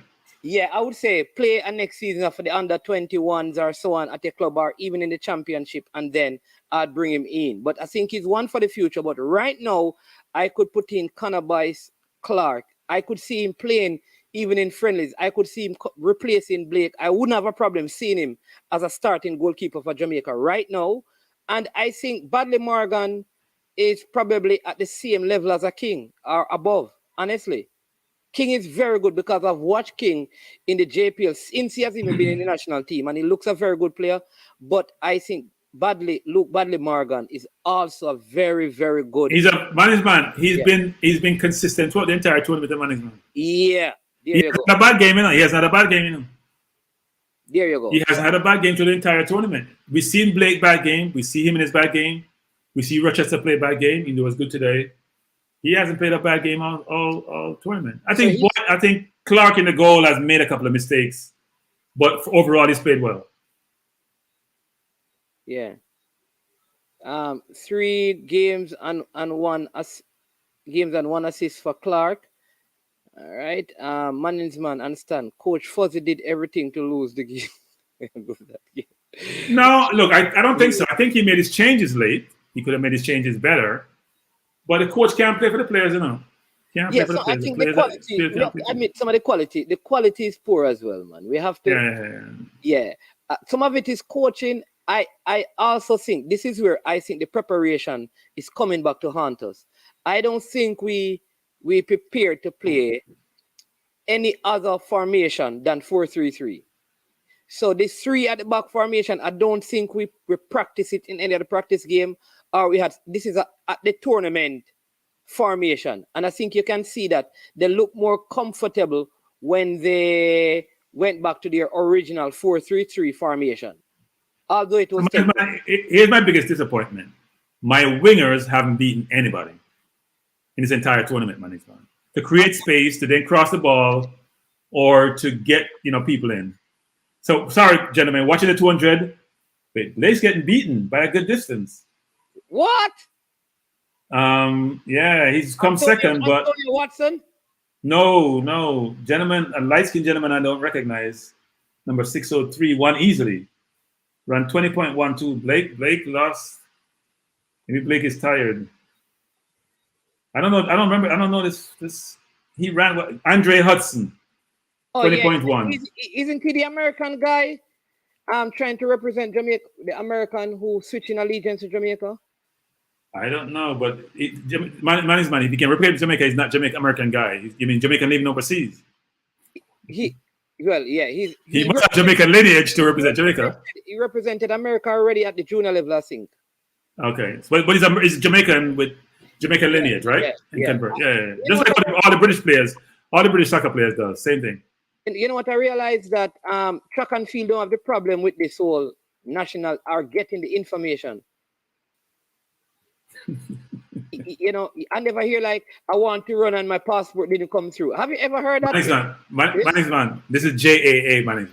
I would say play a next season for the under-21s or so on at the club or even in the championship, and then I'd bring him in. But I think he's one for the future. But right now, I could put in Connor Bice Clark. I could see him playing even in friendlies. I could see him replacing Blake. I wouldn't have a problem seeing him as a starting goalkeeper for Jamaica right now. And I think Badley Morgan is probably at the same level as a King or above, honestly. King is very good because I've watched King in the JPL since he has even been in the national team, and he looks a very good player. But I think Badley Morgan is also a very, very good. He's a management. He's been consistent throughout the entire tournament. Management. Yeah, he hasn't had a bad game, He hasn't had a bad game, There you go. He hasn't had a bad game through the entire tournament. We've seen Blake bad game. We see him in his bad game. We see Rochester play bad game. He was good today. He hasn't played a bad game all tournament. I think Clark in the goal has made a couple of mistakes, but overall he's played well. Yeah. 3 games and 1 assist for Clark. All right. Management understand. Coach Fuzzy did everything to lose the game. No, look, I don't think so. I think he made his changes late. He could have made his changes better. But the coach can't play for the players, Can't play Yeah, for the so I players. The think the players, quality, players we can't have play to for them. admit some of the quality is poor as well, man. We have to, Yeah. some of it is coaching. I also think this is where I think the preparation is coming back to haunt us. I don't think we prepared to play any other formation than 4-3-3. So this 3 at the back formation, I don't think we practice it in any other practice game, or this is at the tournament formation. And I think you can see that they look more comfortable when they went back to their original 4-3-3 formation. Although it was Here's my biggest disappointment. My wingers haven't beaten anybody in this entire tournament, man. To create space, to then cross the ball, or to get people in. So sorry, gentlemen, watching the 200. Wait, Blake's getting beaten by a good distance. What? Yeah, he's come second, but Antonio Watson? No, gentlemen, a light-skinned gentleman I don't recognize, number 603, won easily. Ran 20.12. Blake lost. Maybe Blake is tired. I don't know. I don't remember. I don't know this. He ran what? Andre Hudson. 20.1. Isn't he the American guy? Trying to represent Jamaica, the American who switching allegiance to Jamaica. I don't know, but man is man. If he can represent Jamaica, he's not Jamaican American guy. You mean Jamaican living overseas? He must have Jamaican lineage to represent Jamaica. He represented America already at the junior level, I think. Okay, but he's Jamaican with Jamaican lineage, right? Yeah. Just like all the British players, all the British soccer players do. Same thing. And you know what I realized, that track and field don't have the problem with this whole national or getting the information. I never hear like, I want to run and my passport didn't come through. Have you ever heard that? Man. This is JAA, man.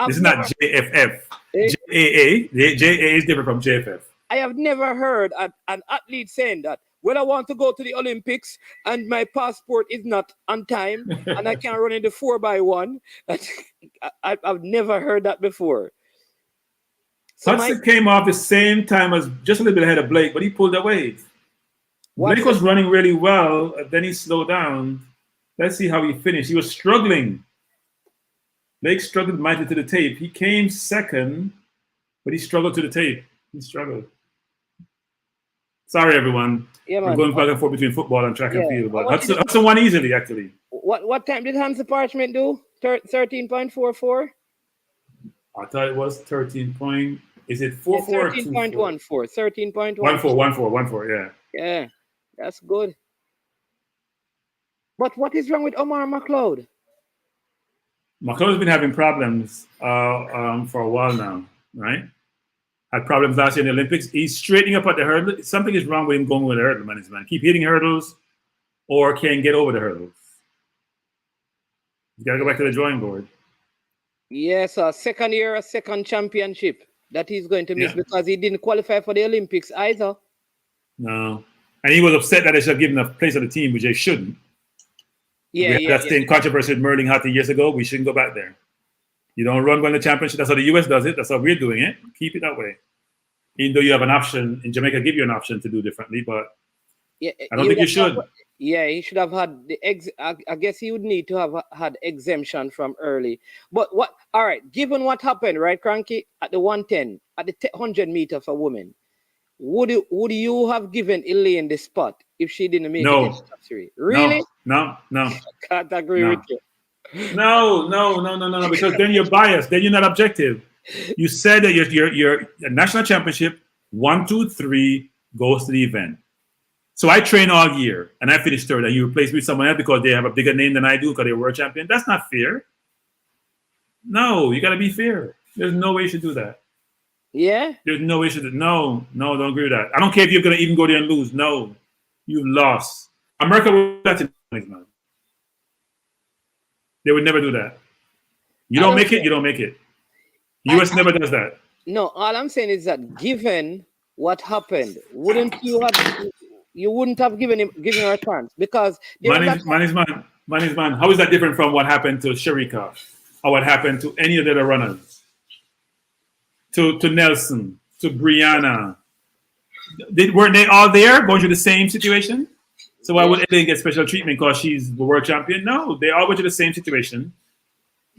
This is not JFF. JAA. JAA is different from JFF. I have never heard an athlete saying that, well, I want to go to the Olympics and my passport is not on time and I can't run in the 4x1. I've never heard that before. So Hudson came off the same time as just a little bit ahead of Blake, but he pulled away. Blake was running really well, then he slowed down. Let's see how he finished. He was struggling. Blake struggled mightily to the tape. He came second, but he struggled to the tape. He struggled. Sorry, everyone. Yeah, we're going back and forth between football and track and field. But Hudson won easily, actually. What time did Hansa Parchment do? 13.44? I thought it was 13 point. Is it 4-4? 13.14. 13.14. 1-4, yeah. Yeah, that's good. But what is wrong with Omar McLeod? McLeod's been having problems for a while now, right? Had problems last year in the Olympics. He's straightening up at the hurdle. Something is wrong with him going with the hurdle, man. Keep hitting hurdles or can't get over the hurdles. You got to go back to the drawing board. Yes, a second championship that he's going to miss because he didn't qualify for the Olympics either. No. And he was upset that they should have given a place on the team, which they shouldn't. That's the controversy with Merlin Hathi years ago. We shouldn't go back there. You don't run the championship. That's how the US does it. That's how we're doing it. Keep it that way. Even though you have an option, in Jamaica give you an option to do differently, but I don't think you should. He should have had I guess he would need to have had exemption from early. But all right, given what happened, right, Cranky, at the 110, at the 100 meter for women, would you have given Elaine the spot if she didn't make it in the top 3? Really? No. I can't agree with you. No, because then you're biased. Then you're not objective. You said that your national championship 1, 2, 3 goes to the event. So I train all year and I finish third, and you replace me with someone else because they have a bigger name than I do because they're world champion. That's not fair. No, you got to be fair. There's no way you should do that. Yeah? There's no way you should do that. No, don't agree with that. I don't care if you're going to even go there and lose. No, you lost. America will do that to man. They would never do that. You don't make it, you don't make it. US never does that. No, all I'm saying is that given what happened, wouldn't you wouldn't have given her a chance because man is man. How is that different from what happened to Sharika or what happened to any of the other runners? To Nelson, to Brianna. Weren't they all there going through the same situation? So why would Elaine get special treatment because she's the world champion? No, they all went to the same situation.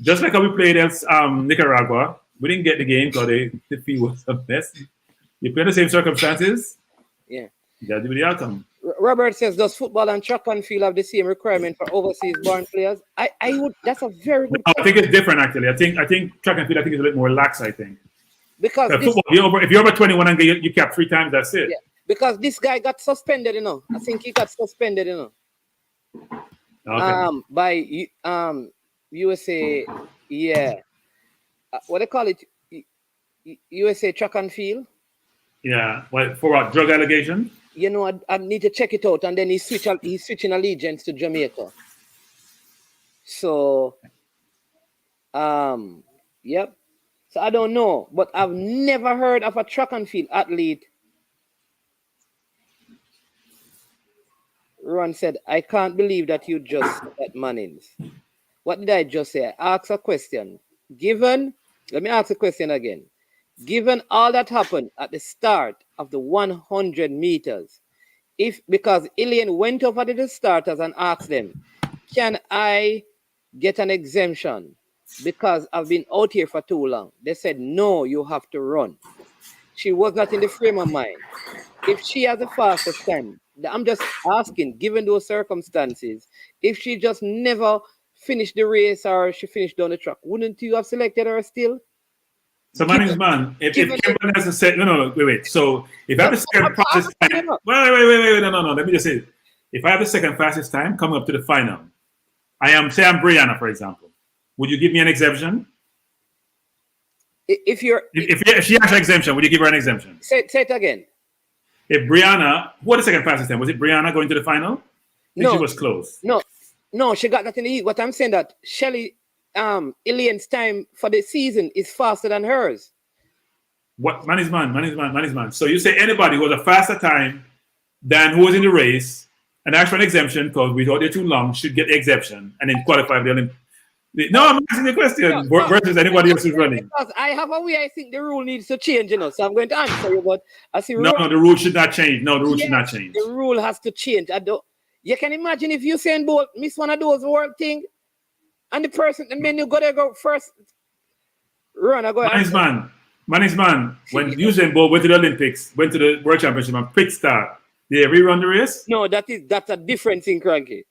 Just like how we played against Nicaragua, we didn't get the game because the field was a mess. You play the same circumstances. Yeah. You got to do the outcome. Robert says, does football and track and field have the same requirement for overseas born players? I would. That's a very good question. I think it's different actually. I think track and field is a bit more lax. I think because football, if you're over 21 and you cap 3 times, that's it. Yeah, because this guy got suspended. I think he got suspended. Okay. By USA. Yeah. What they call it? USA track and field. Yeah. What for? What drug allegation? I need to check it out, and then he's switching allegiance to Jamaica. So, yep. So I don't know, but I've never heard of a track and field athlete. Ron said, "I can't believe that you just said that, Mannings." What did I just say? I asked a question. Let me ask the question again. Given all that happened at the start of the 100 meters, because Ilian went over to the starters and asked them, can I get an exemption because I've been out here for too long? They said, no, you have to run. She was not in the frame of mind. If she has the fastest time, I'm just asking, given those circumstances, if she just never finished the race or she finished down the track, wouldn't you have selected her still? So, man, if Kimberly has to say, no, wait. So, if I have the second fastest time, wait, no. Let me just say, if I have the second fastest time coming up to the final, I'm Brianna, for example. Would you give me an exemption? If she has an exemption, would you give her an exemption? Say it again. If Brianna, what the second fastest time? Was it Brianna going to the final? No, she was close. No, she got nothing to eat. What I'm saying that Shelly. Ilian's time for the season is faster than hers. What man is man. So you say anybody who has a faster time than who was in the race and ask for an exemption because we thought they're too long should get the exemption and then qualify for the Olympics. No, I'm asking the question versus anybody else who's running. Because I have a way I think the rule needs to change, so I'm going to answer you, but I see. No, the rule should not change. No, the rule should not change. The rule has to change. You can imagine if Usain Bolt miss one of those world things. And the person, and then you go first. Run, I go. Man is man. When Usain Bolt went to the Olympics, went to the World Championship, and quick start, did they rerun the race? No, that's a different thing, Cranky.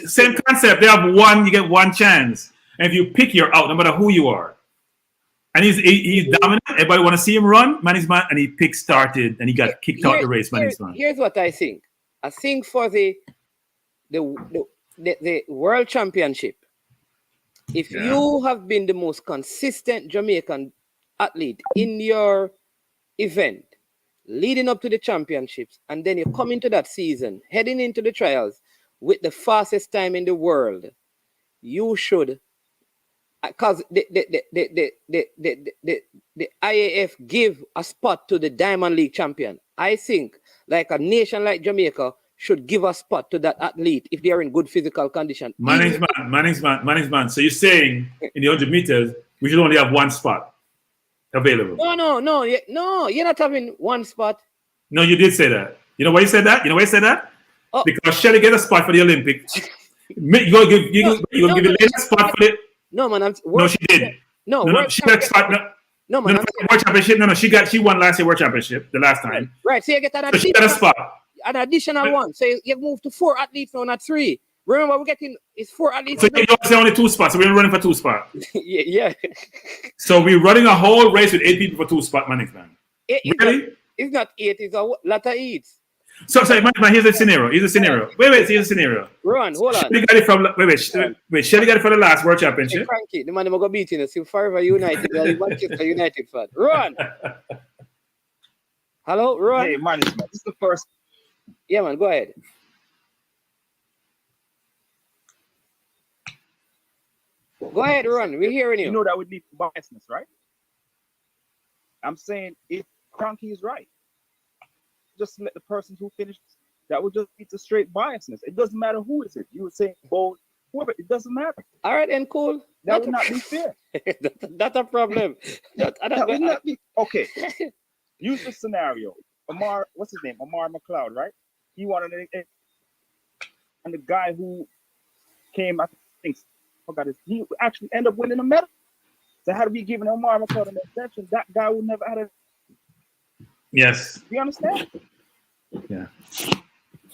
Same concept. They have one. You get one chance, and if you pick, you're out, no matter who you are. And he's dominant. Everybody want to see him run. Man is man, and he started, and he got kicked out the race. Man is man. Here's what I think. I think for the World Championship. If you have been the most consistent Jamaican athlete in your event, leading up to the championships, and then you come into that season, heading into the trials with the fastest time in the world, you should, because the IAF give a spot to the Diamond League champion. I think, like a nation like Jamaica, should give a spot to that athlete if they are in good physical condition. Man is man. So you're saying in the 100 meters, we should only have one spot available? No, you're not having one spot. No, you did say that. You know why you said that? Oh. Because Shelly get a spot for the Olympics. You're going to give a later spot for it? No, man. No, she didn't. No, she got a spot. No, World Championship. No, she won last year World Championship, the last time. Right, so you get an she got a spot. An additional one. So you move to 4 athletes now, not 3. Remember, we're getting 4 athletes. So you don't say only 2 spots. So we're running for 2 spots. yeah. So we're running a whole race with 8 people for 2 spots, man. Really? It's not 8. It's a lot of 8. So man, here's the scenario. Here's the scenario. Run, hold on. Shelly got it from Shelly got it for the last World Championship. Hey, Frankie, the man going to beat you. See, Forever United, Manchester United fan. Run. Hello, Run. Hey, man, this is the first. Yeah, man, go ahead. Go ahead, Ron. We're hearing you. You know that would lead to biasness, right? I'm saying if Cranky is right, just let the person who finished, that would just lead to straight biasness. It doesn't matter who is it. You would say bold, whoever. It doesn't matter. All right, and cool. That would not be fair. That's a problem. That would not be okay. Use the scenario. What's his name? Amar McLeod, right? He wanted and the guy who came, I think, forgot his, he actually ended up winning a medal. So had we given Omar McCall an extension, that guy would never had a. Yes. Do you understand? Yeah.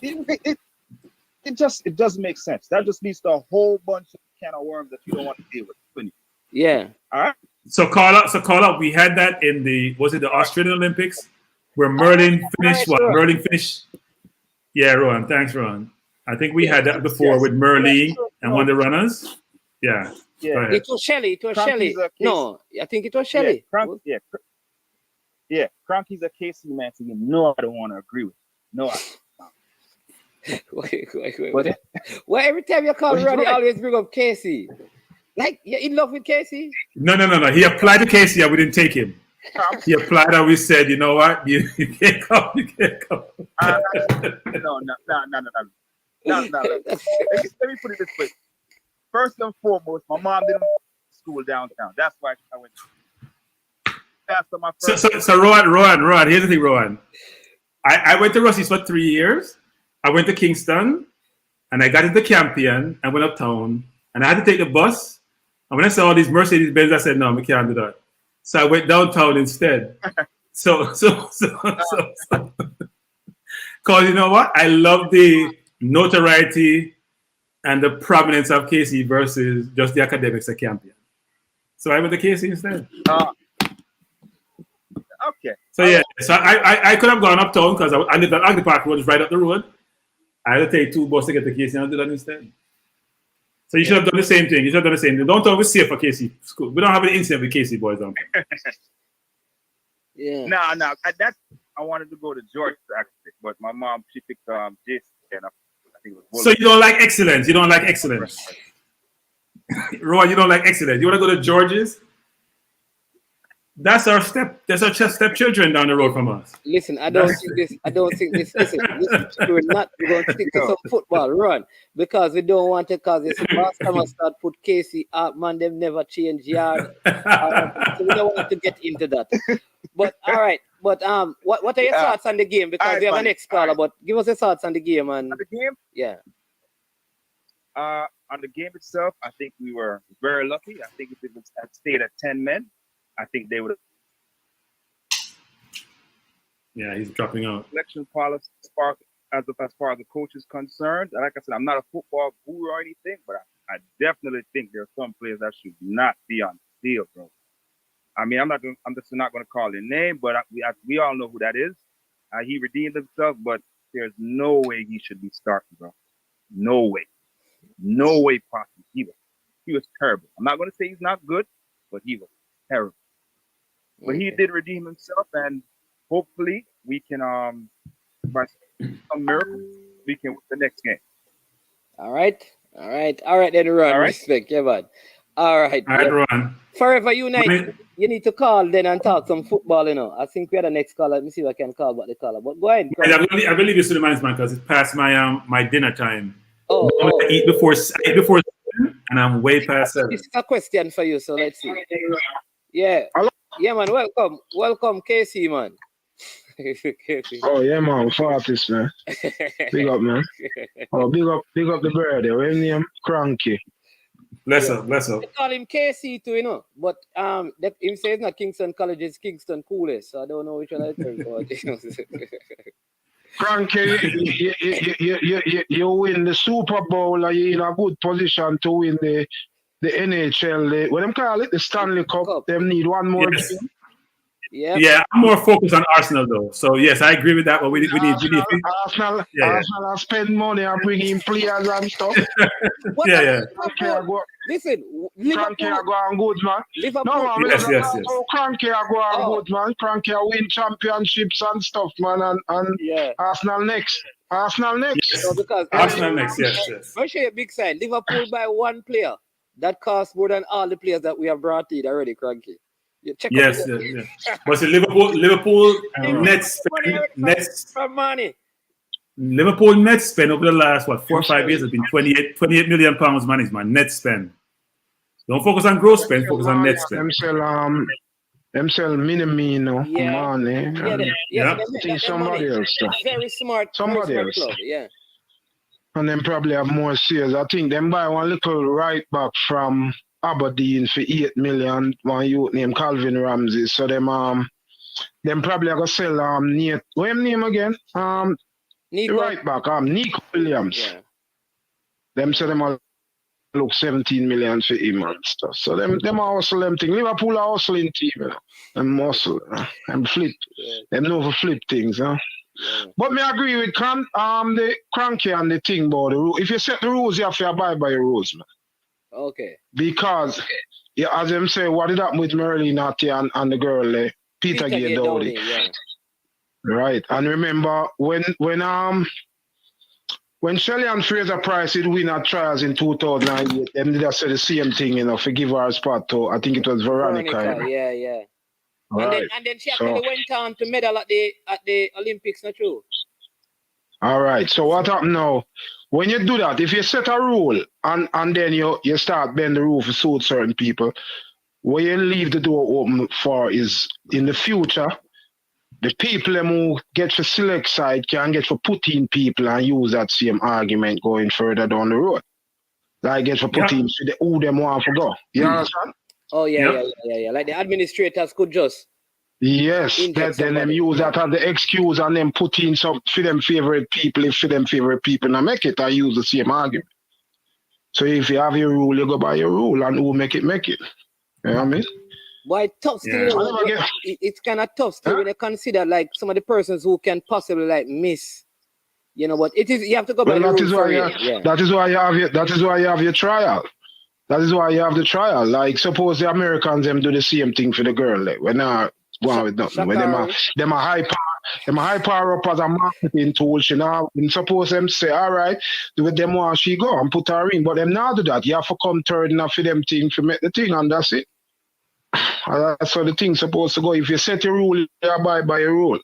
It doesn't make sense. That just leads to a whole bunch of can of worms that you don't want to deal with. Yeah. All right. So call up. We had that in the Australian Olympics where Merlin finished. What Merlin finished? Yeah, Ron. Thanks, Ron. I think we had that before with Merlin and one of the runners. Yeah. Yeah. It was Shelley. It was Shelley. No, I think it was Shelley. Yeah, Cronky's a KC man, so you know I don't want to agree with you. No, wait. Well, every time you call Ronnie, always bring up Casey. Like, you're in love with Casey? No. He applied to Casey and we didn't take him. He applied and we said, you know what? You can't come. You can't come. No. Let me put it this way. First and foremost, my mom didn't go to school downtown. That's why I went. After my first so Rowan, here's the thing, Rowan. I went to Rusty's for 3 years. I went to Kingston and I got into Campion and went uptown and I had to take the bus. And when I saw all these Mercedes Benz, I said, no, we can't do that. So I went downtown instead. So, because you know what? I love the notoriety and the prominence of KC versus just the academics of Campion. So I went to KC instead. Okay. So yeah, so I could have gone uptown because I lived at Agri Park Road, right up the road. I had to take 2 buses to get to KC and I'll do that instead. So you should have done the same thing. Don't always say for KC school. We don't have an incident with KC boys on. Yeah. No. I wanted to go to Georgia actually, but my mom she picked JC and I think it was. So you don't like excellence. Roy, you don't like excellence. You want to go to George's? That's our stepchildren down the road from us. Listen, I don't think this. Listen, we're going to stick to some football run because we don't want to cause this. Last time I start put Casey out, man, they've never changed yard. So we don't want to get into that. But all right. But what are your thoughts on the game? Because we have an next caller, but give us your thoughts on the game, man. On the game? Yeah. On the game itself, I think we were very lucky. I think if it had stayed at 10 men, I think they would have. Yeah, he's dropping out. Selection policy as far as the coach is concerned. Like I said, I'm not a football guru or anything, but I definitely think there are some players that should not be on the field, bro. I mean, I'm just not going to call his name, but we all know who that is. He redeemed himself, but there's no way he should be starting, bro. No way possible. He was terrible. I'm not going to say he's not good, but he was terrible. But he did redeem himself, and hopefully we can, by some miracle, we can win the next game. All right then, Ron. All right. Respect, yeah, man. All right, Ron. Forever Unite. You need to call then and talk some football, you know. I think we had the next caller. Let me see if I can call back the caller. But go ahead. I believe it's to the man's man because it's past my dinner time. I eat before and I'm way past 7. This is a question for you, so let's see. Yeah. Hello? Yeah, man. Welcome, Casey, man. Oh yeah, man, artist, man. Big up, man. Oh, big up the brother. What his name? Cranky. Bless up. They call him KC too, you know. But he says it's not Kingston College, it's Kingston Coolest. So I don't know which one I think about. Cranky, you win the Super Bowl, and you're in a good position to win the NHL. What them call it? The Stanley Cup. Them need one more yes. game. Yeah, I'm more focused on Arsenal though. So yes, I agree with that. But we need Arsenal have spend money and bring in players and stuff. Listen, Cranky are going good, man. Liverpool. Yes. Cranky are going good, man. Cranky are win championships and stuff, man. And Arsenal next. Yes. So because Arsenal next. Yes. I'll show you a big sign. Liverpool by one player that costs more than all the players that we have brought in already, Cranky. Yes. But Liverpool Nets for money. Liverpool net spend over the last 4 or 5 years has been 28 million pounds management net spend. Don't focus on gross spend, focus on net spend. Them sell Minamino, money. Somebody else. Very smart. Somebody else. Club, yeah. And then probably have more sales. I think them buy one little right back from Aberdeen for 8 million, one youth named Calvin Ramsey. So them probably are gonna sell Nate. What him name again? Nico. Right back, Nico Williams. Yeah. Them say them are look 17 million for him and stuff. So them are hustle them thing. Liverpool are hustling team, you know. Them muscle, and flip. Yeah. Them know for flip things, huh? Yeah. But me agree with the cranky and the thing about the rule. If you set the rules, you have to abide by the rules, man. Okay. Because yeah, as them say, what did happen with Merlin Natty and the girl, Peter Gay Dowdy. Yeah. Right. And remember when Shelley and Fraser Price did win at trials in 2008, them did say the same thing, you know, for give her a spot to, I think it was Veronica. Yeah, yeah. Right. And then she actually went on to medal at the Olympics, not true? All right. So what happened now? When you do that, if you set a rule and then you start bending the rule to suit certain people, what you leave the door open for is in the future, the people who get for select side can get for put in people and use that same argument going further down the road. Like get for put in who them want to go. You understand? Oh yeah. Like the administrators could just then them use that as the excuse and then put in some for them favorite people, if for them favorite people and make it and use the same argument. So if you have your rule, you go by your rule and who make it. You know what I mean? But it's tough still. It's kind of tough still when you consider like some of the persons who can possibly like miss. You know, but it is you have to go by the rules. That is why you have your trial. That is why you have the trial. Like suppose the Americans them do the same thing for the girl. Like when they go with nothing. When them are high power up as a marketing tool, you know. And suppose them say, all right, with them one she go and put her in. But them now do that. You have to come third enough for them thing to make the thing and that's it. That's how the thing's supposed to go. If you set a rule, you abide by a rule.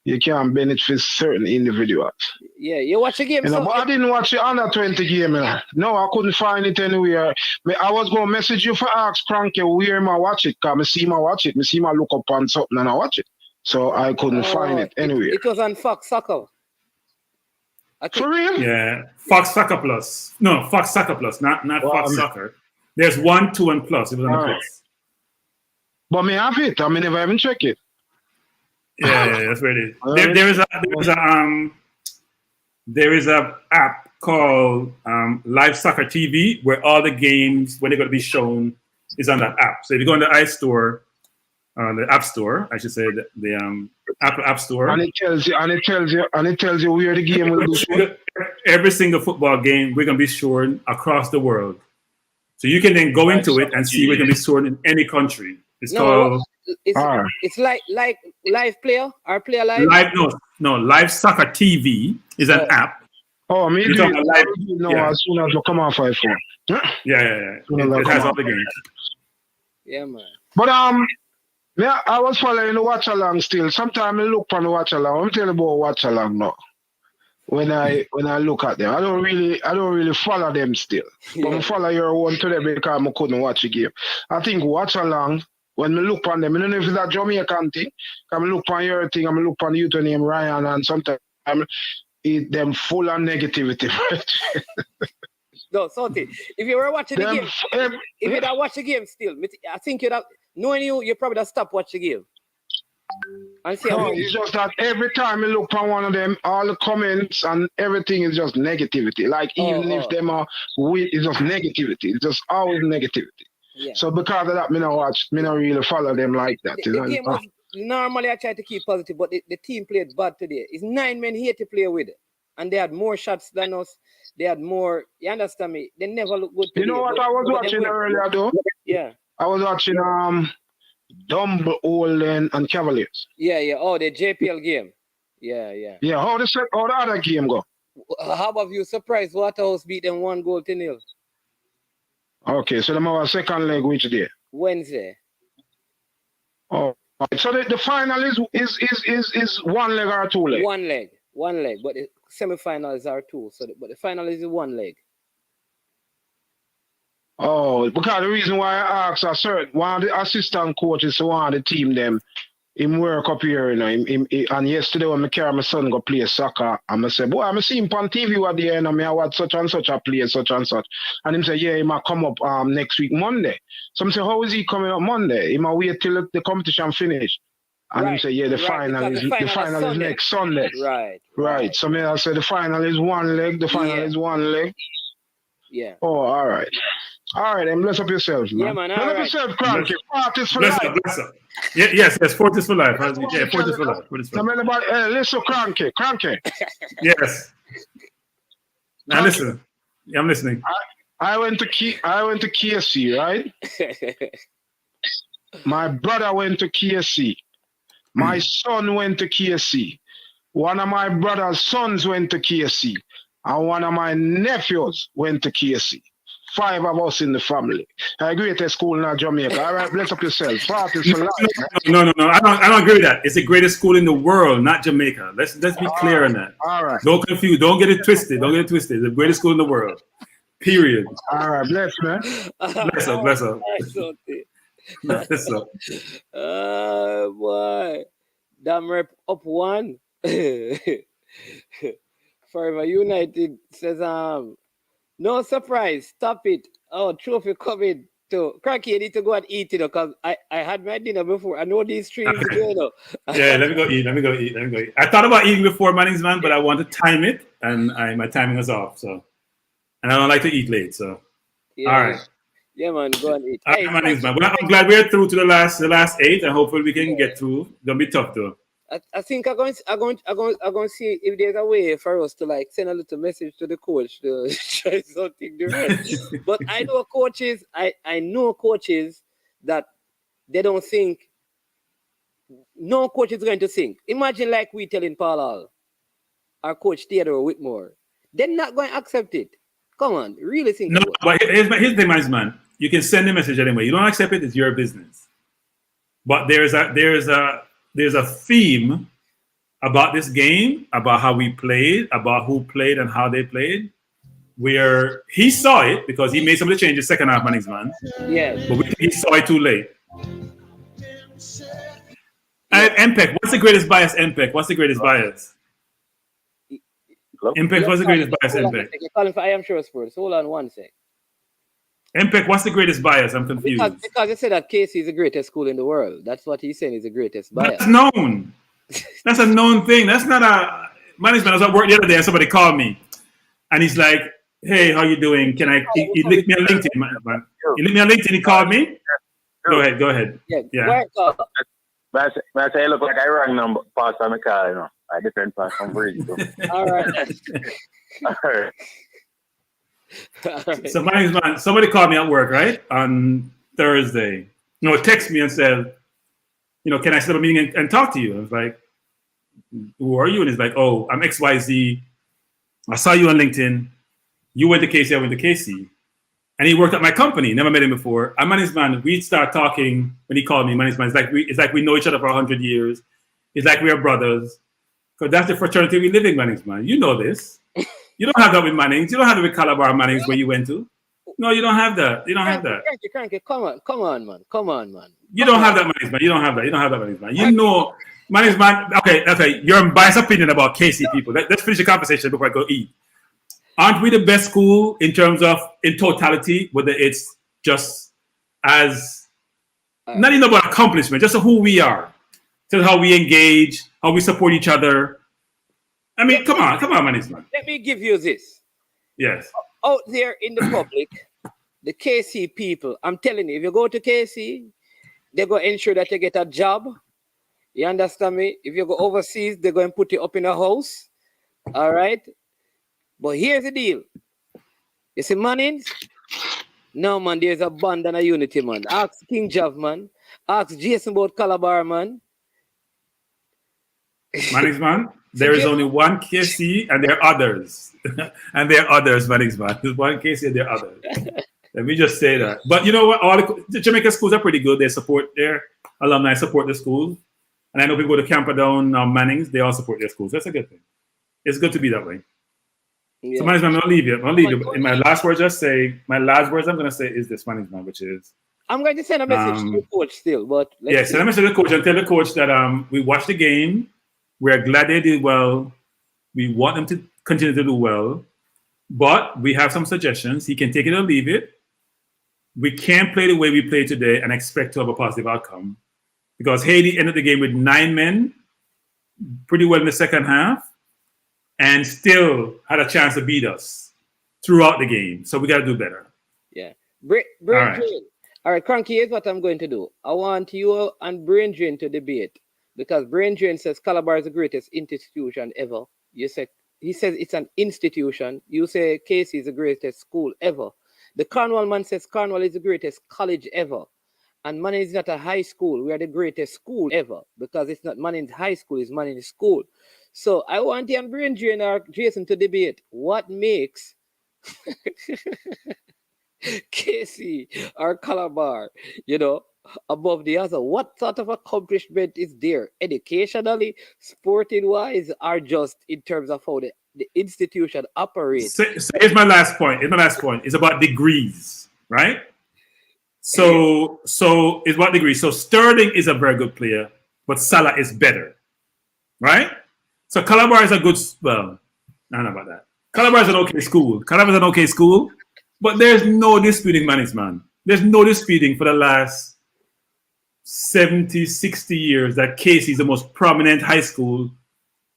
You can't benefit certain individuals. Yeah, you watch the game. You know, but I didn't watch the under 20 game. You know. No, I couldn't find it anywhere. I was going to message you for ask Cranky where I watch it. Because I see my watch it. I see my look up on something and I watch it. So I couldn't find it anywhere. It was on Fox Soccer. For real? Yeah, Fox Soccer Plus. No, Fox Soccer Plus, not Fox Soccer. There's 1, 2, and Plus. It was on the Plus. But me have it. I mean, never even check it. Yeah, that's where it is. There is a app called Live Soccer TV where all the games when they're going to be shown is on that app. So if you go in the iStore, the App Store, I should say, the Apple App Store, and it tells you where the game will be shown. Every single football game we're going to be shown across the world. So you can then go into it and see we're going to be shown in any country. It's called. It's like live player or player live. Live Soccer TV is an app. Oh, maybe as soon as you come off iPhone. Yeah. It has all the games. Yeah, man. But I was following the watch along still. Sometimes I look on the watch along. I'm telling you about watch along now. When I look at them, I don't really follow them still. But I follow your own today because I couldn't watch the game. I think watch along. When I look on them, I don't know if it's a Jamaican thing. I look on your thing, I look on you to name Ryan, and sometimes them full of negativity. No, something. If you were watching the game, if you don't watch the game still, I think you'd have, knowing you probably have stopped watching the game. It's just that every time you look on one of them, all the comments and everything is just negativity. Like even if them are weak, it's just negativity. It's just always negativity. Yeah. So because of that, me not really follow them like that. The game was, normally I try to keep positive, but the team played bad today. It's 9 men here to play with, and they had more shots than us. They had more. You understand me? They never look good today. You know what I was watching earlier though? Yeah. I was watching Dumble, Olden, and Cavaliers. Yeah. Oh, the JPL game. Yeah. Yeah. How the other game go? How about you? Surprised Waterhouse beat them 1-0. Okay, so them have a second leg which day? Wednesday. Oh, so the final is 1 leg or 2 leg? 1 leg, but the semi-finals are 2. But the final is 1 leg. Oh, because the reason why I asked one of the assistant coaches, one of the team them, him work up here, you know, and yesterday when I carry my son go play soccer, and I say, boy, I'm see him on TV at the end, and I watch such and such a play, such and such. And him say, yeah, he might come up next week, Monday. So I say, how is he coming up Monday? He might wait till the competition finish. And him say, yeah, the final is next Sunday. Right. So I say the final is one leg, is one leg. Yeah. Oh, all right. All right, then bless up yourselves, man. Yeah, man. Bless up yourself, Cranky. Parties for life. Bless up. Yes, Fortis for life. Yeah, Fortis for life. Listen, Cranky. Yes. Now listen. Yeah, I'm listening. I went to KC, right? My brother went to KC. My son went to KC. One of my brother's sons went to KC. And one of my nephews went to KC. 5 of us in the family. I agree with school in Jamaica. All right, bless up yourself. No. I don't agree with that. It's the greatest school in the world, not Jamaica. Let's be clear on that. All right. Don't confuse. Don't get it twisted. It's the greatest school in the world. Period. All right, bless, man. Bless up. Bless up. Boy. Damn rep up one. Forever United says, no surprise, stop it. Oh, trophy coming to Cranky, you need to go and eat it because I had my dinner before. I know these streams go. Yeah, let me go eat. I thought about eating before Manning's man, but I want to time it and my timing was off. So, and I don't like to eat late. So, yeah. All right. Yeah, man, go and eat. Hey, Manning's man. Well, I'm glad we're through to the last 8, and hopefully we can get through. Don't be tough though. I think I'm going to see if there's a way for us to like send a little message to the coach to try something different. But I know coaches that they don't think. No coach is going to think. Imagine like we telling Paul Hall, our coach Theodore Whitmore, they're not going to accept it. Come on, really think. No, but here's the thing, man. You can send the message anyway. You don't accept it; it's your business. But there's a theme about this game, about how we played, about who played and how they played, where he saw it because he made some of the changes second half, Manning's man. Yeah. But we think he saw it too late. MPEC, what's the greatest bias, MPEC? What's the greatest bias? MPEC, what's the greatest bias, MPEC? You're calling for I Am Sure Sports. Hold on one sec. MPEC, what's the greatest bias? I'm confused. Because he said that KC is the greatest school in the world. That's what he's saying is the greatest bias. That's known. That's a known thing. That's not a management. I was at work the other day and somebody called me. And he's like, hey, how you doing? Can I... He linked me on LinkedIn, man. He linked me on LinkedIn. He called me. Go ahead. Yeah. But I say, look like I rang number pass on the car, you know. I different pass from Bridge. All right. So man, somebody called me at work, right? On Thursday. Text me and said, can I set up a meeting and talk to you? I was like, who are you? And he's like, oh, I'm XYZ. I saw you on LinkedIn. You went to KC, I went to KC. And he worked at my company. Never met him before. I'm Manny's man. We start talking when he called me. Manny's man. It's like we know each other for 100 years. It's like we are brothers. Because that's the fraternity we live in, Manning's man. You know this. You don't have that with Manning's. You don't have that with Calabar Manning's where you went to. No, you don't have that. You don't have that. Cranky, come on, man. You don't have that, Manning's man. You don't have that, Manning's man. You know, Manning's man. Okay. Your biased opinion about KC people. Let's finish the conversation before I go eat. Aren't we the best school in terms of, in totality, whether it's just as, not even about accomplishment, just who we are, just how we engage, how we support each other. I mean, come on, Manning's man. Let me give you this. Yes. Out there in the public, the KC people, I'm telling you, if you go to KC, they're going to ensure that you get a job. You understand me? If you go overseas, they're going to put you up in a house. All right? But here's the deal. You see, Mannings? No, man, there's a bond and a unity, man. Ask King Jav, man. Ask Jason about Calabar, man. Mannings, man, there is only one KC and there are others. And there are others, Mannings, man. There's one KC and there are others. Let me just say that. But you know what? All the Jamaica schools are pretty good. They support their alumni, support the schools. And I know people go to Camperdown, Mannings, they all support their schools. That's a good thing. It's good to be that way. Yeah. So, Mannings, man, I'll leave you. In my last words I'm going to say is this, Mannings, man, which is I'm going to send a message to the coach still, but send a message to the coach and tell the coach that we watched the game. We're glad they did well. We want them to continue to do well, but we have some suggestions. He can take it or leave it. We can't play the way we played today and expect to have a positive outcome, because Haiti ended the game with 9 men, pretty well in the second half, and still had a chance to beat us throughout the game. So we got to do better. Yeah. Brain Drain. All right, Cranky, here's what I'm going to do. I want you and Brain Drain to debate, because Brain Drain says Calabar is the greatest institution ever. He says it's an institution. You say Casey is the greatest school ever. The Cornwall man says Cornwall is the greatest college ever. And Manning is not a high school. We are the greatest school ever, because it's not Manning's high school, it's Manning's school. So I want you and Brain Drain or Jason to debate what makes Casey or Calabar, above the other. What sort of accomplishment is there educationally, sporting wise, or just in terms of how the institution operates? So here's my last point. It's about degrees, right? So it's about degrees. So Sterling is a very good player, but Salah is better, right? So Calabar is a good, well, I don't know about that. Calabar is an okay school. But there's no disputing management. There's no disputing for the last 70, 60 years that Casey is the most prominent high school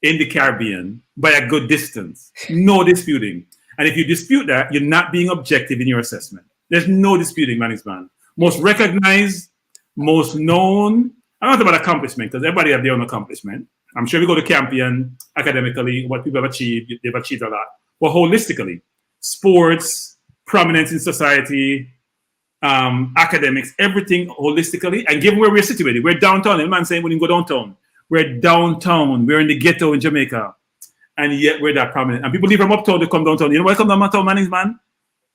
in the Caribbean by a good distance. No disputing. And if you dispute that, you're not being objective in your assessment. There's no disputing management. Most recognized, most known. I'm not about accomplishment, because everybody have their own accomplishment. I'm sure we go to Campion academically, what people have achieved, they've achieved a lot. But holistically, sports, prominence in society, academics, everything holistically, and given where we're situated, we're downtown. The man saying we didn't go downtown. We're downtown. We're in the ghetto in Jamaica, and yet we're that prominent. And people leave from uptown to come downtown. You know why come downtown, man?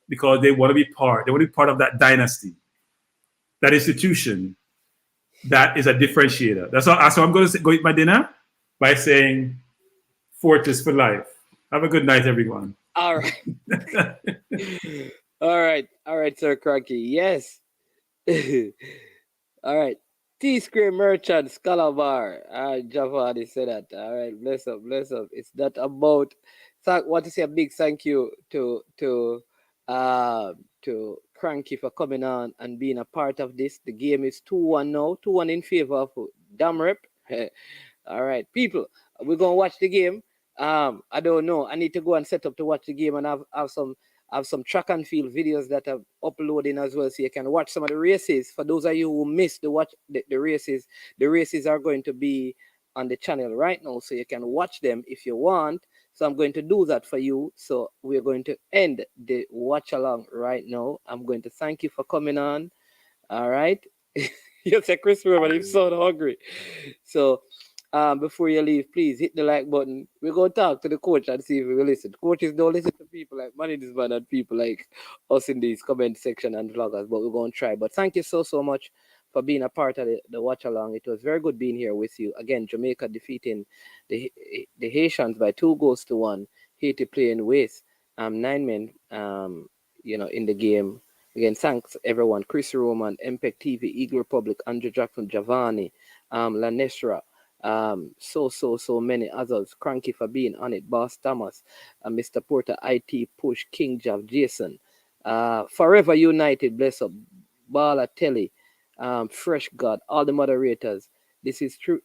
Because they want to be part. They want to be part of that dynasty, that institution. That is a differentiator. That's all. So I'm going to go eat my dinner by saying, Fortress for life. Have a good night, everyone. All right. All right, Sir Cranky. Yes. All right. T-Square Merchants, Calabar. Javadi said that. All right. Bless up. It's not about. So I want to say a big thank you to Cranky for coming on and being a part of this. The game is 2-1 now. 2-1 in favor of Damrep. All right, people. We're gonna watch the game. I don't know. I need to go and set up to watch the game, and have some track and field videos that I'm uploading as well, so you can watch some of the races. For those of you who missed the races, the races are going to be on the channel right now, so you can watch them if you want. So I'm going to do that for you. So we're going to end the watch along right now. I'm going to thank you for coming on. All right. You say Chris Roman, I'm so hungry. So before you leave, please hit the like button. We're going to talk to the coach and see if we will listen. Coaches don't listen to people like management and people like us in these comment section and vloggers, but we're going to try. But thank you so much for being a part of the watch along. It was very good being here with you. Again, Jamaica defeating the Haitians by 2-1. Haiti playing with 9 men, in the game. Again, thanks everyone. Chris Roman, MPEC TV, Eagle Republic, Andrew Jackson, Giovanni, Lanestra, so many others. Cranky for being on it. Boss Thomas, Mr. Porter, IT Push, King Jav, Jason, Forever United, bless up, Bala Telly, Fresh God, all the moderators. This is true.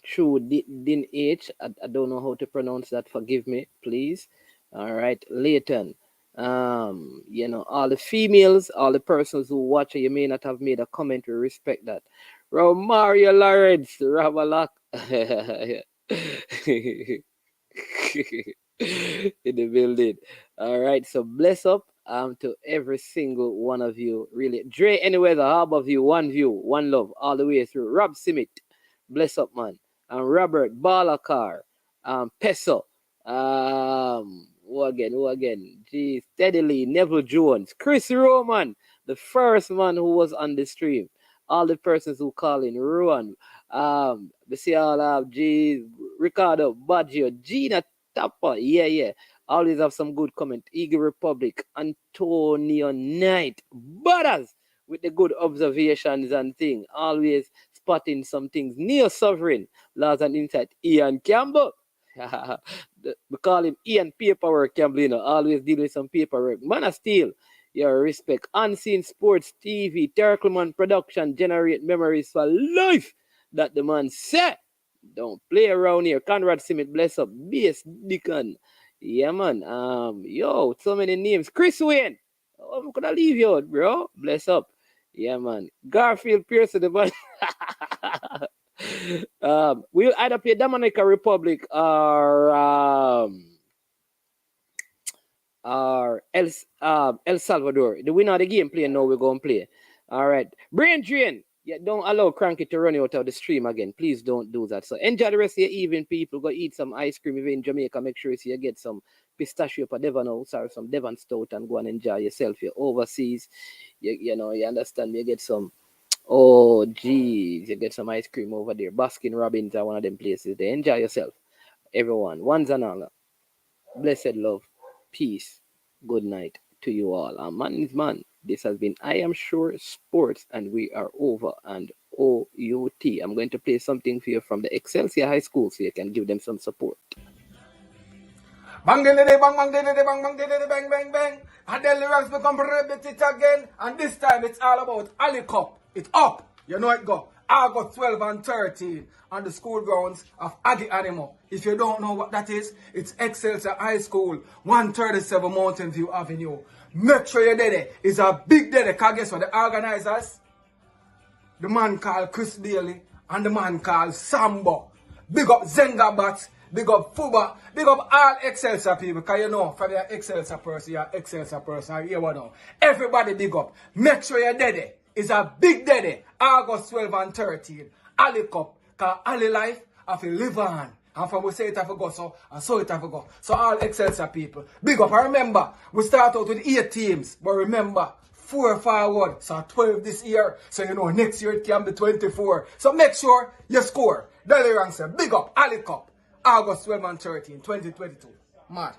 Din H. I don't know how to pronounce that. Forgive me, please. All right, Leighton. All the females, all the persons who watch it, you may not have made a comment. We respect that. Romario Lawrence, Ramalak. In the building. All right, so bless up to every single one of you. Really, Dre, anywhere the hub of you, one view, one love, all the way through. Rob Simit, bless up, man. And Robert Balakar, Peso, who again? Geez, Steadily, Neville Jones, Chris Roman, the first man who was on the stream. All the persons who call in, Ruan, we see all Ricardo Baggio, Gina Tapper, yeah. Always have some good comment. Eagle Republic, Antonio Knight, Butters. with the good observations and things. Always spotting some things. Neo-sovereign. Laws and insight. Ian Campbell. We call him Ian Paperwork Campbell, you know. Always deal with some paperwork. Man of Steel. Your respect. Unseen Sports TV. Terkelman Production. Generate memories for life. That the man said. Don't play around here. Conrad Simit, bless up. B.S. Deacon. Yeah, man. Yo, so many names. Chris Wayne. Oh, I'm gonna leave you out, bro. Bless up. Yeah, man. Garfield Pearson, the man. We'll either play Dominica Republic or El Salvador. The winner of the game playing now, we're going to play. All right. Brain drain. Yeah, don't allow Cranky to run you out of the stream again. Please don't do that. So enjoy the rest of your evening, people. Go eat some ice cream if you're in Jamaica. Make sure you get some pistachio for Devon House or some Devon Stout and go and enjoy yourself. You're overseas. You know, you understand. You get some, oh, geez. You get some ice cream over there. Baskin Robbins are one of them places. They enjoy yourself. Everyone. Ones and all. Blessed love. Peace. Good night to you all. Man is man. This has been I Am Sure Sports, and we are over and OUT. I'm going to play something for you from the Excelsior High School so you can give them some support. Bang, bang, bang, bang, bang, bang, bang, bang. And then the ranks become repetitive again, and this time it's all about Ali Cup. It's up. You know it go. August 12 and 13 on the school grounds of Aggie Animo. If you don't know what that is, it's Excelsior High School, 137 Mountain View Avenue. Make sure you're there. It's a big day. Because guess what? The organizers, the man called Chris Daly and the man called Sambo. Big up Zenga Bats, big up Fuba, big up all Excelsior people. Because you know, for the Excelsior person, you're Excelsior person. You know. Everybody big up. Make sure you're there. It's a big day. August 12 and 13. Ali Cup. Because Ali life, I feel live on. And from we say it have to go, so and so it have to go. So all Excelsior people, big up. I remember, we start out with 8 teams, but remember, 4 forward, so 12 this year. So you know, next year it can be 24. So make sure you score. Daily Rank said, big up, Ali Cup, August 12 and 13, 2022. Mad.